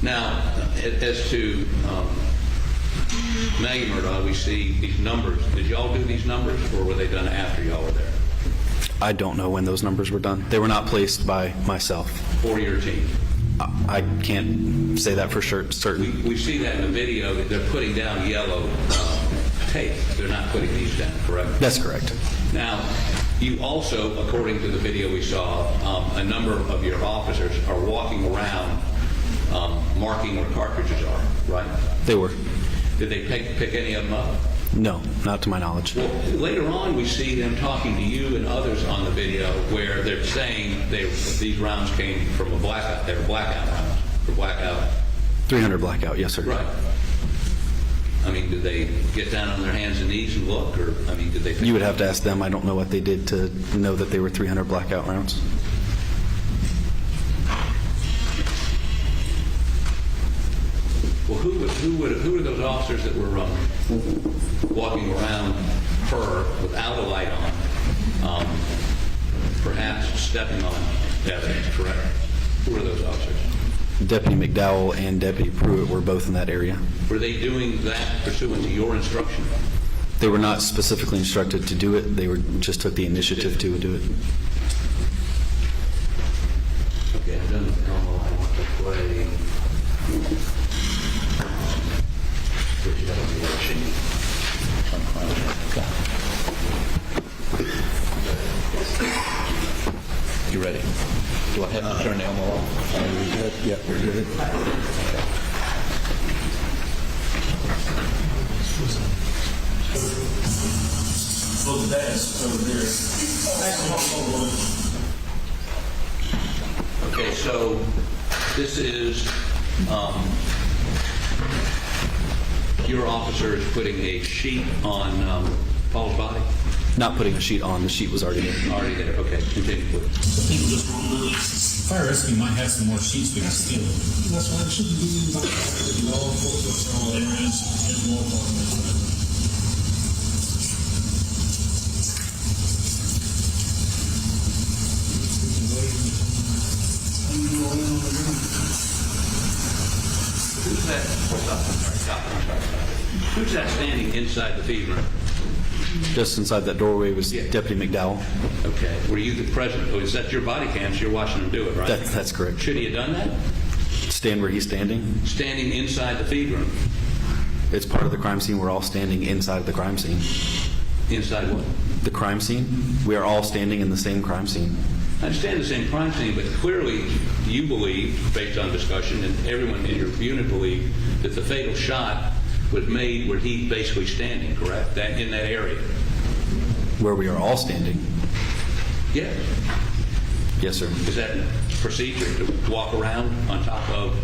Now, as to Maggie Murdaugh, we see these numbers. Did y'all do these numbers, or were they done after y'all were there? I don't know when those numbers were done. They were not placed by myself. For your team? I can't say that for sure, certain. We see that in the video, that they're putting down yellow tape. They're not putting these down, correct? That's correct. Now, you also, according to the video we saw, a number of your officers are walking around marking where cartridges are, right? They were. Did they pick any of them up? No, not to my knowledge. Well, later on, we see them talking to you and others on the video where they're saying these rounds came from a blackout. They were blackout rounds. For blackout. 300 blackout, yes, sir. Right. Did they get down on their hands and knees and look, or did they? You would have to ask them. I don't know what they did to know that they were 300 blackout rounds. Well, who are those officers that were walking around her without a light on, perhaps stepping on evidence, correct? Who were those officers? Deputy McDowell and Deputy Pruitt were both in that area. Were they doing that pursuant to your instruction? They were not specifically instructed to do it. They just took the initiative to do it. Okay, I'm done with Elmo. I want to play. You ready? Do I have to turn the Elmo off? Are we good? Yeah, we're good. Well, the desk over there. Okay, so this is your officer is putting a sheet on Paul's body? Not putting a sheet on. The sheet was already there. Already there. Okay, continue, please. People just won't do it. Fire rescue might have some more sheets we can steal. That's why it shouldn't be there is. There's more on this side. Who's that? Who's that standing inside the feed room? Just inside that doorway was Deputy McDowell. Okay. Were you the president? Oh, is that your body cam? So you're watching him do it, right? That's correct. Should he have done that? Stand where he's standing. Standing inside the feed room. It's part of the crime scene. We're all standing inside the crime scene. Inside what? The crime scene. We are all standing in the same crime scene. I understand the same crime scene, but clearly you believe, based on discussion, and everyone in your unit believed, that the fatal shot was made where he's basically standing, correct? That in that area. Where we are all standing. Yes. Yes, sir. Is that procedure to walk around on top of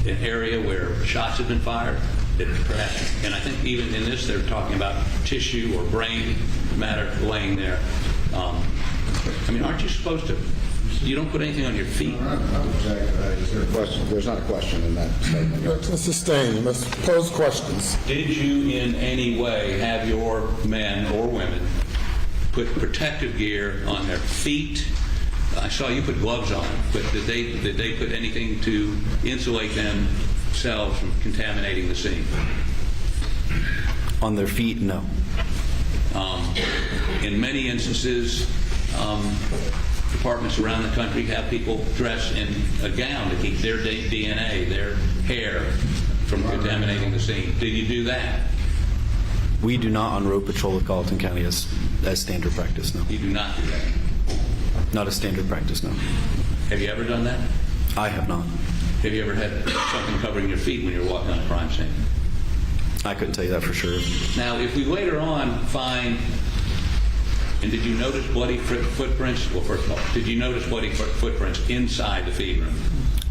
an area where shots have been fired? That perhaps, and I think even in this they're talking about tissue or brain matter laying there. I mean, aren't you supposed to? You don't put anything on your feet. Is there a question? There's not a question in that statement. Mr. Stain, you must pose questions. Did you in any way have your men or women put protective gear on their feet? I saw you put gloves on, but did they put anything to insulate themselves from contaminating the scene? On their feet, no. In many instances, departments around the country have people dress in a gown to keep their DNA, their hair, from contaminating the scene. Did you do that? We do not on road patrol of Colleton County as standard practice, no. You do not do that? Not a standard practice, no. Have you ever done that? I have not. Have you ever had something covering your feet when you're walking on a crime scene? I couldn't tell you that for sure. Now, if we later on find, and did you notice bloody footprints? Well, first of all, did you notice bloody footprints inside the feed room?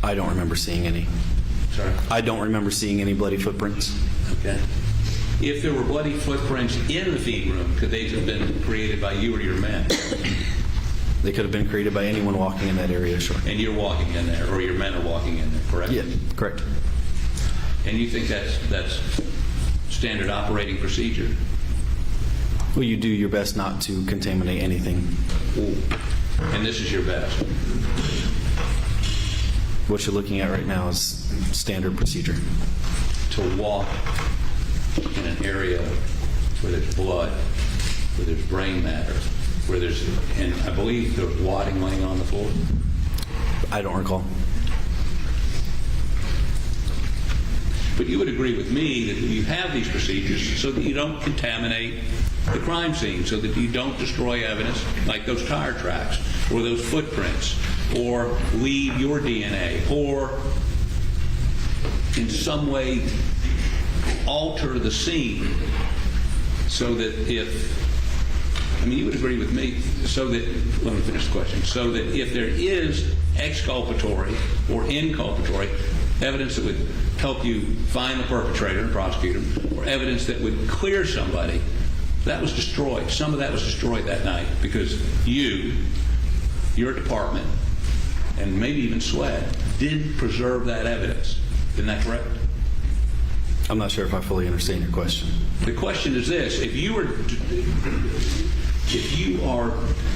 I don't remember seeing any. Sorry? I don't remember seeing any bloody footprints. Okay. If there were bloody footprints in the feed room, could they have been created by you or your men? They could have been created by anyone walking in that area, sure. And you're walking in there, or your men are walking in there, correct? Yeah, correct. And you think that's standard operating procedure? Well, you do your best not to contaminate anything. And this is your best? What you're looking at right now is standard procedure. To walk in an area where there's blood, where there's brain matter, where there's, and I believe there's wadding laying on the floor? I don't recall. But you would agree with me that you have these procedures so that you don't contaminate the crime scene, so that you don't destroy evidence like those tire tracks or those footprints, or leave your DNA, or in some way alter the scene so that if, I mean, you would agree with me, so that, let me finish the question, so that if there is exculpatory or inculpatory evidence that would help you find the perpetrator and prosecute him, or evidence that would clear somebody, that was destroyed. Some of that was destroyed that night because you, your department, and maybe even SWAT, did preserve that evidence. Isn't that correct? I'm not sure if I fully understand your question. The question is this: if you were, If you are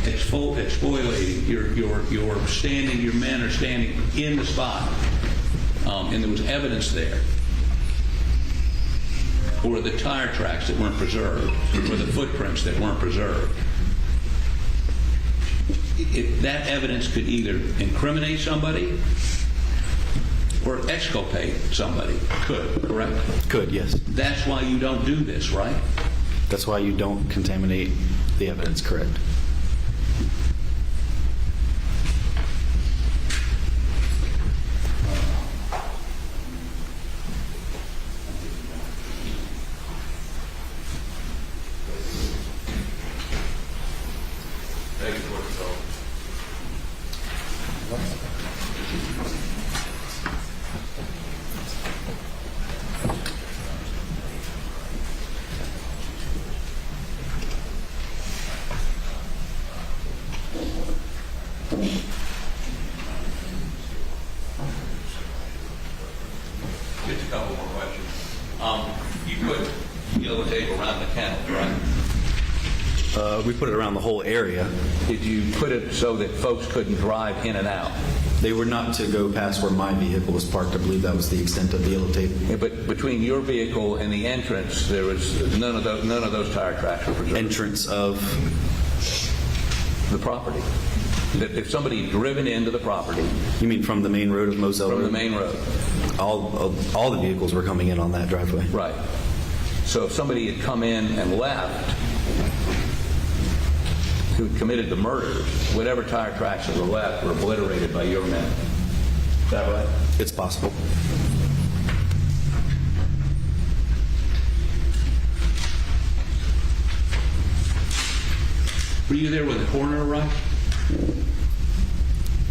exfoliating, your men are standing in the spot, and there was evidence there, or the tire tracks that weren't preserved, or the footprints that weren't preserved, that evidence could either incriminate somebody or exculpate somebody. Could, correct? Could, yes. That's why you don't do this, right? That's why you don't contaminate the evidence, correct? Just a couple more questions. You put yellow tape around the kennel, right? We put it around the whole area. Did you put it so that folks couldn't drive in and out? They were not to go past where my vehicle was parked. I believe that was the extent of the yellow tape. Yeah, but between your vehicle and the entrance, there was none of those tire tracks were preserved. Entrance of the property. That if somebody had driven into the property. You mean from the main road of Moselle? From the main road. All the vehicles were coming in on that driveway. Right. So if somebody had come in and left, who committed the murders, whatever tire tracks that were left were obliterated by your men. Is that right? It's possible. Were you there when the coroner arrived?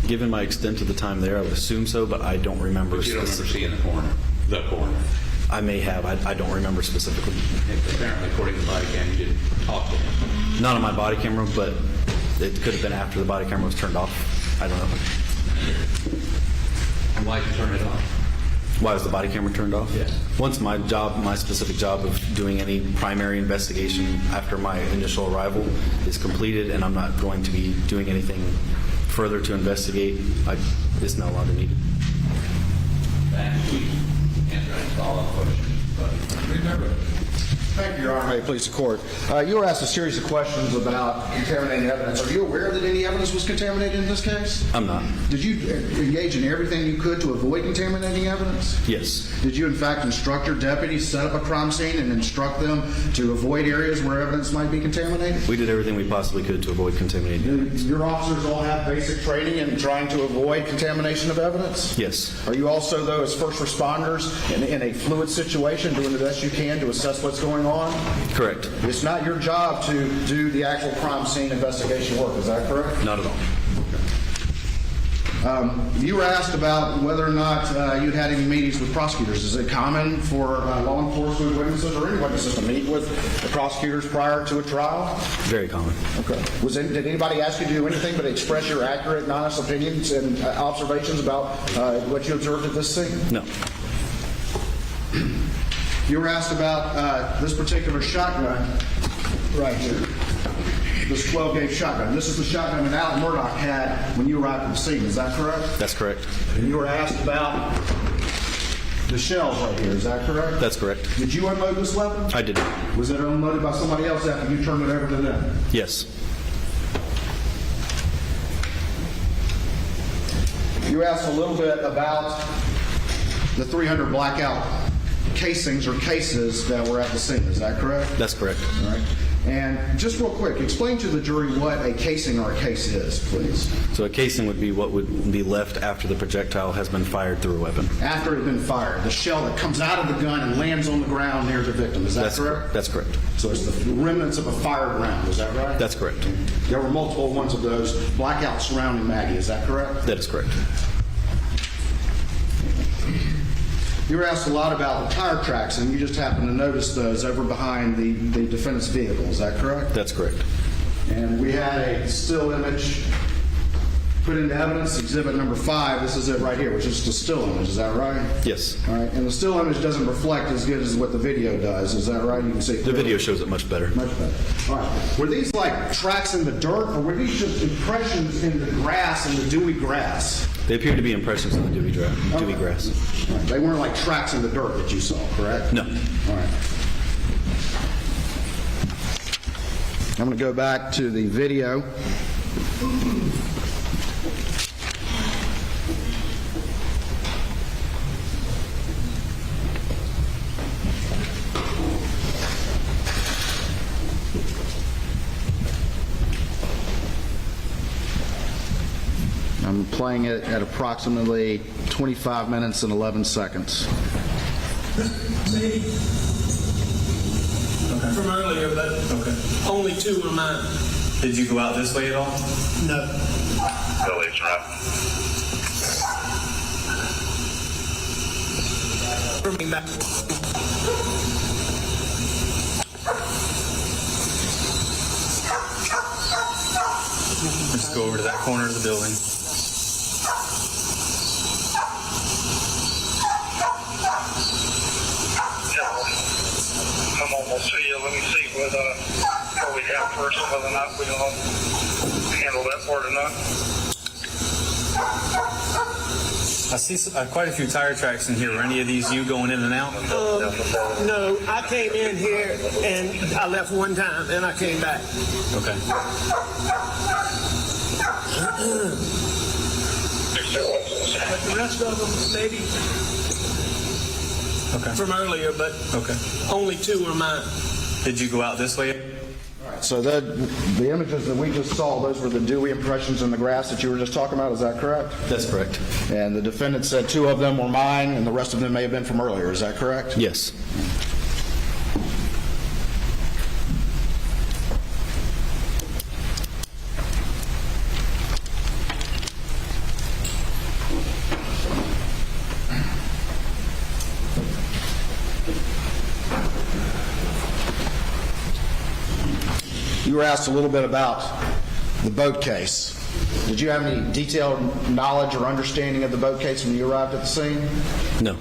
Given my extent of the time there, I would assume so, but I don't remember. But you don't remember seeing the coroner? The coroner? I may have. I don't remember specifically. Apparently, according to the body cam, you didn't talk to him. Not on my body camera, but it could have been after the body camera was turned off. I don't know. And why did you turn it off? Why was the body camera turned off? Yes. Once my specific job of doing any primary investigation after my initial arrival is completed, and I'm not going to be doing anything further to investigate, it's no longer needed. Thank you. Answer any follow-up questions. But remember. Thank you, Your Honor. May it please the court. You were asked a series of questions about contaminating evidence. Are you aware that any evidence was contaminated in this case? I'm not. Did you engage in everything you could to avoid contaminating evidence? Yes. Did you, in fact, instruct your deputies, set up a crime scene, and instruct them to avoid areas where evidence might be contaminated? We did everything we possibly could to avoid contaminating. Your officers all have basic training in trying to avoid contamination of evidence? Yes. Are you also, though, as first responders, in a fluid situation, doing the best you can to assess what's going on? Correct. It's not your job to do the actual crime scene investigation work, is that correct? Not at all. You were asked about whether or not you'd had any meetings with prosecutors. Is it common for law enforcement witnesses or any witnesses to meet with the prosecutors prior to a trial? Very common. Okay. Did anybody ask you to do anything but express your accurate, honest opinions and observations about what you observed at this scene? No. You were asked about this particular shotgun right here. This 12-gauge shotgun. This is the shotgun that Alex Murdaugh had when you arrived at the scene. Is that correct? That's correct. And you were asked about the shells right here. Is that correct? That's correct. Did you unload this weapon? I did. Was it unloaded by somebody else after you turned it over to them? Yes. You asked a little bit about the 300 blackout casings or cases that were at the scene. Is that correct? That's correct. All right. And just real quick, explain to the jury what a casing or a case is, please. So a casing would be what would be left after the projectile has been fired through a weapon. After it had been fired, the shell that comes out of the gun and lands on the ground near the victim. Is that correct? That's correct. So it's the remnants of a fired round. Is that right? That's correct. There were multiple ones of those blackouts surrounding Maggie. Is that correct? That is correct. You were asked a lot about the tire tracks, and you just happened to notice those over behind the defendant's vehicle. Is that correct? That's correct. And we had a still image put into evidence, exhibit number 5, this is it right here, which is the still image, is that right? Yes. All right, and the still image doesn't reflect as good as what the video does, is that right? You can see The video shows it much better. much better. All right. Were these like tracks in the dirt, or were these just impressions in the grass, in the dewy grass? They appear to be impressions in the dewy grass. All right. They weren't like tracks in the dirt that you saw, correct? No. All right. I'm going to go back to the video. I'm playing it at approximately 25 minutes and 11 seconds. Maybe. Okay. From earlier, but only 2 were mine. Did you go out this way at all? No. Billy Trap. Bring back. Let's go over to that corner of the building. I'm almost to you. Let me see what we have first, whether or not we can handle that part or not. I see quite a few tire tracks in here. Were any of these you going in and out? No, I came in here and I left one time and I came back. Okay. But the rest of them, maybe from earlier, but only 2 were mine. Did you go out this way? So the images that we just saw, those were the dewy impressions in the grass that you were just talking about, is that correct? That's correct. And the defendant said 2 of them were mine and the rest of them may have been from earlier, is that correct? Yes. You were asked a little bit about the boat case. Did you have any detailed knowledge or understanding of the boat case when you arrived at the scene? No.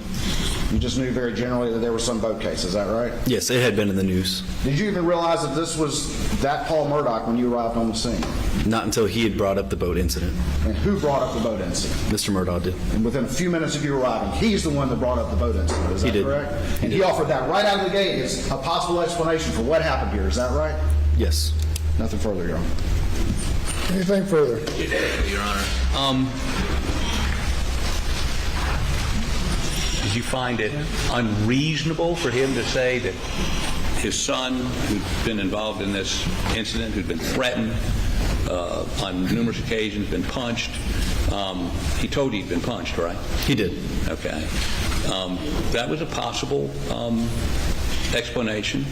You just knew very generally that there was some boat case, is that right? Yes, it had been in the news. Did you even realize that this was that Paul Murdaugh when you arrived on the scene? Not until he had brought up the boat incident. And who brought up the boat incident? Mr. Murdaugh did. And within a few minutes of you arriving, he's the one that brought up the boat incident, is that He did. correct? And he offered that right out of the gate as a possible explanation for what happened here, is that right? Yes. Nothing further, Your Honor. Anything further? Your Honor. Did you find it unreasonable for him to say that his son, who'd been involved in this incident, who'd been threatened on numerous occasions, been punched, he told you he'd been punched, right? He did. Okay. That was a possible explanation,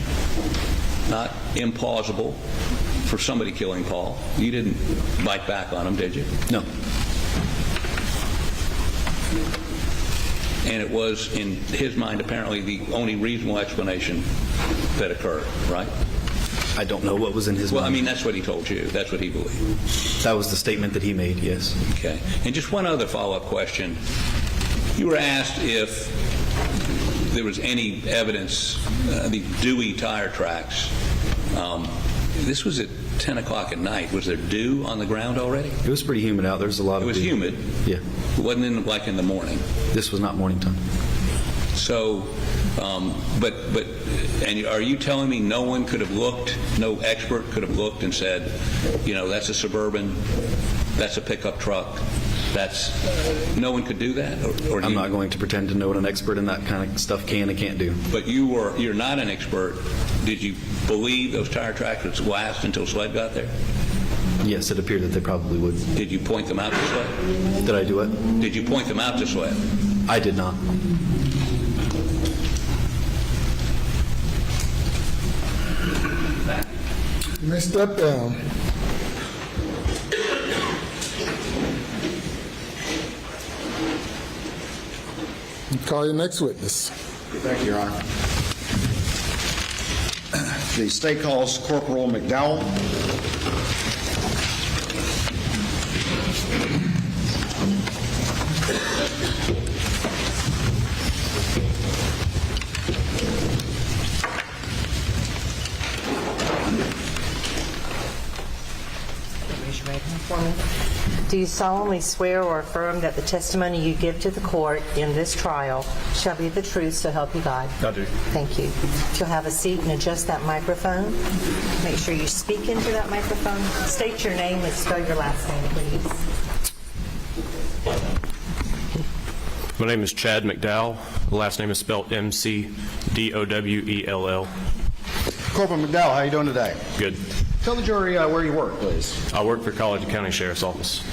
not implausible, for somebody killing Paul. You didn't bite back on him, did you? No. And it was, in his mind, apparently the only reasonable explanation that occurred, right? I don't know what was in his mind. Well, I mean, that's what he told you. That's what he believed. That was the statement that he made, yes. Okay. And just one other follow-up question. You were asked if there was any evidence, the dewy tire tracks. This was at 10 o'clock at night. Was there dew on the ground already? It was pretty humid out. There was a lot of It was dew. humid? Yeah. It wasn't like in the morning? This was not morning time. So, and are you telling me no one could have looked, no expert could have looked and said, you know, that's a Suburban, that's a pickup truck, that's, no one could do that? Or I'm not going to pretend to know what an expert in that kind of stuff can and can't do. But you're not an expert. Did you believe those tire tracks would last until Sled got there? Yes, it appeared that they probably would. Did you point them out to Sled? Did I do it? Did you point them out to Sled? I did not. You may step down. Call your next witness. Thank you, Your Honor. The state calls Corporal McDowell. Do you solemnly swear or affirm that the testimony you give to the court in this trial shall be the truth, so help you God? I do. Thank you. If you'll have a seat and adjust that microphone, make sure you speak into that microphone. State your name and spell your last name, please. My name is Chad McDowell. The last name is spelled M-C-D-O-W-E-L-L. Corporal McDowell, how are you doing today? Good. Tell the jury where you work, please. I work for Colleton County Sheriff's Office.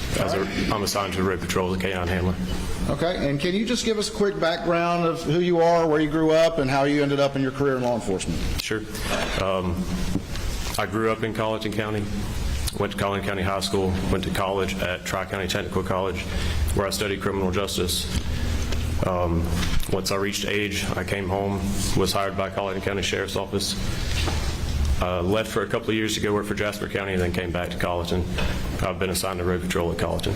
I'm assigned to the road patrol as a canine handler. Okay, and can you just give us a quick background of who you are, where you grew up, and how you ended up in your career in law enforcement? Sure. I grew up in Colleton County, went to Colleton County High School, went to college at Tri-County Technical College, where I studied criminal justice. Once I reached age, I came home, was hired by Colleton County Sheriff's Office, left for a couple of years to go work for Jasper County, and then came back to Colleton. I've been assigned to road patrol at Colleton.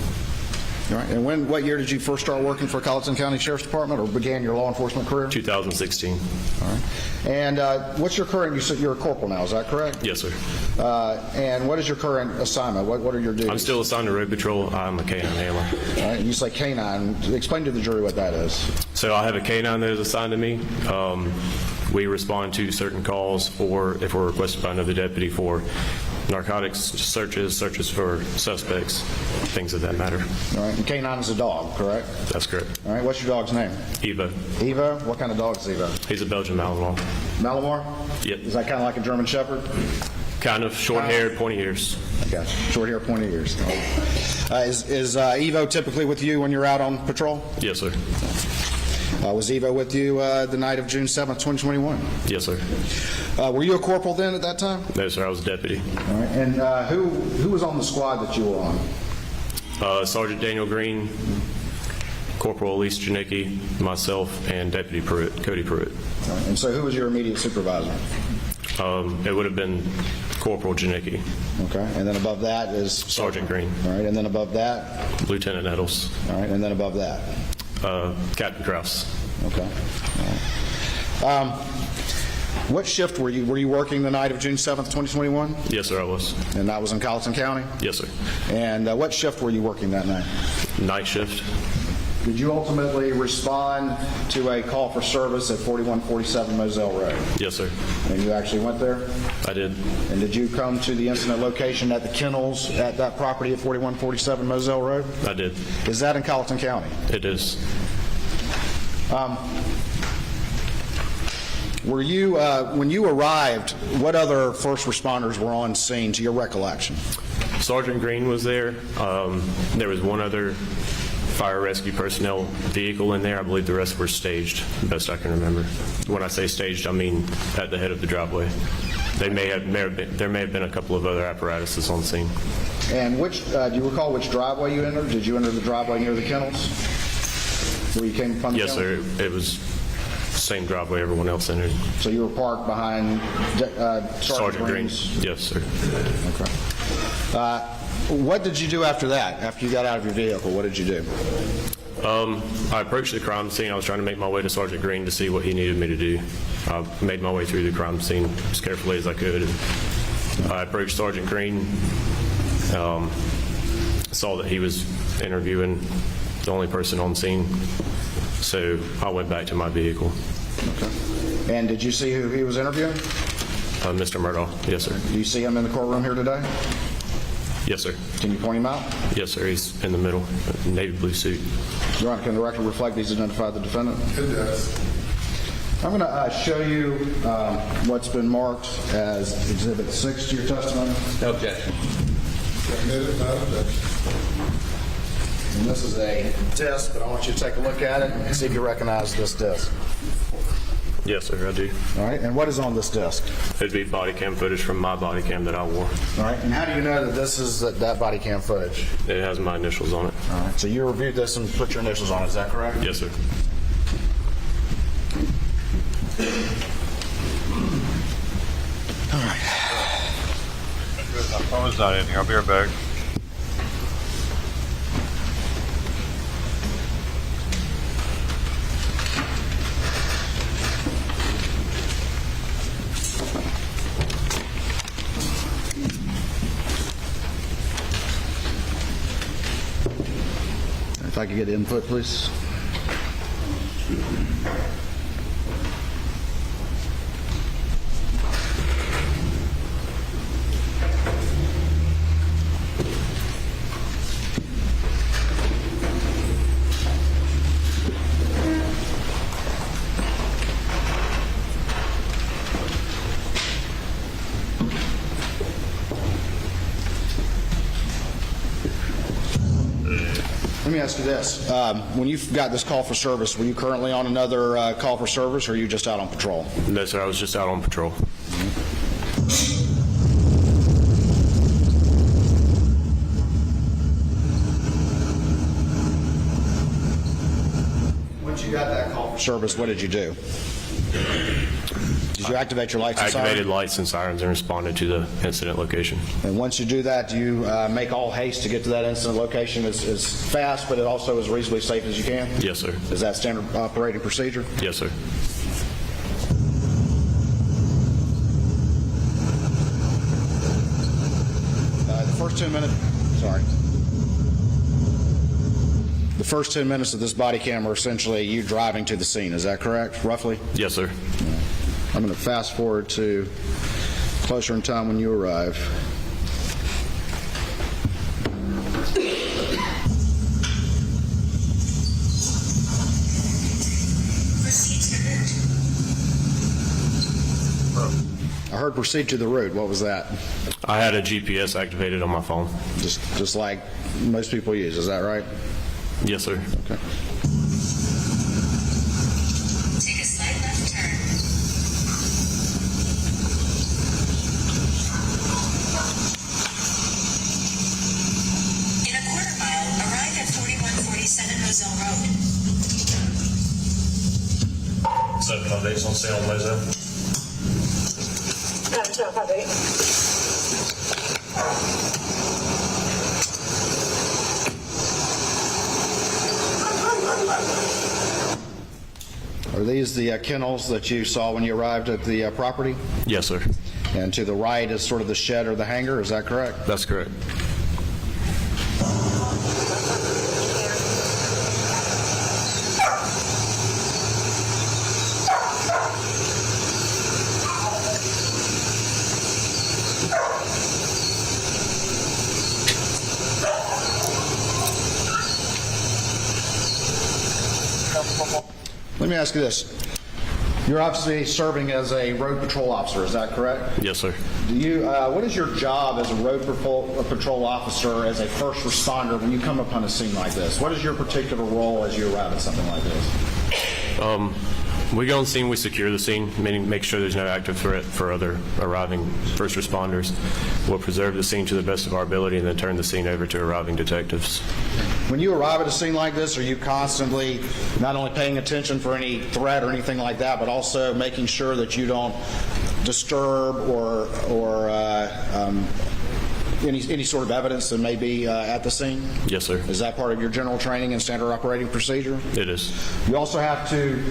All right, and what year did you first start working for Colleton County Sheriff's Department, or began your law enforcement career? 2016. All right. And what's your current, you said you're a corporal now, is that correct? Yes, sir. And what is your current assignment? What are your duties? I'm still assigned to road patrol. I'm a canine handler. All right, you say canine. Explain to the jury what that is. So I have a canine that is assigned to me. We respond to certain calls, or if we're requested by another deputy for narcotics searches for suspects, things of that matter. All right, and canine is a dog, correct? That's correct. All right, what's your dog's name? Evo. Evo? What kind of dog is Evo? He's a Belgian Malinois. Malinois? Yep. Is that kind of like a German Shepherd? Kind of short-haired, pointy ears. I got you. Short hair, pointy ears. Is Evo typically with you when you're out on patrol? Yes, sir. Was Evo with you the night of June 7th, 2021? Yes, sir. Were you a corporal then at that time? No, sir. I was a deputy. All right. And who was on the squad that you were on? Sergeant Daniel Green, Corporal Elise Janicki, myself, and Deputy Pruitt, Cody Pruitt. All right. And so who was your immediate supervisor? It would have been Corporal Janicki. Okay. And then above that is? Sergeant Green. All right. And then above that? Lieutenant Nettles. All right. And then above that? Captain Krause. Okay. All right. What shift were you? Were you working the night of June 7th, 2021? Yes, sir, I was. And that was in Colleton County? Yes, sir. And what shift were you working that night? Night shift. Did you ultimately respond to a call for service at 4147 Moselle Road? Yes, sir. And you actually went there? I did. And did you come to the incident location at the kennels at that property at 4147 Moselle Road? I did. Is that in Colleton County? It is. Were you, when you arrived, what other first responders were on scene to your recollection? Sergeant Green was there. There was one other fire rescue personnel vehicle in there. I believe the rest were staged, best I can remember. When I say staged, I mean at the head of the driveway. There may have been a couple of other apparatuses on scene. And which, do you recall which driveway you entered? Did you enter the driveway near the kennels? Where you came from the Yes, kennels? sir. It was the same driveway everyone else entered. So you were parked behind Sergeant Green? Green's? Yes, sir. Okay. What did you do after that? After you got out of your vehicle, what did you do? I approached the crime scene. I was trying to make my way to Sergeant Green to see what he needed me to do. I made my way through the crime scene as carefully as I could. And I approached Sergeant Green, saw that he was interviewing the only person on scene, so I went back to my vehicle. Okay. And did you see who he was interviewing? Mr. Murdaugh. Yes, sir. Do you see him in the courtroom here today? Yes, sir. Can you point him out? Yes, sir. He's in the middle, navy blue suit. Your Honor, can the record reflect he's identified the defendant? It does. I'm going to show you what's been marked as Exhibit 6 to your testimony. No objection. Admitted, not objection. And this is a disc, but I want you to take a look at it and see if you recognize this disc. Yes, sir, I do. All right, and what is on this disc? It'd be body cam footage from my body cam that I wore. All right, and how do you know that this is that body cam footage? It has my initials on it. All right, so you reviewed this and put your initials on it, is that correct? Yes, sir. All right. My phone's not in here. I'll be right back. I could get input, please. Let me ask you this. When you got this call for service, were you currently on another call for service, or are you just out on patrol? No, sir, I was just out on patrol. Once you got that call for service, what did you do? Did you activate your lights and sirens? Activated lights and sirens and responded to the incident location. And once you do that, do you make all haste to get to that incident location as fast, but it also as reasonably safe as you can? Yes, sir. Is that standard operating procedure? Yes, sir. The first 10 minutes, sorry. The first 10 minutes of this body cam are essentially you driving to the scene. Is that correct, roughly? Yes, sir. I'm going to fast forward to closer in time when you arrive. I heard proceed to the route. What was that? I had a GPS activated on my phone. Just like most people use. Is that right? Yes, sir. Okay. Take a slight left turn. In a quarter mile, arrive at 4147 Moselle Road. 758 on sale on Moselle. Are these the kennels that you saw when you arrived at the property? Yes, sir. And to the right is sort of the shed or the hangar, is that correct? That's correct. Let me ask you this. You're obviously serving as a road patrol officer, is that correct? Yes, sir. Do you? What is your job as a road patrol officer, as a first responder, when you come upon a scene like this? What is your particular role as you arrive at something like this? We go on scene, we secure the scene, meaning make sure there's no active threat for other arriving first responders. We'll preserve the scene to the best of our ability and then turn the scene over to arriving detectives. When you arrive at a scene like this, are you constantly not only paying attention for any threat or anything like that, but also making sure that you don't disturb or any sort of evidence that may be at the scene? Yes, sir. Is that part of your general training and standard operating procedure? It is. You also have to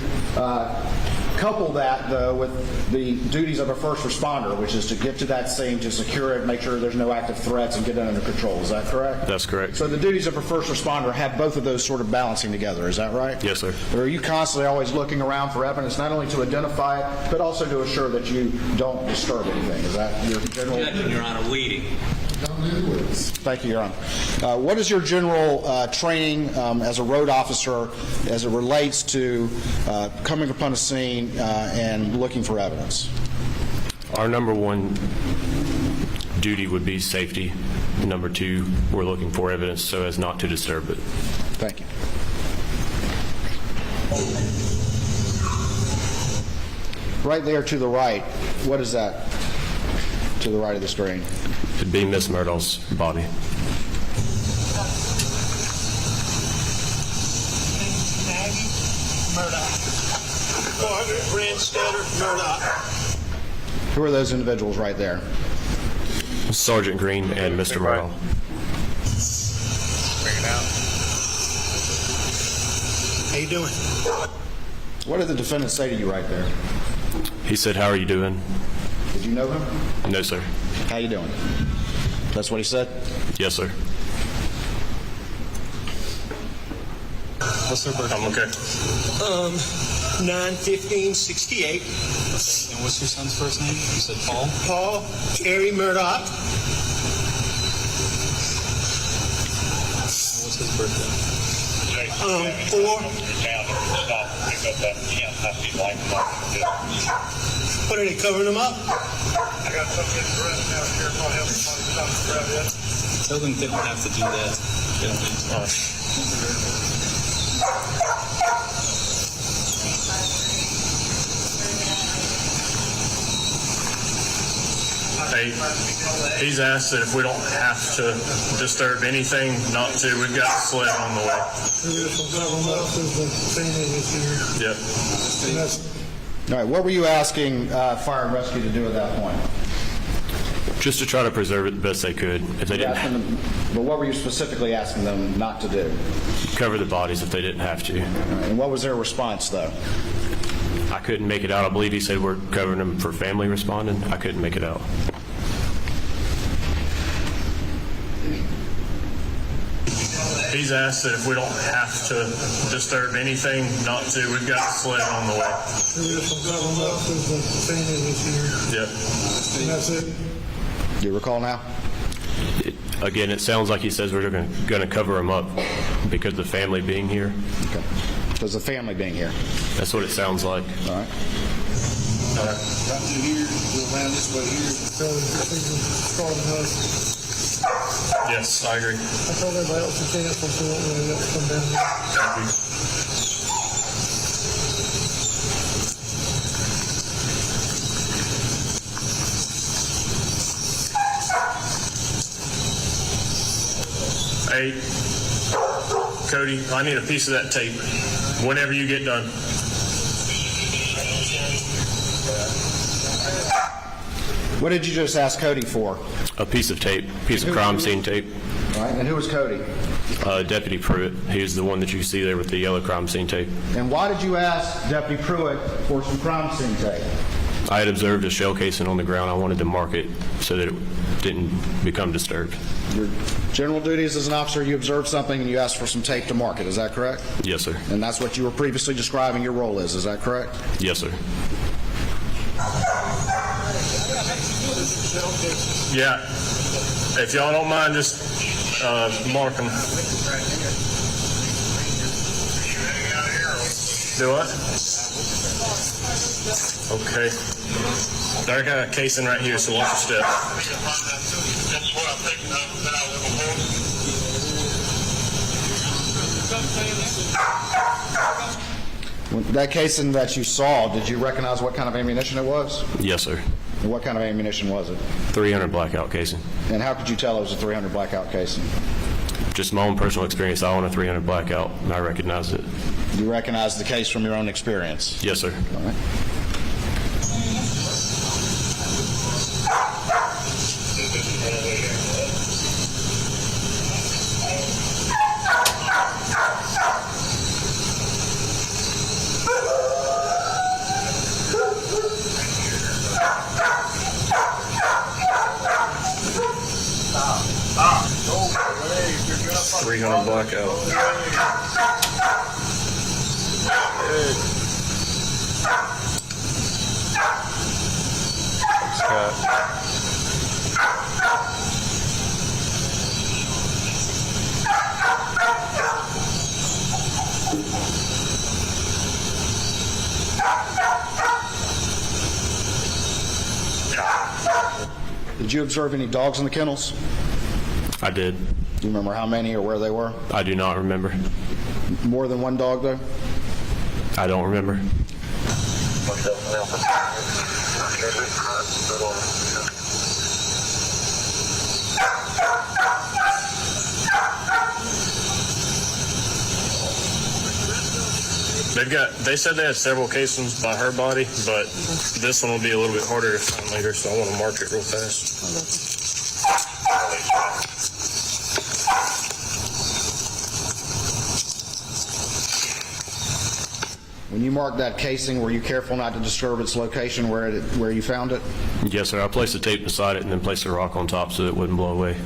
couple that, though, with the duties of a first responder, which is to get to that scene, to secure it, make sure there's no active threats, and get it under control. Is that correct? That's correct. So the duties of a first responder have both of those sort of balancing together. Is that right? Yes, sir. Or are you constantly always looking around for evidence, not only to identify it, but also to assure that you don't disturb anything? Is that your general? Judge, Your Honor, leading. Thank you, Your Honor. What is your general training as a road officer as it relates to coming upon a scene and looking for evidence? Our number one duty would be safety. Number two, we're looking for evidence so as not to disturb it. Thank you. Right there to the right, what is that to the right of the screen? It'd be Miss Murdaugh's body. Maggie Murdaugh. Brandstetter Murdaugh. Who are those individuals right there? Sergeant Green and Mr. Murdaugh. Bring it out. How you doing? What did the defendant say to you right there? He said, "How are you doing?" Did you know him? No, sir. How you doing? That's what he said? Yes, sir. What's their birthday? I'm okay. 9/15/68. Okay. And what's your son's first name? You said Paul? Paul Terry Murdaugh. What's his birthday? 4. What are they covering them up? I got some getting dressed down here. I'll help somebody grab it. Tell them they don't have to do that. He's asked that if we don't have to disturb anything, not to. We've got a sled on the way. Yep. All right, what were you asking Fire and Rescue to do at that point? Just to try to preserve it the best they could. If they didn't But what were you specifically asking them not to do? cover the bodies if they didn't have to. And what was their response, though? I couldn't make it out. I believe he said we're covering them for family responding. I couldn't make it out. He's asked that if we don't have to disturb anything, not to. We've got a sled on the way. Yep. That's it. Do you recall now? Again, it sounds like he says we're going to cover them up because of the family being here. Okay. Because the family being here. That's what it sounds like. All right. Right through here, go around this way here. Yes, I agree. I told everybody else to chance before we let come down. Thank you. Hey, Cody, I need a piece of that tape whenever you get done. What did you just ask Cody for? A piece of tape, piece of crime scene tape. All right, and who was Cody? Deputy Pruitt. He was the one that you see there with the yellow crime scene tape. And why did you ask Deputy Pruitt for some crime scene tape? I had observed a shell casing on the ground. I wanted to mark it so that it didn't become disturbed. Your general duties as an officer, you observed something and you asked for some tape to mark it. Is that correct? Yes, sir. And that's what you were previously describing your role is that correct? Yes, sir. Yeah. If y'all don't mind, just mark them. Do what? Okay. I got a casing right here, so watch your step. That's what I'm thinking of. That casing that you saw, did you recognize what kind of ammunition it was? Yes, sir. And what kind of ammunition was it? 300 blackout casing. And how could you tell it was a 300 blackout casing? Just my own personal experience. I own a 300 blackout, and I recognized it. You recognize the case from your own experience? Yes, sir. All right. Blackout. Did you observe any dogs in the kennels? I did. Do you remember how many or where they were? I do not remember. More than one dog, though? I don't remember. They said they had several casings by her body, but this one will be a little bit harder to find later, so I want to mark it real fast. When you marked that casing, were you careful not to disturb its location where you found it? Yes, sir. I placed the tape beside it and then placed a rock on top so it wouldn't blow away.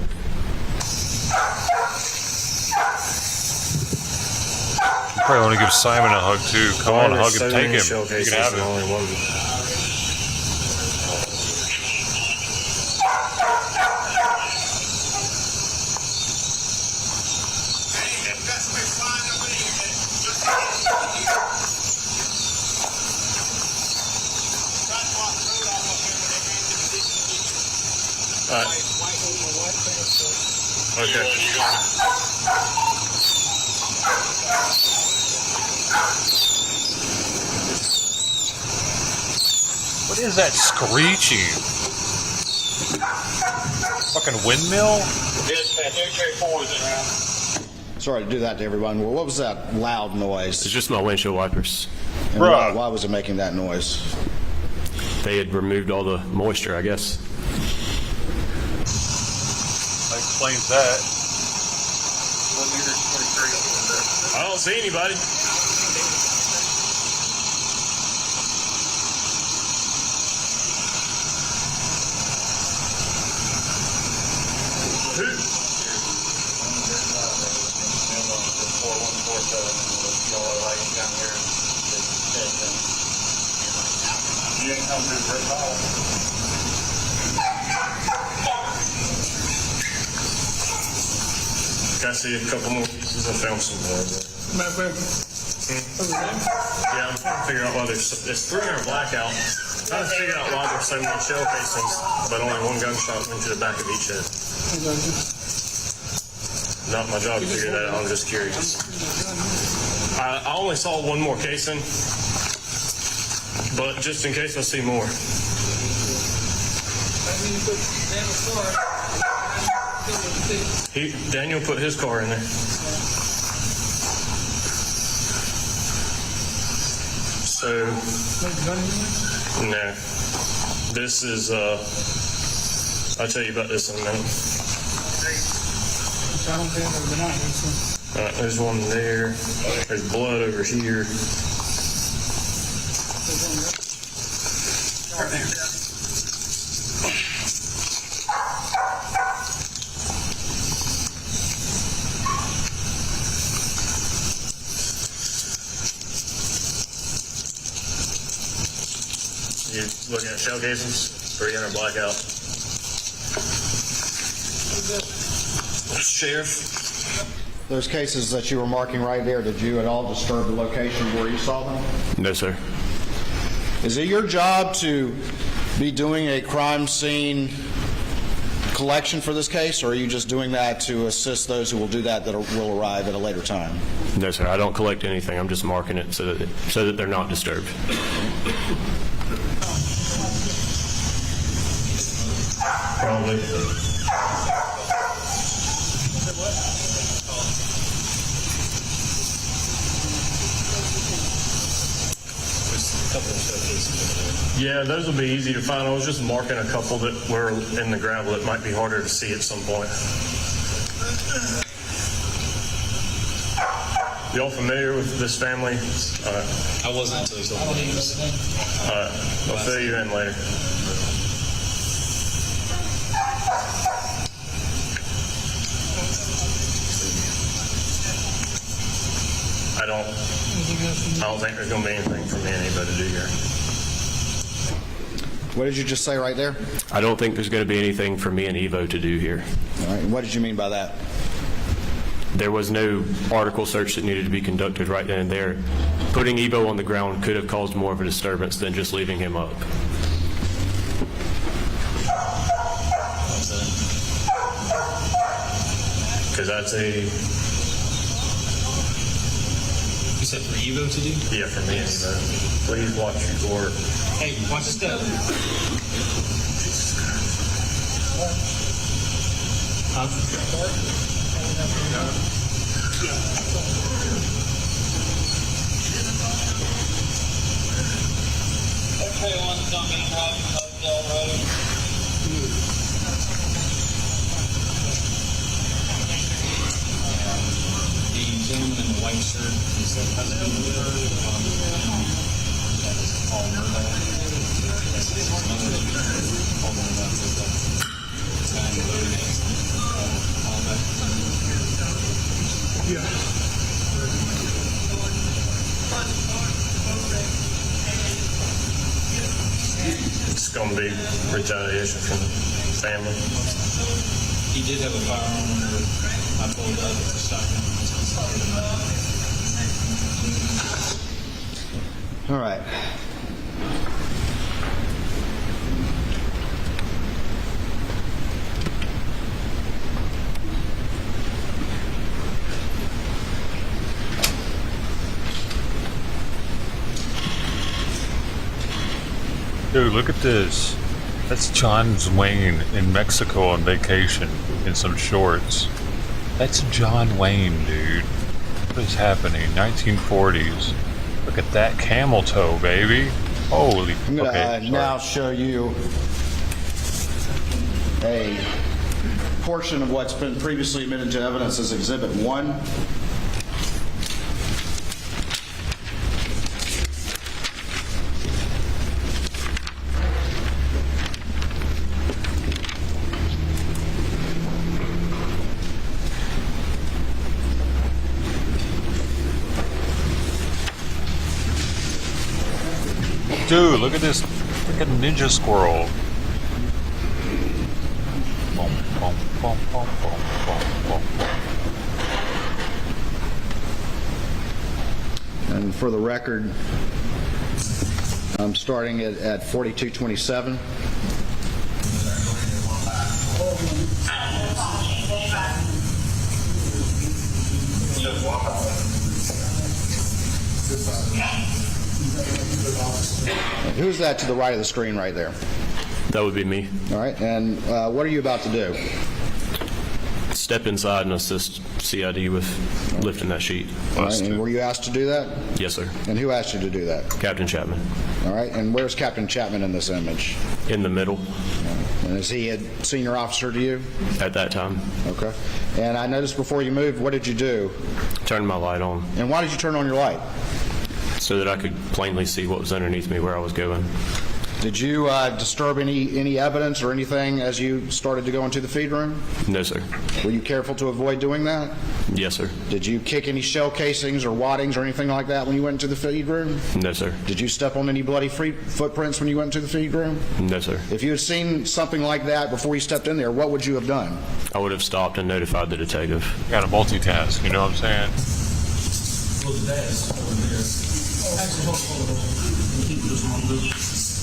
Probably want to give Simon a hug too. Come on, hug him, take him. You can have it. Only one. Okay. What is that screeching? Fucking windmill? Sorry to do that to everyone. Well, what was that loud noise? It's just my windshield wipers. And why was it making that noise? They had removed all the moisture, I guess. That explains that. I don't see anybody. I see a couple more pieces. I found some more. Yeah, I'm trying to figure out why there's 300 blackout. I'm trying to figure out why there's so many shell casings, but only one gunshot went to the back of each head. Not my job to figure that out. I'm just curious. I only saw one more casing, but just in case I see more. Daniel put his car in there. So, no. This is, I'll tell you about this in a minute. There's one there. There's blood over here. Right there. You're looking at shell casings, 300 blackout. Sheriff. Those cases that you were marking right there, did you at all disturb the location where you saw them? No, sir. Is it your job to be doing a crime scene collection for this case, or are you just doing that to assist those who will do that will arrive at a later time? No, sir. I don't collect anything. I'm just marking it so that they're not disturbed. Probably. Yeah, those will be easy to find. I was just marking a couple that were in the gravel. It might be harder to see at some point. Y'all familiar with this family? I wasn't until you told me. All right, I'll fill you in later. I don't think there's going to be anything for me and anybody to do here. What did you just say right there? I don't think there's going to be anything for me and Evo to do here. All right. What did you mean by that? There was no article search that needed to be conducted right then and there. Putting Evo on the ground could have caused more of a disturbance than just leaving him up. Because I'd say... You said for Evo to do? Yeah, for me and Evo. Please watch your... Hey, watch this stuff. Huh? Okay, one's coming from Moselle Road. The gentleman in the white shirt is the husband of her. That is Paul Murdaugh. That's his mother. Paul Murdaugh is the guy in the boat. Yeah. it's going to be retaliation from the family. He did have a firearm whenever I pulled up to stop him. All right. Dude, look at this. That's John Wayne in Mexico on vacation in some shorts. That's John Wayne, dude. What is happening? 1940s. Look at that camel toe, baby. Holy. I'm going to okay, now show you a portion of what's been previously admitted to evidence as Exhibit 1. Dude, look at this freaking ninja squirrel. Boom, boom, boom, boom, boom, boom, boom. And for the record, I'm starting it at 4227. Who's that to the right of the screen right there? That would be me. All right, and what are you about to do? Step inside and assist CID with lifting that sheet. All right, and were you asked to do that? Yes, sir. And who asked you to do that? Captain Chapman. All right, and where's Captain Chapman in this image? In the middle. And is he a senior officer to you? At that time. Okay. And I noticed before you moved, what did you do? Turned my light on. And why did you turn on your light? So that I could plainly see what was underneath me, where I was going. Did you disturb any evidence or anything as you started to go into the feed room? No, sir. Were you careful to avoid doing that? Yes, sir. Did you kick any shell casings or waddings or anything like that when you went into the feed room? No, sir. Did you step on any bloody footprints when you went into the feed room? No, sir. If you had seen something like that before you stepped in there, what would you have done? I would have stopped and notified the detective. Got to multitask, you know what I'm saying? Well, the dad's over there. Actually, hold on. Keep this one good.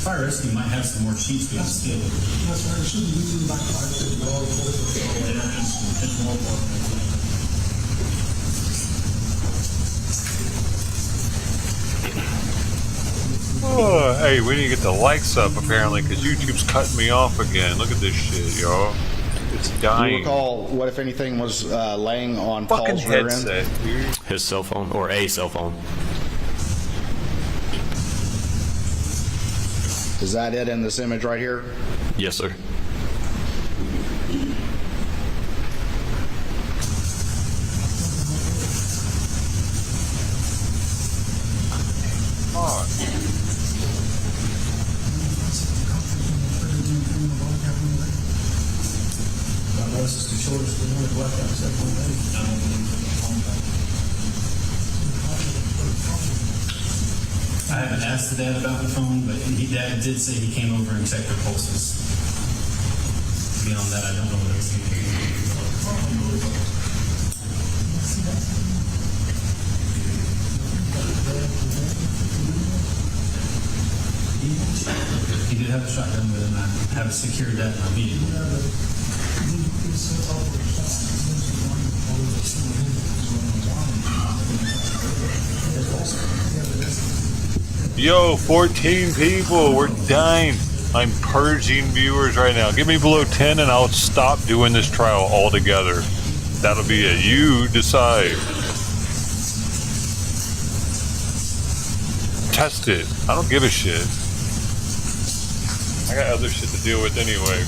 Fire rescue might have some more sheets we can steal. That's right. It should be usually like Oh, hey, we need to get the likes up apparently because YouTube's cutting me off again. Look at this shit, y'all. It's dying. Do you recall what, if anything, was laying on fucking Paul's rear headset, end? dude. His cell phone, or a cell phone. Is that it in this image right here? Yes, sir. Oh. This is the shortest we want to black out except one day. I haven't asked the dad about the phone, but dad did say he came over and checked the pulses. Beyond that, I don't know what else he did. He did have a shotgun with him. I have secured that in my vehicle. Yo, 14 people. We're dying. I'm purging viewers right now. Get me below 10 and I'll stop doing this trial altogether. That'll be it. You decide. Test it. I don't give a shit. I got other shit to deal with anyway.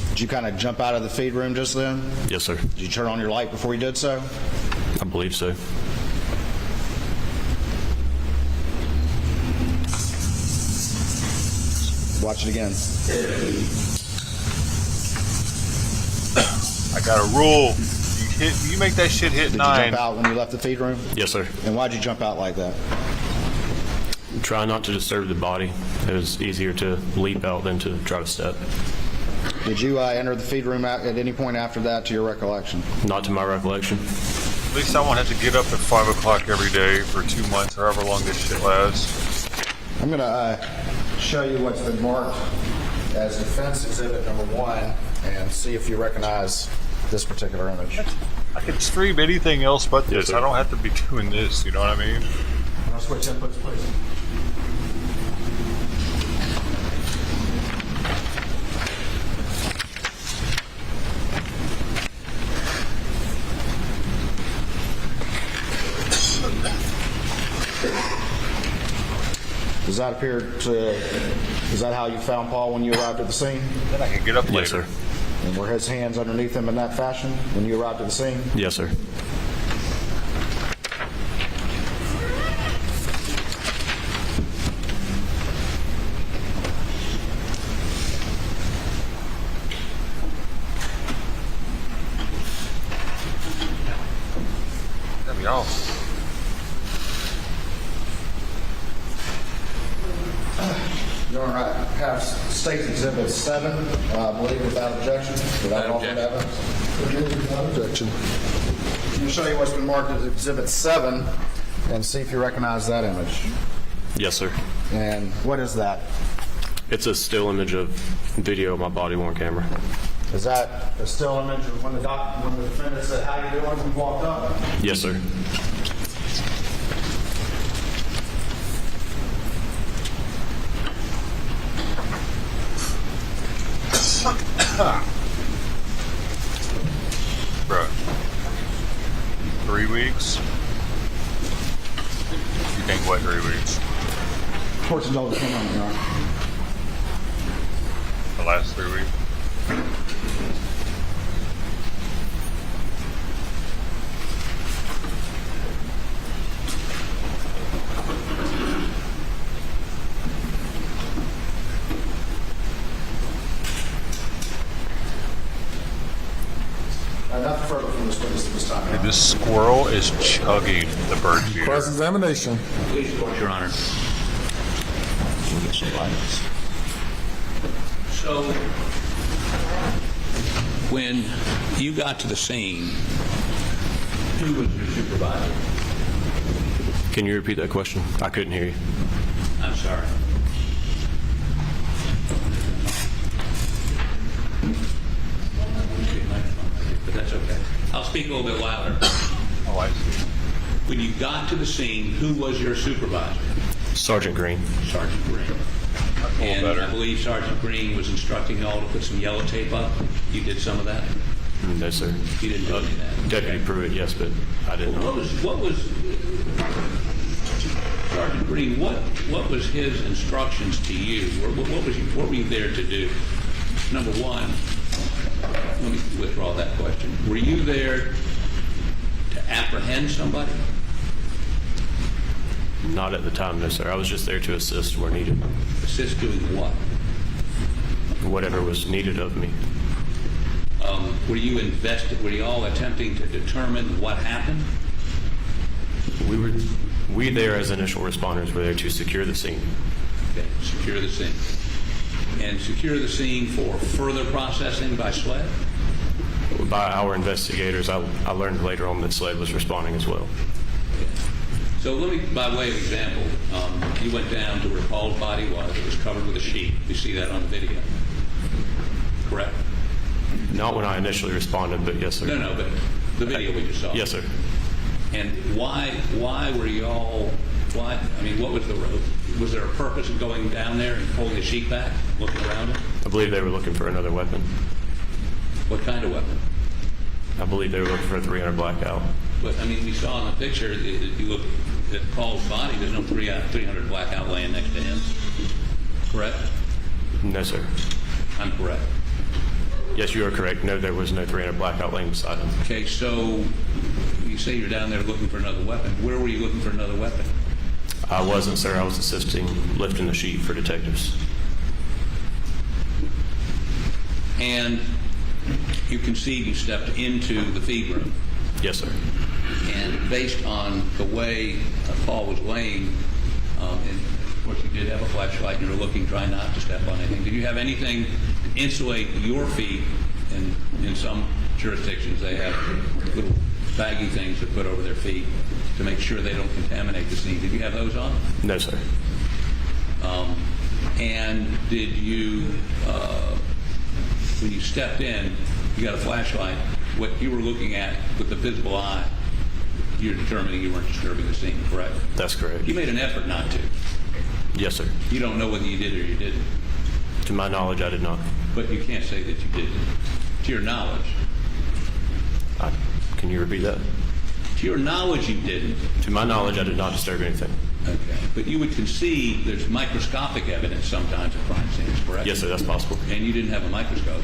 Did you kind of jump out of the feed room just then? Yes, sir. Did you turn on your light before you did so? I believe so. Watch it again. I got a rule. You make that shit hit Did 9. you jump out when you left the feed room? Yes, sir. And why'd you jump out like that? Try not to disturb the body. It was easier to leap out than to try to step. Did you enter the feed room at any point after that, to your recollection? Not to my recollection. At least I won't have to get up at 5 o'clock every day for 2 months, however long this shit lasts. I'm going to show you what's been marked as defense exhibit number 1 and see if you recognize this particular image. I could stream anything else but this. Yes, I don't have to be doing this, you know what I mean? I'll switch inputs, please. Does that appear to, is that how you found Paul when you arrived at the scene? Then I can get up later. Yes, sir. And were his hands underneath him in that fashion when you arrived at the scene? Yes, sir. That'd be awesome. Your Honor, I have State Exhibit 7, I believe, without objection. Without evidence. Without objection. I'm going to show you what's been marked as Exhibit 7 and see if you recognize that image. Yes, sir. And what is that? It's a still image of video of my body-worn camera. Is that a still image of when the defendant said, "How you doing?" when you walked up? Yes, sir. Bruh. 3 weeks? You think what, 3 weeks? Court's indulgence, one moment, Your Honor. The last 3 weeks? Nothing further from this witness at this time. Your Honor. This squirrel is chugging the bird feeder. Cross-examination. Please, Your Honor. We'll get some lights. So, when you got to the scene, who was your supervisor? Can you repeat that question? I couldn't hear you. I'm sorry. But that's okay. I'll speak a little bit louder. Oh, I see. When you got to the scene, who was your supervisor? Sergeant Green. Sergeant Green. And better. I believe Sergeant Green was instructing you all to put some yellow tape up. You did some of that? No, sir. You didn't do any of that? Deputy Pruitt, yes, but I didn't know. What was Sergeant Green, what was his instructions to you? What were you there to do? Number one, let me withdraw that question. Were you there to apprehend somebody? Not at the time, no, sir. I was just there to assist where needed. Assist doing what? Whatever was needed of me. Were you all attempting to determine what happened? We there as initial responders were there to secure the scene. Okay, secure the scene. And secure the scene for further processing by SLED? By our investigators, I learned later on that SLED was responding as well. So let me, by way of example, you went down to where Paul's body was. It was covered with a sheet. You see that on the video, correct? Not when I initially responded, but yes, sir. No, but the video we just saw. Yes, sir. And why were you all, what was the road? Was there a purpose of going down there and pulling the sheet back, looking around it? I believe they were looking for another weapon. What kind of weapon? I believe they were looking for a 300 blackout. But, we saw in the picture, if you look at Paul's body, there's no 300 blackout laying next to him. Correct? No, sir. I'm correct. Yes, you are correct. No, there was no 300 blackout laying beside him. Okay, so you say you're down there looking for another weapon. Where were you looking for another weapon? I wasn't, sir. I was assisting lifting the sheet for detectives. And you concede you stepped into the feed room. Yes, sir. And based on the way Paul was laying, and flashlight and you're looking, trying not to step on anything? Did you have anything to insulate your feet? And in some jurisdictions, they have little baggy things to put over their feet to make sure they don't contaminate the scene. Did you have those on? No, sir. And did you, when you stepped in, you got a flashlight, what you were looking at with the visible eye, you're determining you weren't disturbing the scene, correct? That's correct. You made an effort not to. Yes, sir. You don't know whether you did or you didn't. To my knowledge, I did not. But you can't say that you didn't. To your knowledge. Can you repeat that? To your knowledge, you didn't. To my knowledge, I did not disturb anything. Okay. But you would concede there's microscopic evidence sometimes of crime scenes, correct? Yes, sir, that's possible. And you didn't have a microscope?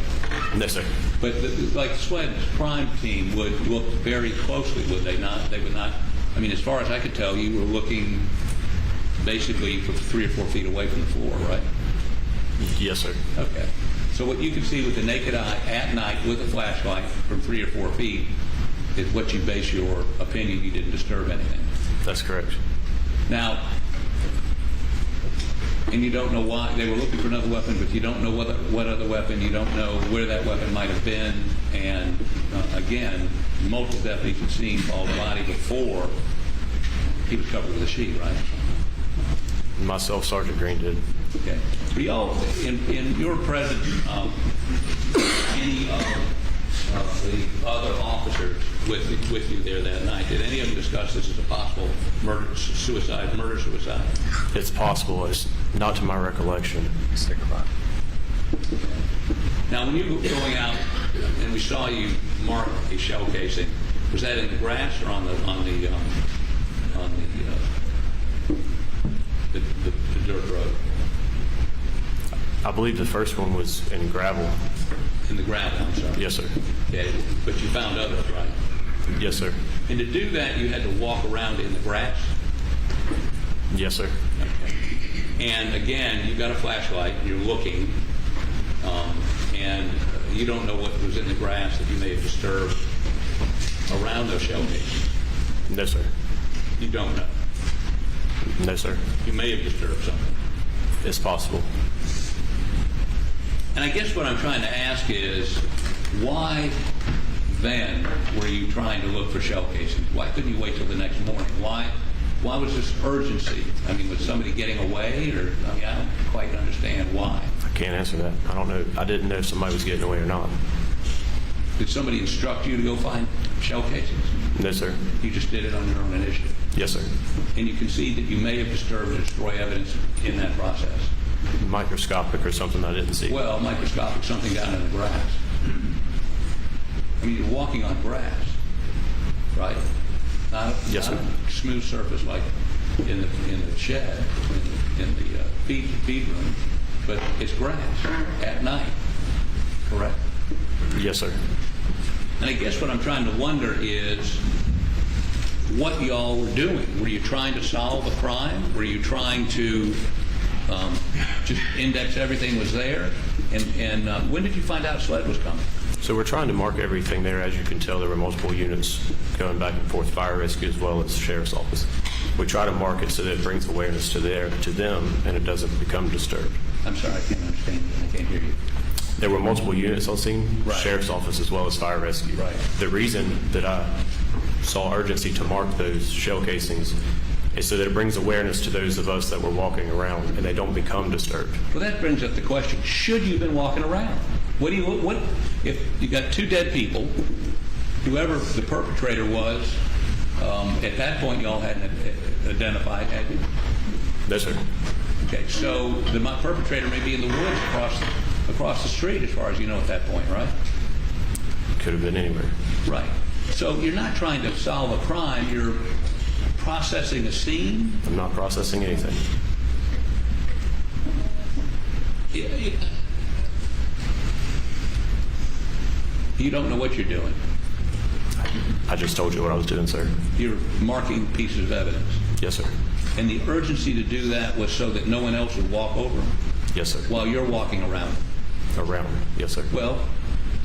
No, sir. But like SWED's crime team would look very closely, would they not? They would not. I mean, as far as I could tell, you were looking basically 3 or 4 feet away from the floor, right? Yes, sir. Okay. So what you can see with the naked eye at night with a flashlight from 3 or 4 feet is what you base your opinion you didn't disturb anything. That's correct. Now, and you don't know why they were looking for another weapon, but you don't know what other weapon, you don't know where that weapon might have been, and again, multiple deputies had seen Paul's body before he was covered with a sheet, right? Myself, Sergeant Green did. Okay. But y'all, in your presence, any of the other officers with you there that night, did any of them discuss this as a possible murder-suicide? It's possible. It's not to my recollection. Now, when you were going out and we saw you mark a shell casing, was that in the grass or on the dirt road? I believe the first one was in gravel. In the gravel, I'm sorry. Yes, sir. Okay, but you found others, right? Yes, sir. And to do that, you had to walk around in the grass? Yes, sir. Okay. And again, you've got a flashlight, you're looking, and you don't know what was in the grass that you may have disturbed around those shell casings? No, sir. You don't know? No, sir. You may have disturbed something. It's possible. And I guess what I'm trying to ask is, why then were you trying to look for shell casings? Why couldn't you wait till the next morning? Why was this urgency? I mean, was somebody getting away, or I don't quite understand why. I can't answer that. I don't know. I didn't know if somebody was getting away or not. Did somebody instruct you to go find shell casings? No, sir. You just did it on your own initiative? Yes, sir. And you concede that you may have disturbed or destroyed evidence in that process? Microscopic or something I didn't see. Well, microscopic, something down in the grass. I mean, you're walking on grass, right? Not a smooth surface like in the shed, in the feed room, but it's grass at night, correct? Yes, sir. And I guess what I'm trying to wonder is what y'all were doing. Were you trying to solve a crime? Were you trying to just index everything was there? And when did you find out SLED was coming? So we're trying to mark everything there. As you can tell, there were multiple units going back and forth, fire rescue as well as the sheriff's office. We try to mark it so that it brings awareness to them and it doesn't become disturbed. I'm sorry, I can't understand you. I can't hear you. There were multiple units on scene, right. Sheriff's office as well as fire rescue. Right. The reason that I saw urgency to mark those shell casings is so that it brings awareness to those of us that were walking around and they don't become disturbed. Well, that brings up the question, should you have been walking around? What if you got 2 dead people, whoever the perpetrator was, at that point y'all hadn't identified, had you? No, sir. Okay, so the perpetrator may be in the woods across the street as far as you know at that point, right? Could have been anywhere. Right. So you're not trying to solve a crime, you're processing a scene? I'm not processing anything. You don't know what you're doing. I just told you what I was doing, sir. You're marking pieces of evidence. Yes, sir. And the urgency to do that was so that no one else would walk over them? Yes, sir. While you're walking around? Around, yes, sir. Well,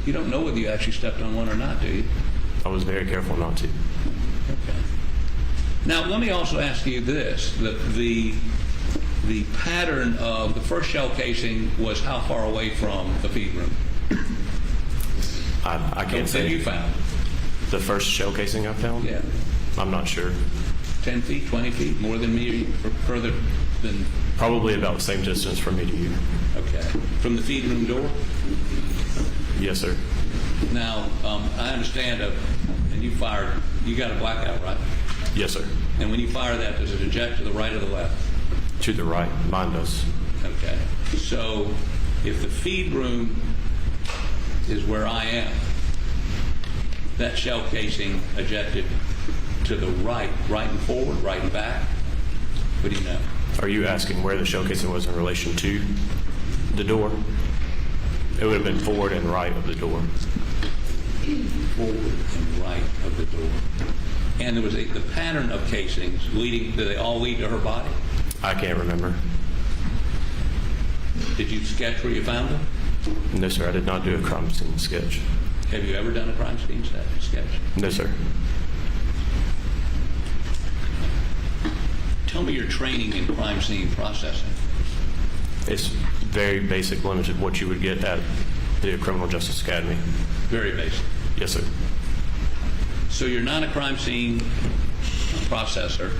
you don't know whether you actually stepped on one or not, do you? I was very careful not to. Okay. Now, let me also ask you this. the pattern of the first shell casing was how far away from the feed room? I can't say. That you found? The first shell casing I found? Yeah. I'm not sure. 10 feet, 20 feet, more than me, or further than? Probably about the same distance from me to you. Okay. From the feed room door? Yes, sir. Now, I understand, and you got a blackout, right? Yes, sir. And when you fire that, does it eject to the right or the left? To the right. Mine does. Okay. So if the feed room is where I am, that shell casing ejected to the right and forward, right and back? What do you know? Are you asking where the shell casing was in relation to the door? It would have been forward and right of the door. Forward and right of the door. And there was the pattern of casings leading, do they all lead to her body? I can't remember. Did you sketch where you found them? No, sir. I did not do a crime scene sketch. Have you ever done a crime scene sketch? No, sir. Tell me your training in crime scene processing. It's very basic, limited what you would get at the Criminal Justice Academy. Very basic. Yes, sir. So you're not a crime scene processor.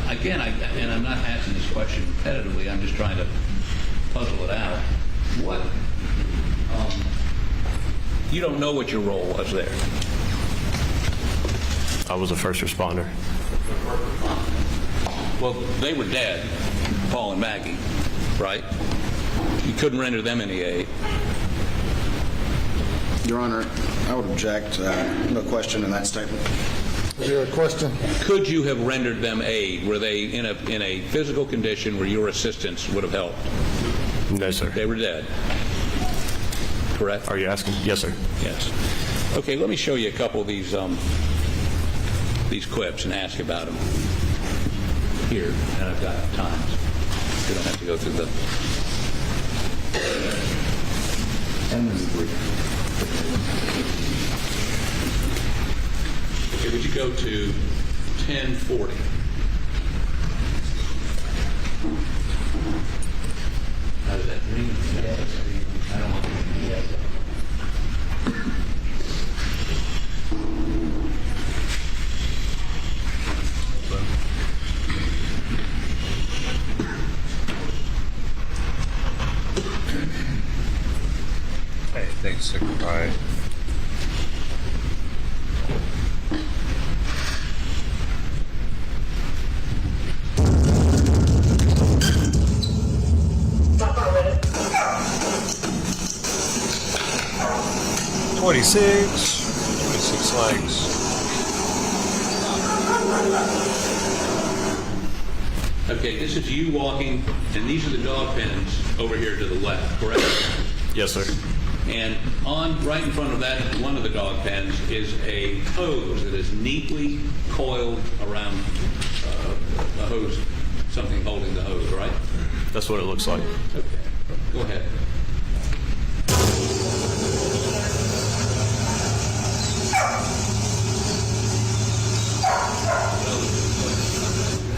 Again, and I'm not asking this question repetitively, I'm just trying to puzzle it out. What? You don't know what your role was there. I was a first responder. Well, they were dead, Paul and Maggie, right? You couldn't render them any aid. Your Honor, I would object. No question in that statement. Is there a question? Could you have rendered them aid? Were they in a physical condition where your assistance would have helped? No, sir. They were dead. Correct? Are you asking? Yes, sir. Yes. Okay, let me show you a couple of these clips and ask about them here, and I've got times. You don't have to go through the... Okay, would you go to 1040? How does that ring? I don't want to. Hey, thanks, Sakurai. Twenty-six likes. Okay, this is you walking, and these are the dog pens over here to the left, correct? Yes, sir. And right in front of that, one of the dog pens, is a hose that is neatly coiled around a hose, something holding the hose, right? That's what it looks like. Okay, go ahead.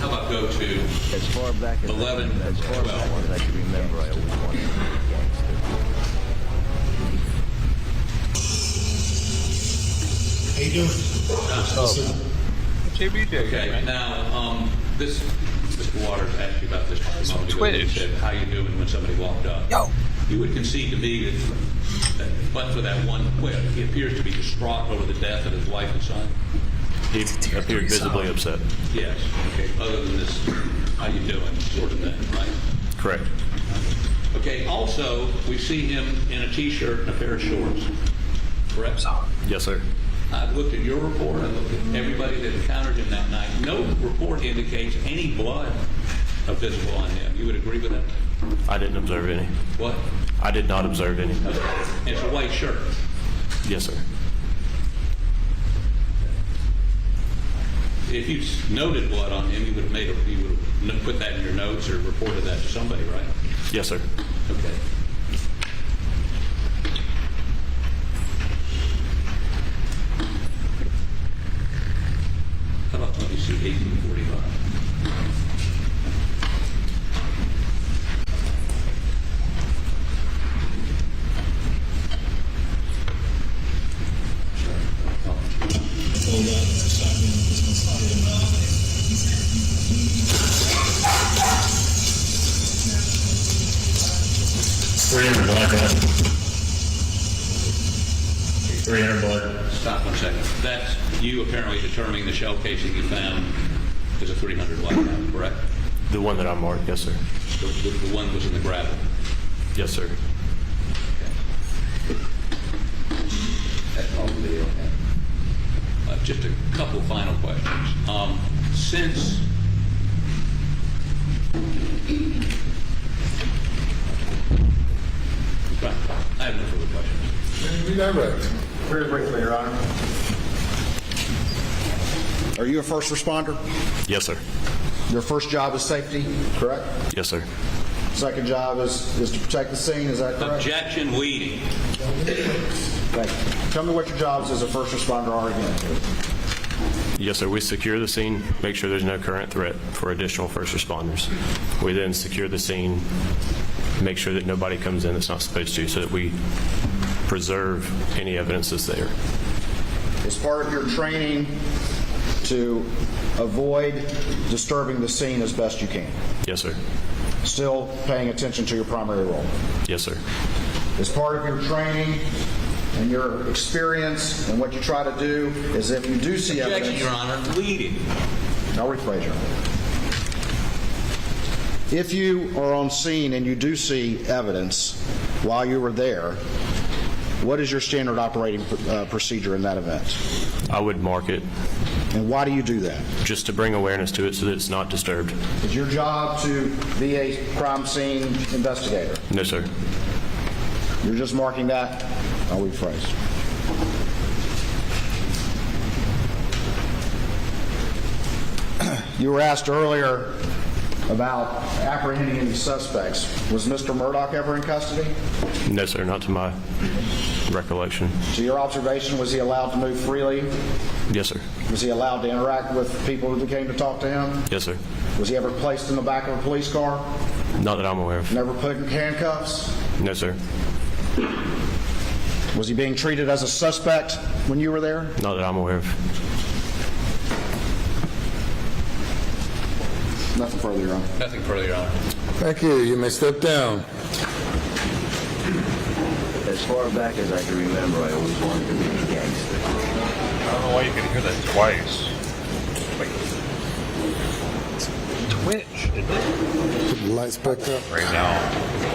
How about go to as far back as 11, as far 12. back as I can remember, I always wanted to be a gangster. How you doing? JB did. Okay, now, this, Mr. Waters asked you about this a moment ago. He said, how you doing when somebody walked up? Yo. You would concede to me that but for that one quip, he appears to be distraught over the death of his wife and son. He appeared visibly upset. Yes. Okay. Other than this, how you doing, sort of thing, right? Correct. Okay. Also, we see him in a T-shirt and a pair of shorts. Correct? Yes, sir. I've looked at your report. I looked at everybody that encountered him that night. No report indicates any blood visible on him. You would agree with that? I didn't observe any. What? I did not observe any. It's a white shirt. Yes, sir. If you noted blood on him, you would have put that in your notes or reported that to somebody, right? Yes, sir. Okay. How about, let me see, 1845. 300 black out. 300 blood. Stop 1 second. That's you apparently determining the shell casing you found is a 300 blackout, correct? The one that I marked, yes, sir. The one that was in the gravel. Yes, sir. That's all the video. Just a couple final questions. Since I have no further questions. Be direct. Very briefly, Your Honor. Are you a first responder? Yes, sir. Your first job is safety, correct? Yes, sir. Second job is to protect the scene, is that correct? Objection leading. Thank you. Tell me what your jobs as a first responder are again. Yes, sir. We secure the scene, make sure there's no current threat for additional first responders. We then secure the scene, make sure that nobody comes in that's not supposed to, so that we preserve any evidence that's there. As part of your training to avoid disturbing the scene as best you can. Yes, sir. Still paying attention to your primary role. Yes, sir. As part of your training and your experience and what you try to do is if you do see Objection, evidence... Your Honor. Leading. I'll rephrase, Your Honor. If you are on scene and you do see evidence while you were there, what is your standard operating procedure in that event? I would mark it. And why do you do that? Just to bring awareness to it so that it's not disturbed. Is your job to be a crime scene investigator? No, sir. You're just marking that? I'll rephrase. You were asked earlier about apprehending any suspects. Was Mr. Murdaugh ever in custody? No, sir, not to my recollection. To your observation, was he allowed to move freely? Yes, sir. Was he allowed to interact with people who came to talk to him? Yes, sir. Was he ever placed in the back of a police car? Not that I'm aware of. Never put in handcuffs? No, sir. Was he being treated as a suspect when you were there? Not that I'm aware of. Nothing further, Your Honor. Nothing further, Your Honor. Thank you. You may step down. As far back as I can remember, I always wanted to be a gangster. I don't know why you can hear that twice. Wait. It's Twitch, isn't it? Put the lights back up. Right now.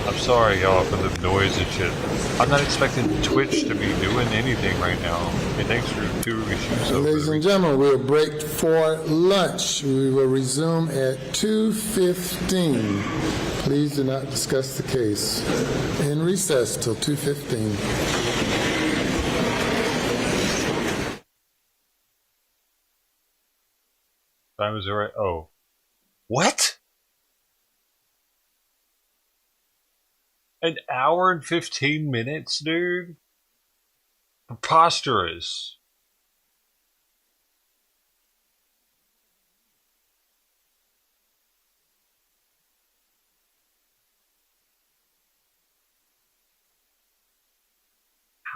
I'm sorry, y'all, for the noise and shit. I'm not expecting Twitch to be doing anything right now. And thanks for 2 issues. Ladies and gentlemen, we'll break for lunch. We will resume at 2:15. Please do not discuss the case. In recess till 2:15. Time is right. Oh. What? An hour and 15 minutes, dude? Preposterous.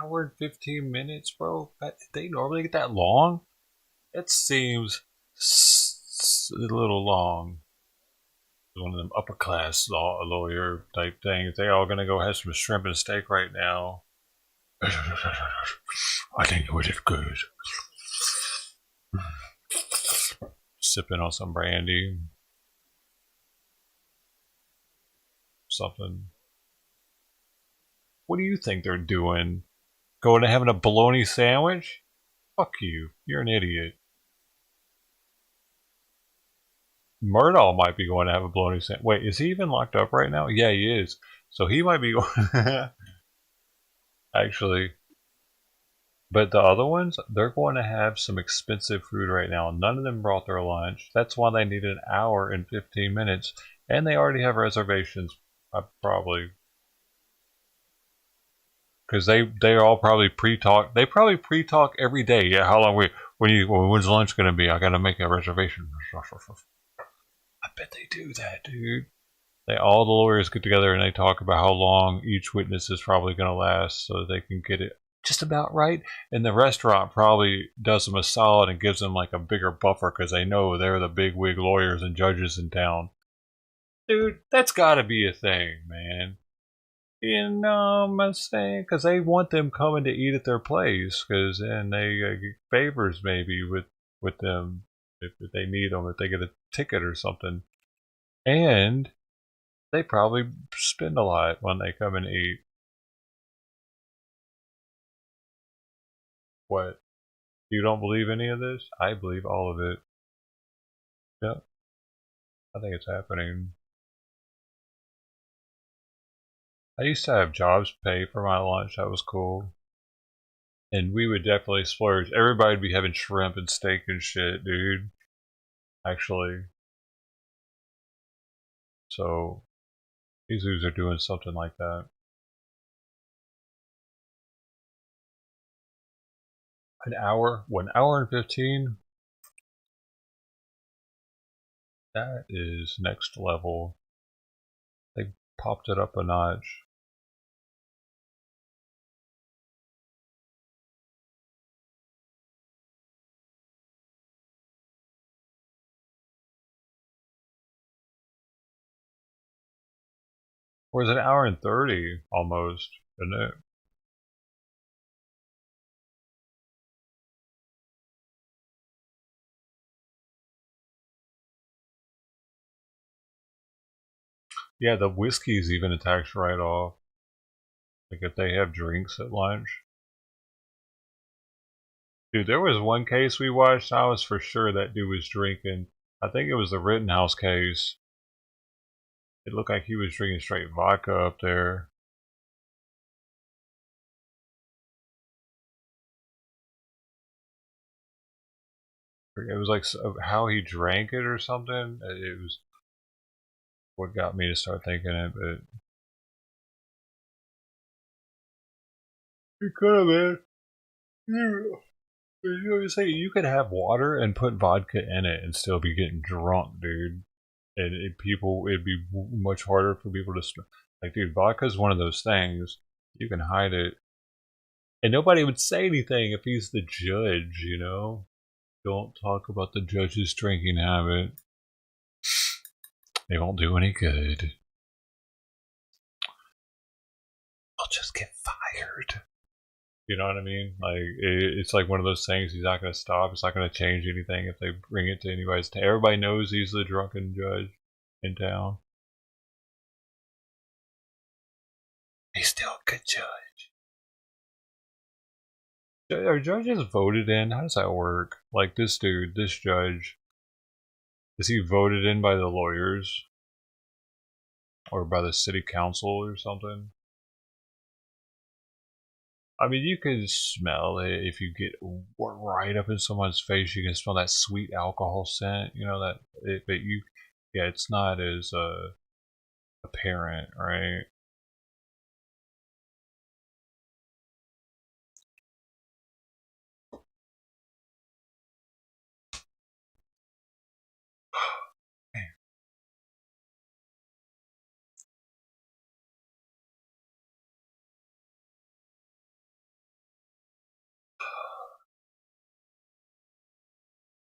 Hour and 15 minutes, bro? They normally get that long? It seems a little long. One of them upper class lawyer type things. They all gonna go have some shrimp and steak right now. I think it would have good. Sipping on some brandy. Something. What do you think they're doing? Going to having a bologna sandwich? Fuck you. You're an idiot. Murdaugh might be going to have a bologna sandwich. Wait, is he even locked up right now? Yeah, he is. So he might be going... Actually. But the other ones, they're going to have some expensive food right now. None of them brought their lunch. That's why they need an hour and 15 minutes. And they already have reservations. Probably. Because they all probably pre-talk. They probably pre-talk every day. Yeah, how long when's lunch going to be? I got to make a reservation. I bet they do that, dude. All the lawyers get together and they talk about how long each witness is probably going to last so they can get it just about right. And the restaurant probably does them a solid and gives them like a bigger buffer because they know they're the big wig lawyers and judges in town. Dude, that's got to be a thing, man. You know, I'm saying, because they want them coming to eat at their place, because then they get favors maybe with them if they need them, if they get a ticket or something. And they probably spend a lot when they come and eat. What? You don't believe any of this? I believe all of it. Yep. I think it's happening. I used to have jobs pay for my lunch. That was cool. And we would definitely splurge. Everybody would be having shrimp and steak and shit, dude. Actually. So, these dudes are doing something like that. An hour? 1 hour and 15? That is next level. They popped it up a notch. Or is it an hour and 30 almost, isn't it? Yeah, the whiskey's even a tax write-off. Like if they have drinks at lunch. Dude, there was one case we watched, I was for sure that dude was drinking. I think it was the Rittenhouse case. It looked like he was drinking straight vodka up there. It was like how he drank it or something. It was what got me to start thinking it, but it could have been. You know, say you could have water and put vodka in it and still be getting drunk, dude. And it'd be much harder for people to like, dude. Vodka is one of those things you can hide it, and nobody would say anything if he's the judge. You know, don't talk about the judge's drinking habit. They won't do any good. I'll just get fired. You know what I mean? Like it's like one of those things. He's not going to stop. It's not going to change anything if they bring it to anybody's. Everybody knows he's the drunken judge in town. He's still a good judge. Are judges voted in? How does that work? Like this dude, this judge, is he voted in by the lawyers or by the city council or something? I mean, you can smell it if you get right up in someone's face. You can smell that sweet alcohol scent. You know that, but yeah, it's not as apparent, right?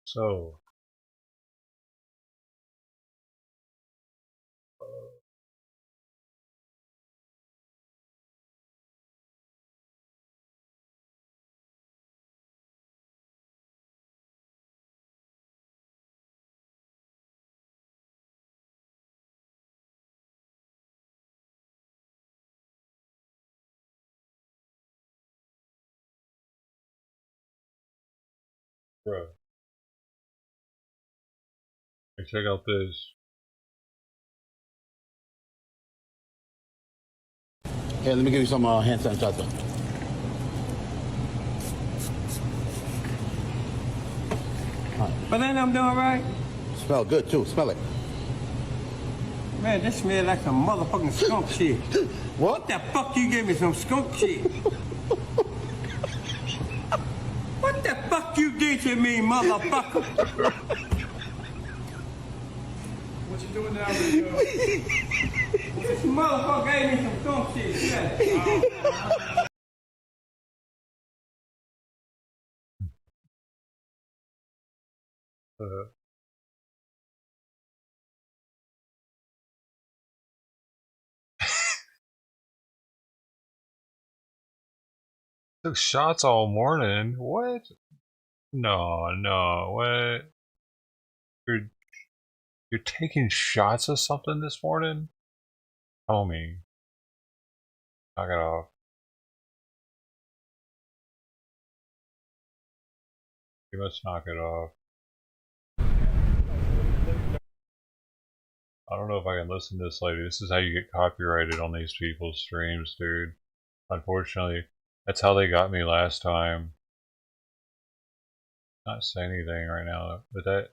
So, bro, hey, check out this. Hey, let me give you some hand sanitizer. But ain't I'm doing right? Smell good too. Smell it. Man, this smell like some motherfucking skunk shit. What the fuck you gave me some skunk shit? What the fuck you did to me, motherfucker? What you doing down there? This motherfucker gave me some skunk shit. Yeah. Took shots all morning. What? No, no. What? You're you're taking shots of something this morning, homie. Knock it off. You must knock it off. I don't know if I can listen to this later. This is how you get copyrighted on these people's streams, dude. Unfortunately, that's how they got me last time. Not saying anything right now, but that,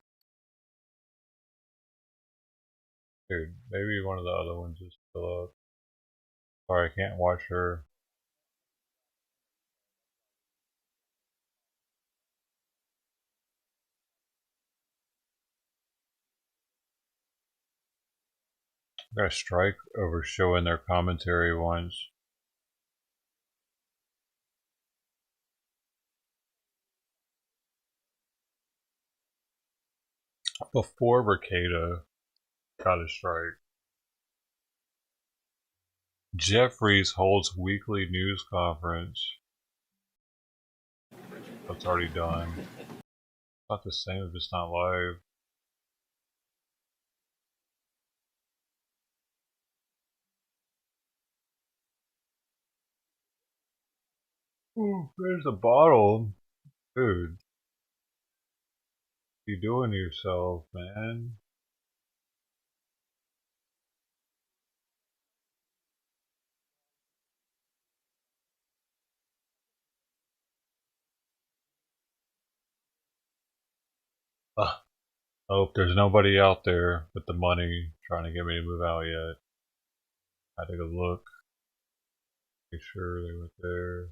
dude, maybe one of the other ones is still up. Sorry, I can't watch her. I got a strike over showing their commentary once. Before Mercado got a strike. Jeffries holds weekly news conference. That's already done. It's not the same if it's not live. Ooh, there's a bottle. Dude. What you doing to yourself, man? I hope there's nobody out there with the money trying to get me to move out yet. I took a look. Make sure they were there.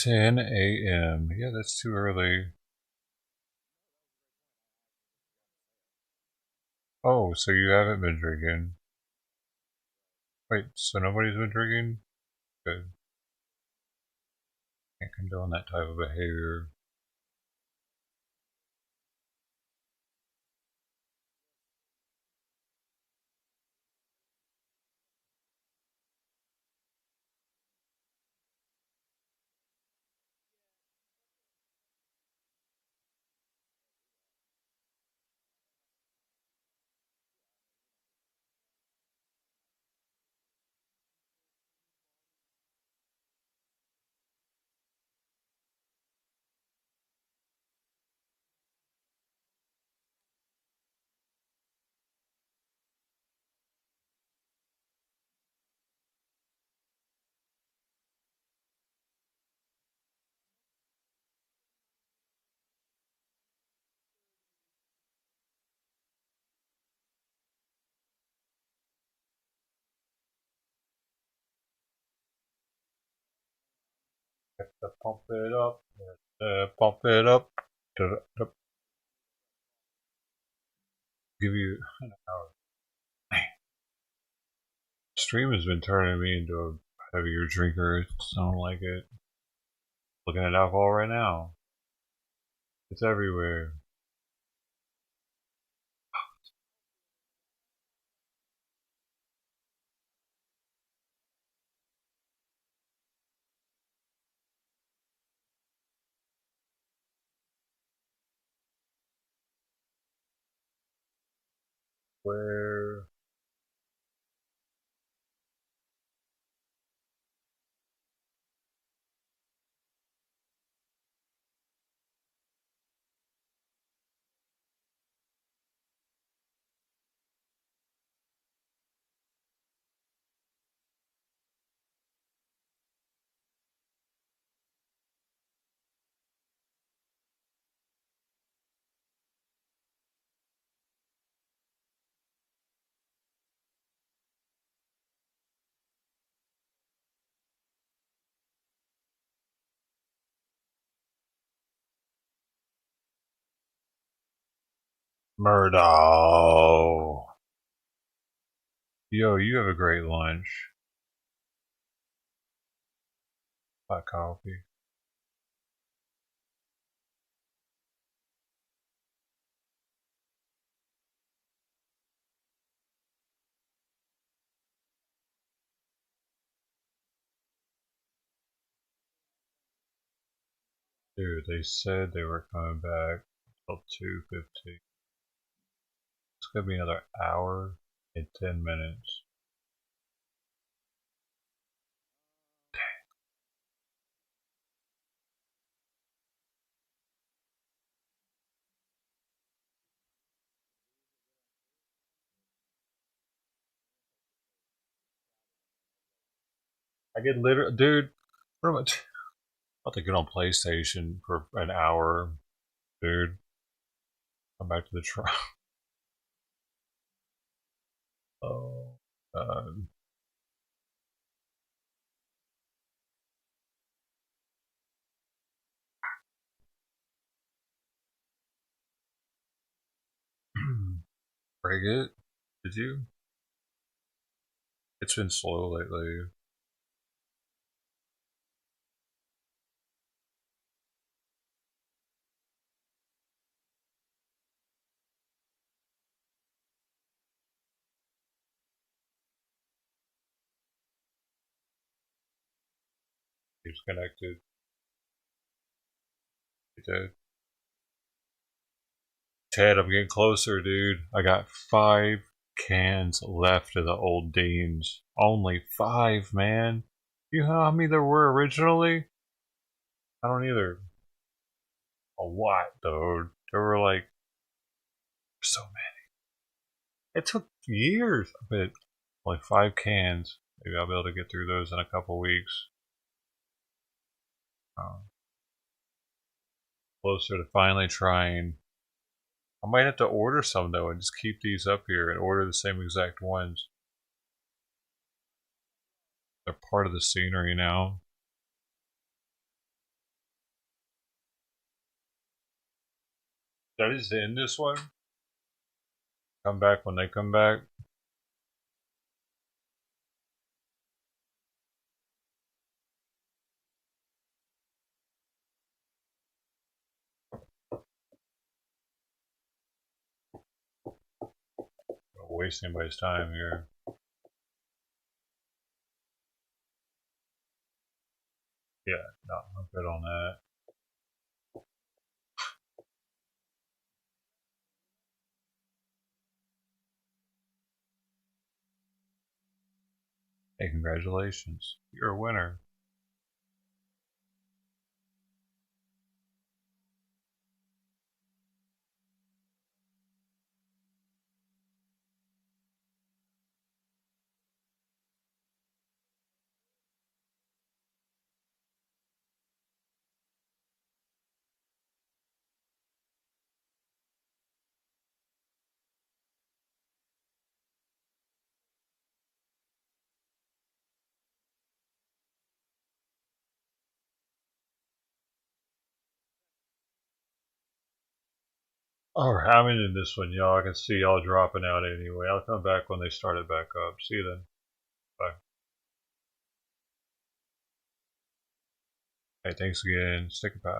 $10 a.m. Yeah, that's too early. Oh, so you haven't been drinking? Wait, so nobody's been drinking? Good. Can't condone that type of behavior. Pump it up. Pump it up. Give you an hour. Stream has been turning me into a heavier drinker. I don't like it. Looking at alcohol right now. It's everywhere. Where? Murdaugh. Yo, you have a great lunch. Hot coffee. Dude, they said they were coming back until 2:15. It's gonna be another hour and 10 minutes. I get literally, dude. What am I? About to get on PlayStation for an hour, dude. Come back to the trial. Oh, God. Break it? Did you? It's been slow lately. He's connected. He did. Ted, I'm getting closer, dude. I got 5 cans left of the old Deans. Only 5, man. You know how many there were originally? I don't either. A lot, though. There were like so many. It took years, but like 5 cans. Maybe I'll be able to get through those in a couple weeks. Closer to finally trying. I might have to order some though and just keep these up here and order the same exact ones. They're part of the scenery now. That is in this one. Come back when they come back. Don't waste anybody's time here. Yeah, no, I'm good on that. Hey, congratulations. You're a winner. Alright, I'm in this one, y'all. I can see y'all dropping out anyway. I'll come back when they start it back up. See you then. Bye. Hey, thanks again. Stick by.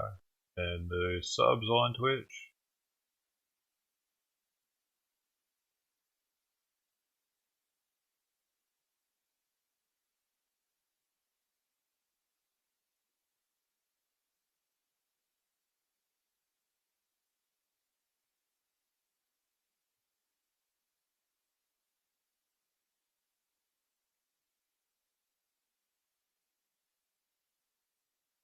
And the subs on Twitch.